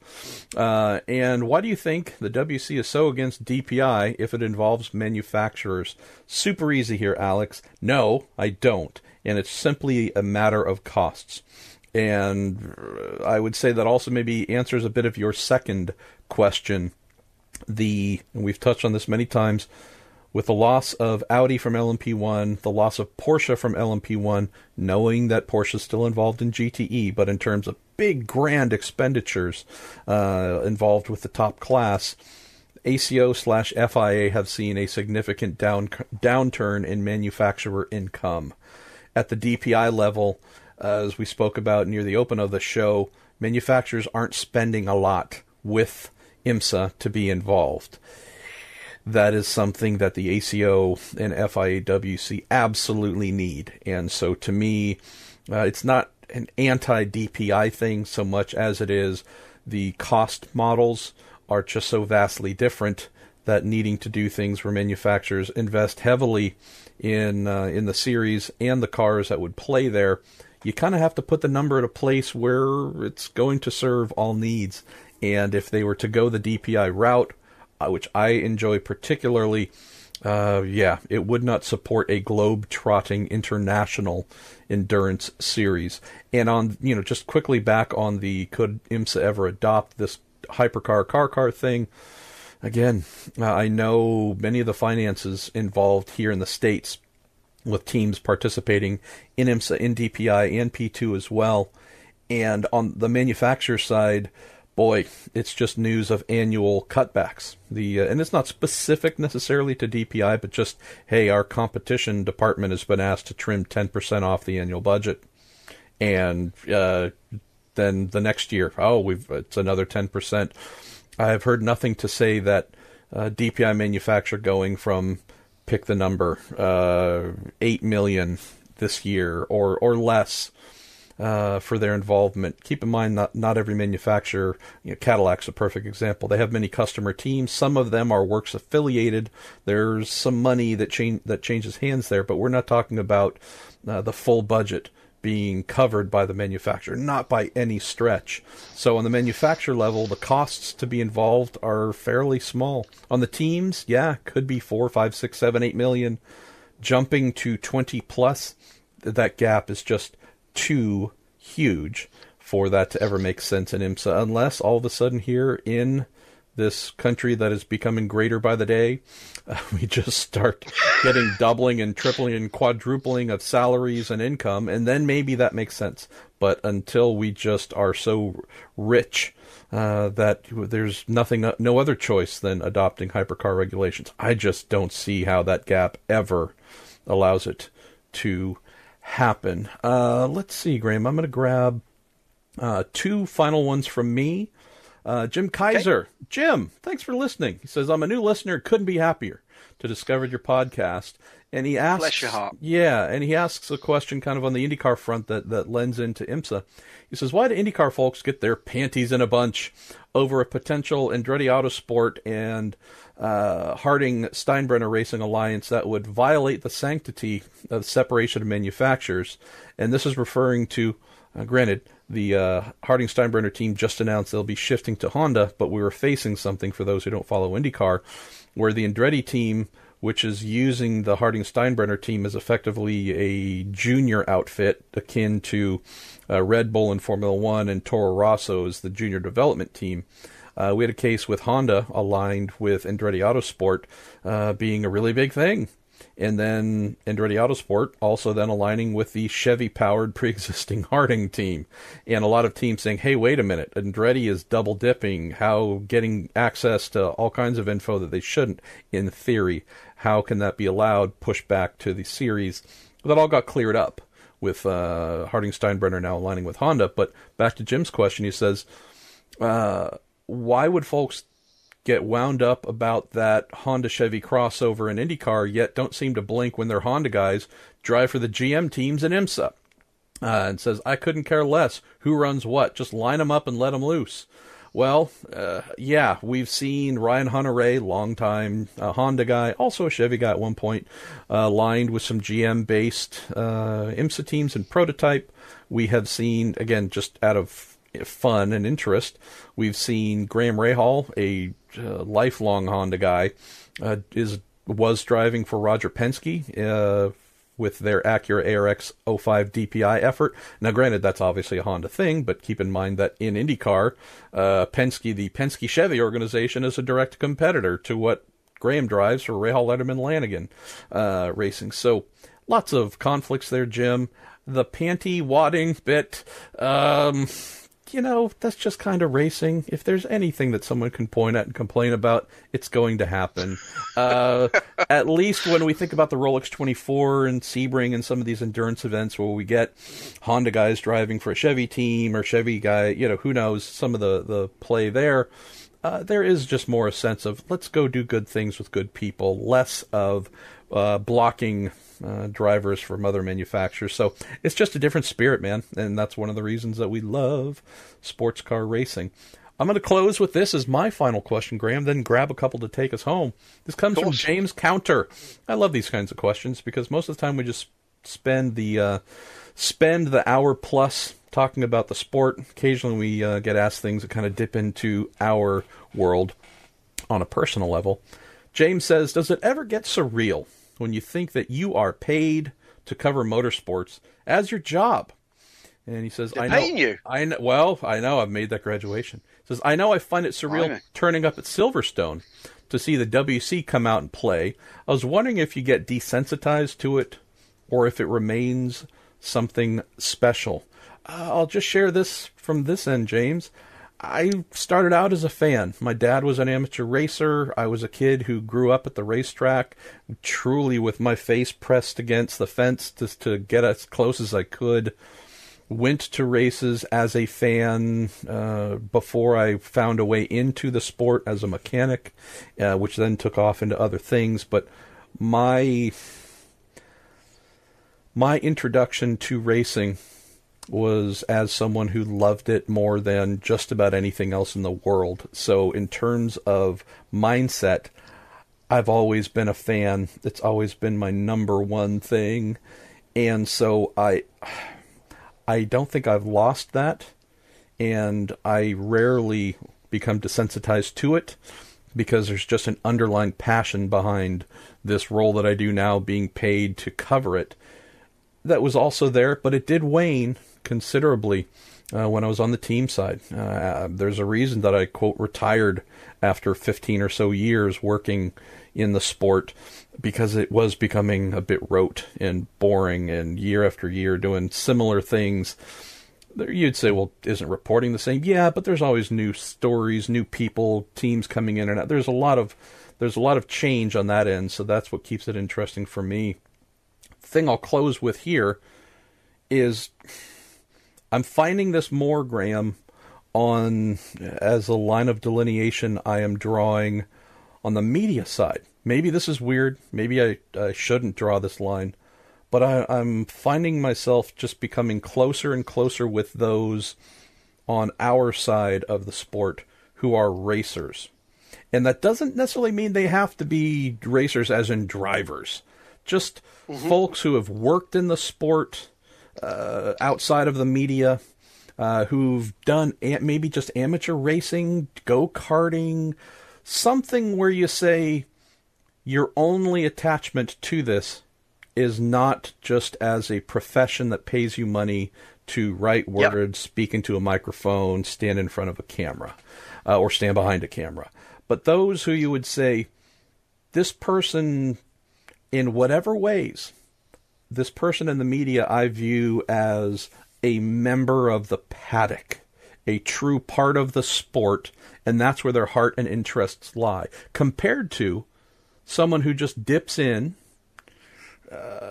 And why do you think the WEC is so against DPI if it involves manufacturers?" Super easy here, Alex. No, I don't. And it's simply a matter of costs. And I would say that also maybe answers a bit of your second question. And we've touched on this many times, with the loss of Audi from LMP1, the loss of Porsche from LMP1, knowing that Porsche is still involved in GTE, but in terms of big, grand expenditures involved with the top class, ACO/FIA have seen a significant downturn in manufacturer income. At the DPI level, as we spoke about near the open of the show, manufacturers aren't spending a lot with IMSA to be involved. That is something that the ACO and FIA-WC absolutely need. And so to me, it's not an anti-DPI thing so much as it is the cost models are just so vastly different that needing to do things where manufacturers invest heavily in the series and the cars that would play there, you kind of have to put the number at a place where it's going to serve all needs. And if they were to go the DPI route, which I enjoy particularly, it would not support a globe-trotting international endurance series. And on, just quickly back on the could IMSA ever adopt this hypercar, car thing, again, I know many of the finances involved here in the States with teams participating in IMSA, in DPI, and P2 as well. And on the manufacturer side, boy, it's just news of annual cutbacks. And it's not specific necessarily to DPI, but just, hey, our competition department has been asked to trim 10% off the annual budget. And then the next year, it's another 10%. I've heard nothing to say that DPI manufacturer going from, pick the number, 8 million this year or less for their involvement. Keep in mind, not every manufacturer, Cadillac's a perfect example. They have many customer teams. Some of them are works affiliated. There's some money that changes hands there, but we're not talking about the full budget being covered by the manufacturer, not by any stretch. So on the manufacturer level, the costs to be involved are fairly small. On the teams, could be 4, 5, 6, 7, 8 million. Jumping to 20 plus, that gap is just too huge for that to ever make sense in IMSA, unless all of a sudden here in this country that is becoming greater by the day, we just start getting doubling and tripling and quadrupling of salaries and income, and then maybe that makes sense. But until we just are so rich that there's no other choice than adopting hypercar regulations, I just don't see how that gap ever allows it to happen. Let's see, Graham. I'm going to grab two final ones from me. Jim Kaiser. Okay. Jim, thanks for listening. He says, I'm a new listener, couldn't be happier. to discover your podcast. And he asks, bless your heart. Yeah, and he asks a question kind of on the IndyCar front that lends into IMSA. He says, why do IndyCar folks get their panties in a bunch over a potential Andretti Autosport and Harding-Steinbrenner Racing alliance that would violate the sanctity of separation of manufacturers? And this is referring to, granted, the Harding-Steinbrenner team just announced they'll be shifting to Honda, but we were facing something, for those who don't follow IndyCar, where the Andretti team, which is using the Harding-Steinbrenner team as effectively a junior outfit akin to Red Bull in Formula One and Toro Rosso is the junior development team. We had a case with Honda aligned with Andretti Autosport being a really big thing. And then Andretti Autosport also then aligning with the Chevy-powered pre-existing Harding team. And a lot of teams saying, hey, wait a minute, Andretti is double-dipping, how getting access to all kinds of info that they shouldn't, in theory. How can that be allowed? Push back to the series. That all got cleared up with Harding-Steinbrenner now aligning with Honda. But back to Jim's question, he says, why would folks get wound up about that Honda-Chevy crossover in IndyCar, yet don't seem to blink when their Honda guys drive for the GM teams in IMSA? And says, I couldn't care less who runs what. Just line them up and let them loose. Well, yeah, we've seen Ryan Hunter-Reay, longtime Honda guy, also a Chevy guy at one point, lined with some GM-based IMSA teams and prototype. We have seen, again, just out of fun and interest, we've seen Graham Rahal, a lifelong Honda guy, was driving for Roger Penske with their Acura ARX 05 DPI effort. Now, granted, that's obviously a Honda thing, but keep in mind that in IndyCar, Penske, the Penske Chevy organization, is a direct competitor to what Graham drives for Rahal, Letterman, Lanigan Racing. So, lots of conflicts there, Jim. The panty wadding bit, that's just kind of racing. If there's anything that someone can point at and complain about, it's going to happen. At least when we think about the Rolex 24 and Sebring and some of these endurance events where we get Honda guys driving for a Chevy team or Chevy guy, who knows, some of the play there. There is just more a sense of let's go do good things with good people, less of blocking drivers from other manufacturers. So it's just a different spirit, man. And that's one of the reasons that we love sports car racing. I'm going to close with this as my final question, Graham, then grab a couple to take us home. This comes from James Counter. I love these kinds of questions because most of the time we just spend the hour plus talking about the sport. Occasionally we get asked things that kind of dip into our world on a personal level. James says, does it ever get surreal when you think that you are paid to cover motorsports as your job? And he says, They're paying you. I know. Well, I know. I've made that graduation. He says, I know. I find it surreal turning up at Silverstone to see the WC come out and play. I was wondering if you get desensitized to it or if it remains something special. I'll just share this from this end, James. I started out as a fan. My dad was an amateur racer. I was a kid who grew up at the racetrack, truly with my face pressed against the fence just to get as close as I could. Went to races as a fan before I found a way into the sport as a mechanic, which then took off into other things. But my introduction to racing was as someone who loved it more than just about anything else in the world. So in terms of mindset, I've always been a fan. It's always been my number one thing. And so I don't think I've lost that. And I rarely become desensitized to it because there's just an underlying passion behind this role that I do now, being paid to cover it. That was also there, but it did wane considerably when I was on the team side. There's a reason that I, quote, retired after 15 or so years working in the sport, because it was becoming a bit rote and boring, and year after year doing similar things. You'd say, well, isn't reporting the same? Yeah, but there's always new stories, new people, teams coming in and out. There's a lot of change on that end, so that's what keeps it interesting for me. Thing I'll close with here is I'm finding this more, Graham, as a line of delineation I am drawing on the media side. maybe this is weird. Maybe I shouldn't draw this line. But I'm finding myself just becoming closer and closer with those on our side of the sport who are racers. And that doesn't necessarily mean they have to be racers as in drivers. Just folks who have worked in the sport outside of the media, who've done maybe just amateur racing, go-karting, something where you say your only attachment to this is not just as a profession that pays you money to write words, speak into a microphone, stand in front of a camera, or stand behind a camera. But those who you would say, this person, in whatever ways, this person in the media I view as a member of the paddock, a true part of the sport, and that's where their heart and interests lie, compared to someone who just dips in,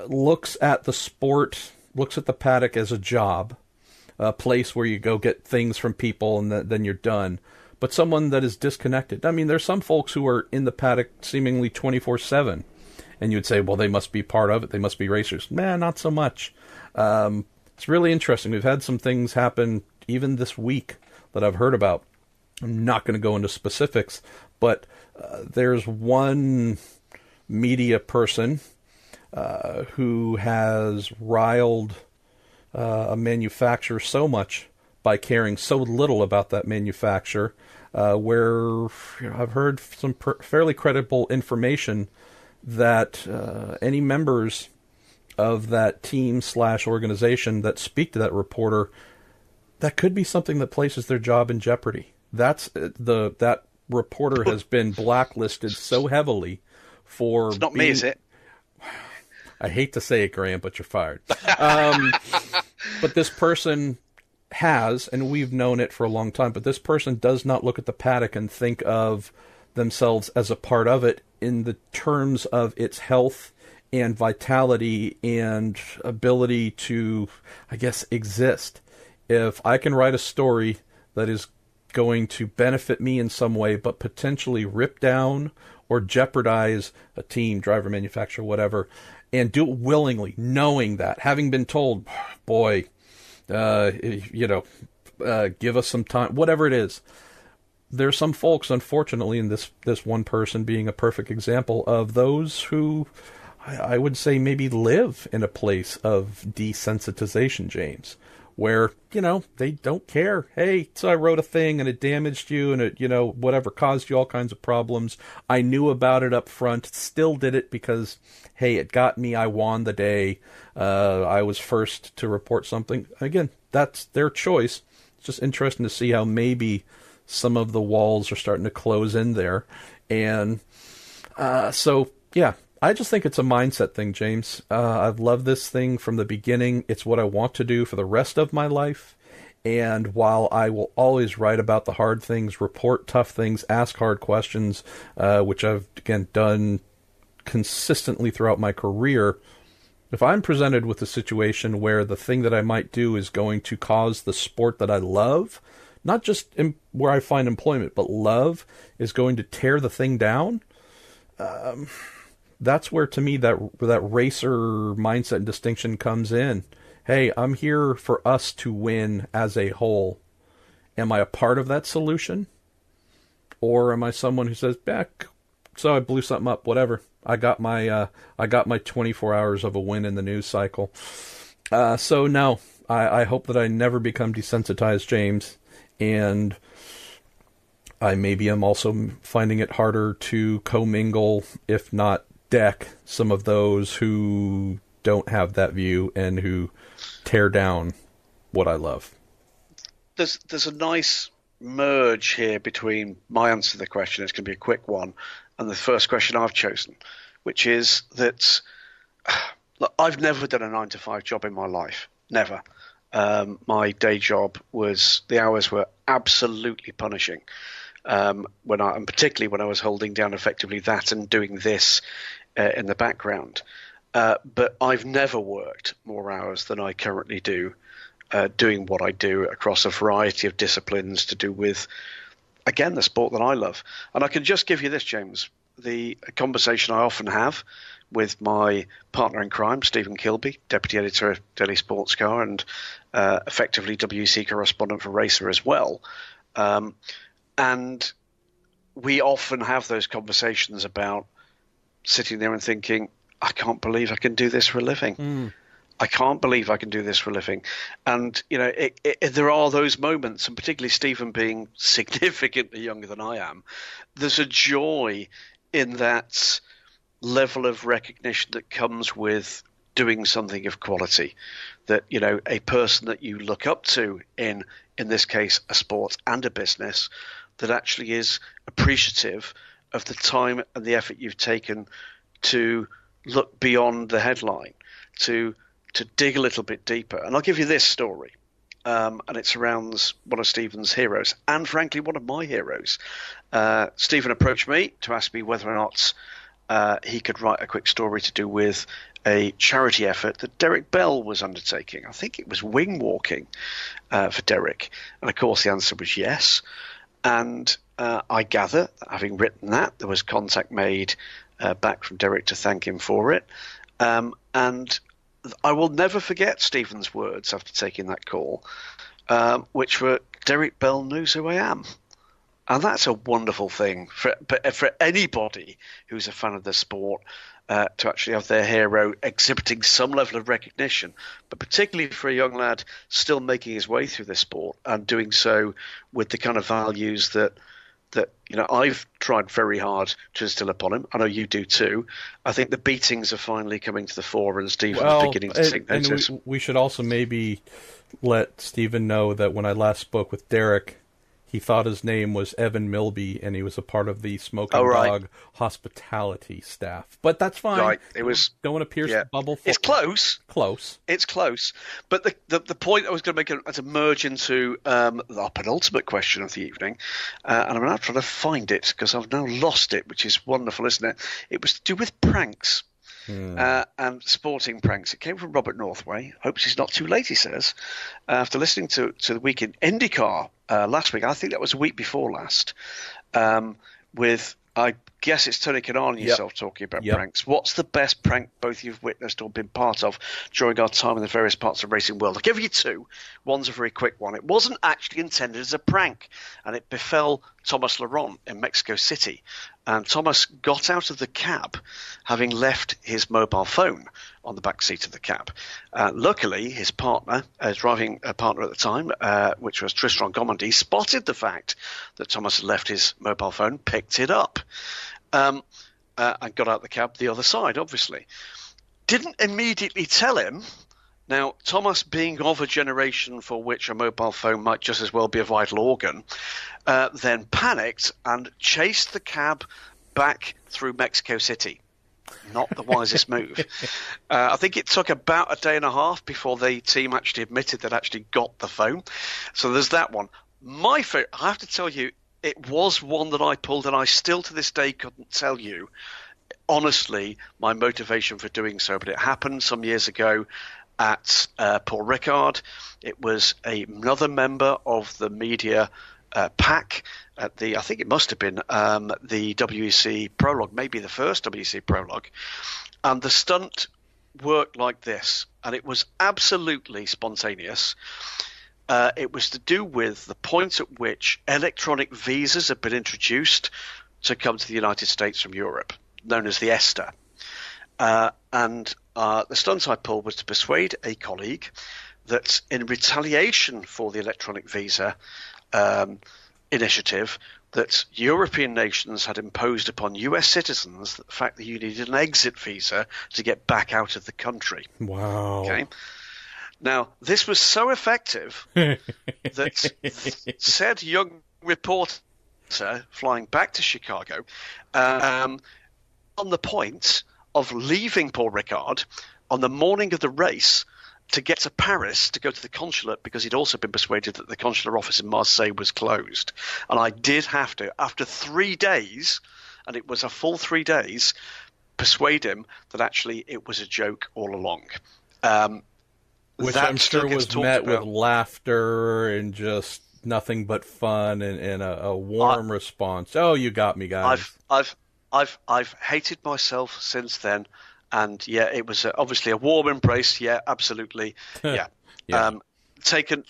looks at the sport, looks at the paddock as a job, a place where you go get things from people and then you're done. But someone that is disconnected. I mean, there's some folks who are in the paddock seemingly 24/7, and you'd say, well, they must be part of it. They must be racers. Man, not so much. It's really interesting. We've had some things happen even this week that I've heard about. I'm not going to go into specifics, but there's one media person who has riled a manufacturer so much by caring so little about that manufacturer, where I've heard some fairly credible information that any members of that team / organization that speak to that reporter, that could be something that places their job in jeopardy. That reporter has been blacklisted so heavily for it's not me, is it? I hate to say it, Graham, but you're fired. But this person has, and we've known it for a long time, but this person does not look at the paddock and think of themselves as a part of it in the terms of its health and vitality and ability to, I guess, exist. If I can write a story that is going to benefit me in some way, but potentially rip down or jeopardize a team, driver, manufacturer, whatever, and do it willingly, knowing that, having been told, boy, give us some time, whatever it is. There's some folks, unfortunately, and this one person being a perfect example of those who I would say maybe live in a place of desensitization, James, where, they don't care. Hey, so I wrote a thing and it damaged you and it, whatever, caused you all kinds of problems. I knew about it up front, still did it because, hey, it got me, I won the day. I was first to report something. Again, that's their choice. It's just interesting to see how maybe some of the walls are starting to close in there. And I just think it's a mindset thing, James. I've loved this thing from the beginning. It's what I want to do for the rest of my life. And while I will always write about the hard things, report tough things, ask hard questions, which I've, again, done consistently throughout my career, if I'm presented with a situation where the thing that I might do is going to cause the sport that I love, not just where I find employment, but love, is going to tear the thing down, that's where, to me, that racer mindset and distinction comes in. Hey, I'm here for us to win as a whole. Am I a part of that solution? Or am I someone who says, so I blew something up, whatever. I got my 24 hours of a win in the news cycle. So no, I hope that I never become desensitized, James. And I maybe am also finding it harder to commingle, if not deck, some of those who don't have that view and who tear down what I love. There's a nice merge here between my answer to the question, it's going to be a quick one, and the first question I've chosen, which is that look, I've never done a 9-to-5 job in my life. Never. My day job the hours were absolutely punishing. And particularly when I was holding down effectively that and doing this in the background. But I've never worked more hours than I currently do, doing what I do across a variety of disciplines to do with, again, the sport that I love. And I can just give you this, James. the conversation I often have with my partner in crime, Stephen Kilby, deputy editor of Daily Sports Car and effectively WEC correspondent for Racer as well. And we often have those conversations about sitting there and thinking, I can't believe I can do this for a living. I can't believe I can do this for a living. And, there are those moments, and particularly Stephen being significantly younger than I am, there's a joy in that level of recognition that comes with doing something of quality, that, a person that you look up to in this case, a sport and a business, that actually is appreciative of the time and the effort you've taken to look beyond the headline, to dig a little bit deeper. And I'll give you this story, and it surrounds one of Stephen's heroes, and frankly, one of my heroes. Stephen approached me to ask me whether or not he could write a quick story to do with a charity effort that Derek Bell was undertaking. I think it was wing walking for Derek. And of course, the answer was yes. And I gather, having written that, there was contact made back from Derek to thank him for it. And I will never forget Stephen's words after taking that call, which were, Derek Bell knows who I am. And that's a wonderful thing for anybody who's a fan of the sport, to actually have their hero exhibiting some level of recognition, but particularly for a young lad still making his way through this sport and doing so with the kind of values that I've tried very hard to instill upon him. I know you do too. I think the beatings are finally coming to the fore, and Stephen's beginning to take notice. And we should also maybe let Stephen know that when I last spoke with Derek, he thought his name was Evan Milby, and he was a part of the Smoking Dog hospitality staff. But that's fine. Right. It was. Don't want to pierce the bubble. It's close. Close. It's close. But the point I was going to make to merge into our penultimate question of the evening, and I'm now trying to find it because I've now lost it, which is wonderful, isn't it? It was to do with pranks. And sporting pranks. It came from Robert Northway. Hopes he's not too late, he says. After listening to the week in IndyCar last week, I think that was a week before last, with, I guess it's Tony Kanaan and yourself talking about pranks. What's the best prank both you've witnessed or been part of during our time in the various parts of the racing world? I'll give you two. One's a very quick one. It wasn't actually intended as a prank, and it befell Thomas Laurent in Mexico City. And Thomas got out of the cab having left his mobile phone on the back seat of the cab. Luckily, his partner, his driving partner at the time, which was Tristan Gomandy, spotted the fact that Thomas had left his mobile phone, picked it up, and got out the cab the other side, obviously. Didn't immediately tell him. Now, Thomas, being of a generation for which a mobile phone might just as well be a vital organ, then panicked and chased the cab back through Mexico City. Not the wisest move. I think it took about a day and a half before the team actually admitted they'd actually got the phone. So there's that one. My favorite, I have to tell you, it was one that I pulled, and I still to this day couldn't tell you, honestly, my motivation for doing so. But it happened some years ago at Paul Ricard. It was another member of the media pack at the, I think it must have been the WEC Prologue, maybe the first WEC Prologue. And the stunt worked like this, and it was absolutely spontaneous. It was to do with the point at which electronic visas had been introduced to come to the United States from Europe, known as the ESTA. And the stunt I pulled was to persuade a colleague that in retaliation for the electronic visa initiative, that European nations had imposed upon US citizens the fact that you needed an exit visa to get back out of the country. Wow. Okay. Now, this was so effective that said young reporter flying back to Chicago on the point of leaving Paul Ricard on the morning of the race to get to Paris to go to the consulate, because he'd also been persuaded that the consular office in Marseille was closed. And I did have to, after 3 days, and it was a full 3 days, persuade him that actually it was a joke all along. Which I'm sure was met with laughter and just nothing but fun and a warm response. Oh, you got me, guys. I've hated myself since then, and yeah, it was obviously a warm embrace. Yeah, absolutely. Yeah. Yeah. Taken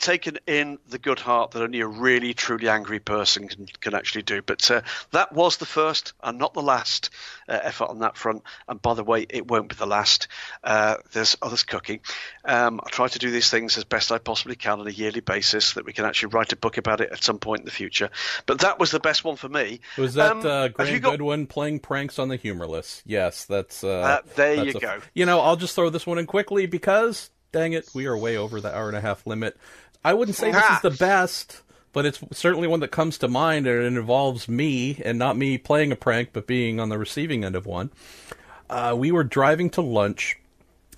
in the good heart that only a really truly angry person can actually do. But that was the first and not the last effort on that front. And by the way, it won't be the last. There's others cooking. I try to do these things as best I possibly can on a yearly basis, that we can actually write a book about it at some point in the future. But that was the best one for me. Was that Graham Goodwin playing pranks on the humorless? Yes, that's you go. I'll just throw this one in quickly because, dang it, we are way over the hour-and-a-half limit. I wouldn't say this is the best, but it's certainly one that comes to mind, and it involves me, and not me playing a prank, but being on the receiving end of one. We were driving to lunch.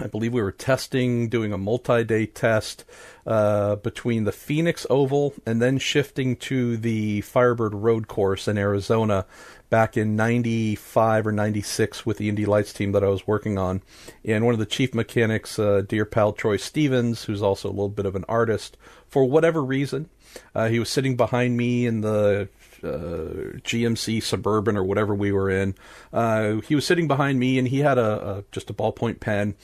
I believe we were doing a multi-day test between the Phoenix Oval and then shifting to the Firebird Road Course in Arizona back in 95 or 96 with the Indy Lights team that I was working on. And one of the chief mechanics, dear pal Troy Stevens, who's also a little bit of an artist, for whatever reason, he was sitting behind me in the GMC Suburban or whatever we were in. He was sitting behind me, and he had just a ballpoint pen,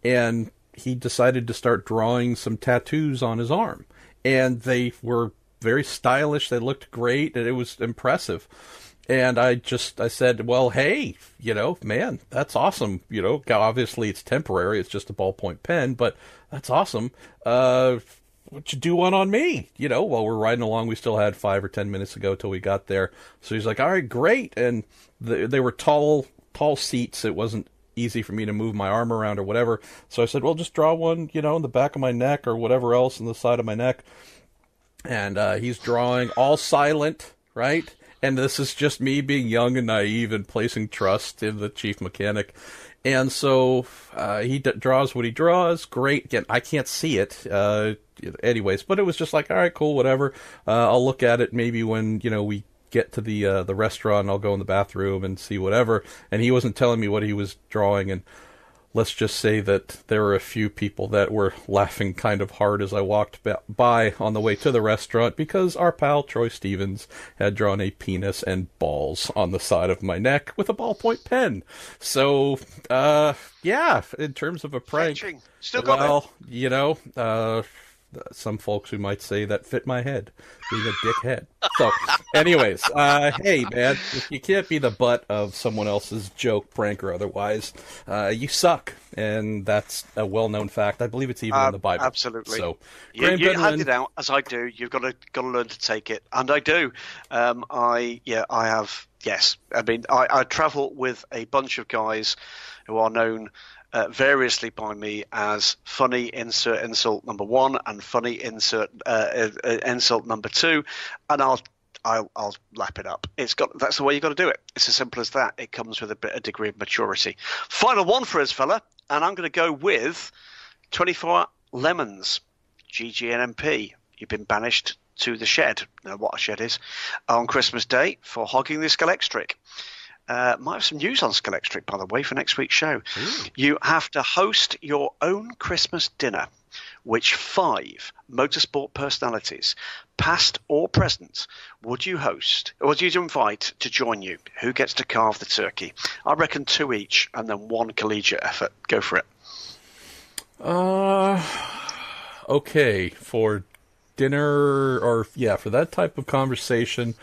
and he decided to start drawing some tattoos on his arm. And they were very stylish. They looked great, and it was impressive. And I said, well, hey, man, that's awesome. Obviously it's temporary. It's just a ballpoint pen, but that's awesome. What you do one on me? While we're riding along, we still had 5 or 10 minutes to go till we got there. So he's like, all right, great. And they were tall seats. It wasn't easy for me to move my arm around or whatever. So I said, well, just draw one, in the back of my neck or whatever else on the side of my neck. And he's drawing all silent, right? And this is just me being young and naive and placing trust in the chief mechanic. And so he draws what he draws. Great. Again, I can't see it anyways, but it was just like, all right, cool, whatever. I'll look at it maybe when, we get to the restaurant, and I'll go in the bathroom and see whatever. And he wasn't telling me what he was drawing. And let's just say that there were a few people that were laughing kind of hard as I walked by on the way to the restaurant, because our pal Troy Stevens had drawn a penis and balls on the side of my neck with a ballpoint pen. So, yeah, in terms of a prank, still got some folks who might say that fit my head, being a dickhead. So, anyways, hey, man, if you can't be the butt of someone else's joke, prank, or otherwise, you suck. And that's a well-known fact. I believe it's even in the Bible. Absolutely. So, you hand it out, as I do. You've got to learn to take it. And I do. I have, yes. I mean, I travel with a bunch of guys who are known variously by me as funny insert insult number 1 and funny insert insult number 2, and I'll lap it up. That's the way you've got to do it. It's as simple as that. It comes with a degree of maturity. Final one for us, fella, and I'm going to go with 24 Lemons, GGNMP. You've been banished to the shed. Now, what a shed is, on Christmas Day for hogging the Scalextric. Might have some news on Scalextric, by the way, for next week's show. Ooh. You have to host your own Christmas dinner. Which 5 motorsport personalities, past or present, would you invite to join you? Who gets to carve the turkey? I reckon 2 each, and then 1 collegiate effort. Go for it. Okay, for dinner, or for that type of conversation,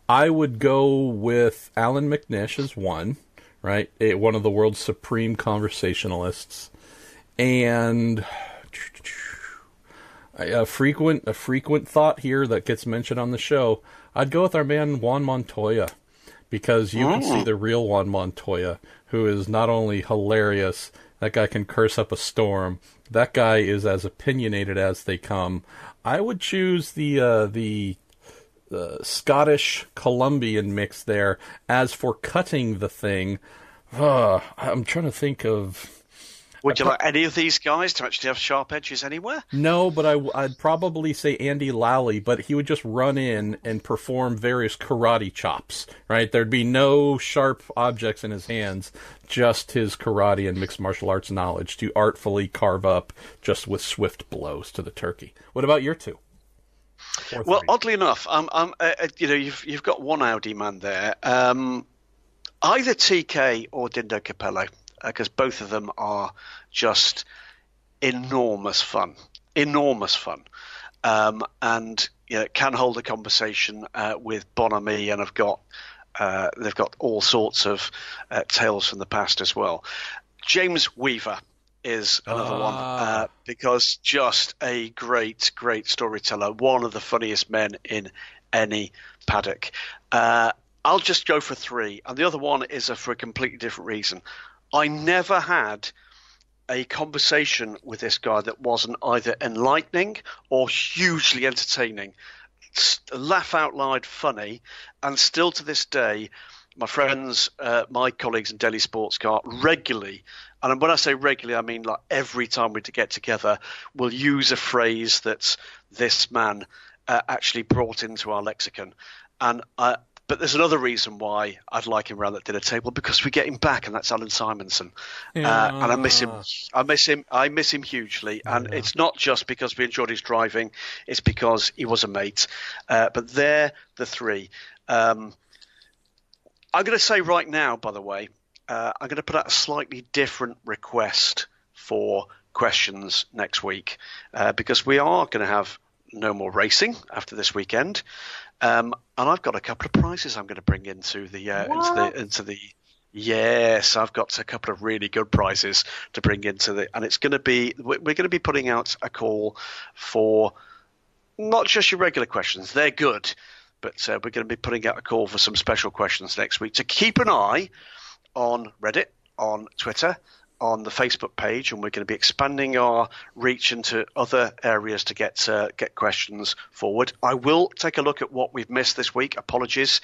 I would go with Alan McNish as 1, right? One of the world's supreme conversationalists, and a frequent thought here that gets mentioned on the show. I'd go with our man Juan Montoya, because you can see the real Juan Montoya, who is not only hilarious. That guy can curse up a storm. That guy is as opinionated as they come. I would choose the Scottish Colombian mix there. As for cutting the thing, I'm trying to think of... Would you like any of these guys to actually have sharp edges anywhere? No, but I'd probably say Andy Lally, but he would just run in and perform various karate chops, right? There'd be no sharp objects in his hands, just his karate and mixed martial arts knowledge to artfully carve up just with swift blows to the turkey. What about your 2? Well, oddly enough, you've got one Audi man there. Either TK or Dindo Capello, because both of them are just enormous fun. Enormous fun. And can hold a conversation with Bonami, and they've got all sorts of tales from the past as well. James Weaver is another one, because just a great storyteller, one of the funniest men in any paddock. I'll just go for three, and the other one is for a completely different reason. I never had a conversation with this guy that wasn't either enlightening or hugely entertaining, laugh out loud funny, and still to this day, my friends, my colleagues in Daily Sports Car regularly, and when I say regularly, I mean like every time we get together, we'll use a phrase that this man actually brought into our lexicon. And but there's another reason why I'd like him around that dinner table, because we get him back, and that's Alan Simonson. And I miss him. I miss him hugely. And it's not just because we enjoyed his driving; it's because he was a mate. But they're the three. I'm going to say right now, by the way, I'm going to put out a slightly different request for questions next week, because we are going to have no more racing after this weekend. And I've got a couple of prizes I'm going to bring into the yes, I've got a couple of really good prizes to bring into and it's going to be, we're going to be putting out a call for not just your regular questions, they're good, but we're going to be putting out a call for some special questions next week. So keep an eye on Reddit, on Twitter, on the Facebook page, and we're going to be expanding our reach into other areas to get questions forward. I will take a look at what we've missed this week. Apologies,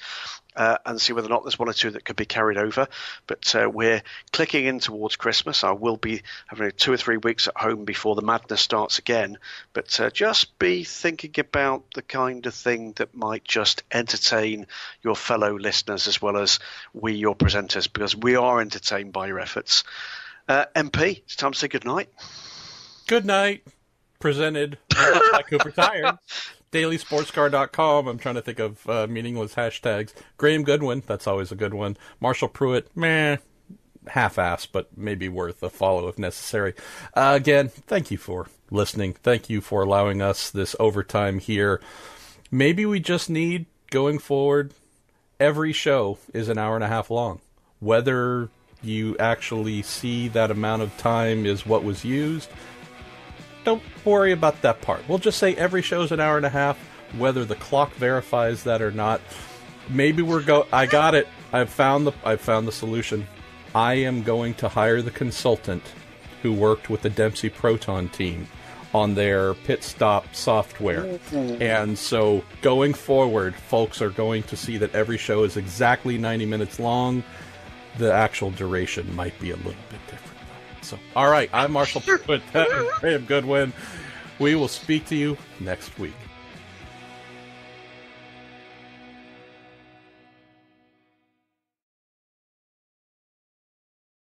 and see whether or not there's one or two that could be carried over. But we're clicking in towards Christmas. I will be having 2 or 3 weeks at home before the madness starts again. But just be thinking about the kind of thing that might just entertain your fellow listeners as well as we, your presenters, because we are entertained by your efforts. MP, it's time to say good night. Good night. Presented by Cooper Tire. DailySportsCar.com. I'm trying to think of meaningless hashtags. Graham Goodwin, that's always a good one. Marshall Pruitt, meh, half-ass, but maybe worth a follow if necessary. Again, thank you for listening. Thank you for allowing us this overtime here. Maybe we just need, going forward, every show is an hour and a half long. Whether you actually see that amount of time is what was used, don't worry about that part. We'll just say every show's an hour and a half, whether the clock verifies that or not. Maybe I got it. I've found the solution. I am going to hire the consultant who worked with the Dempsey Proton team on their pit stop software. And so going forward, folks are going to see that every show is exactly 90 minutes long. The actual duration might be a little bit different. So, all right, I'm Marshall Pruitt, Graham Goodwin. We will speak to you next week.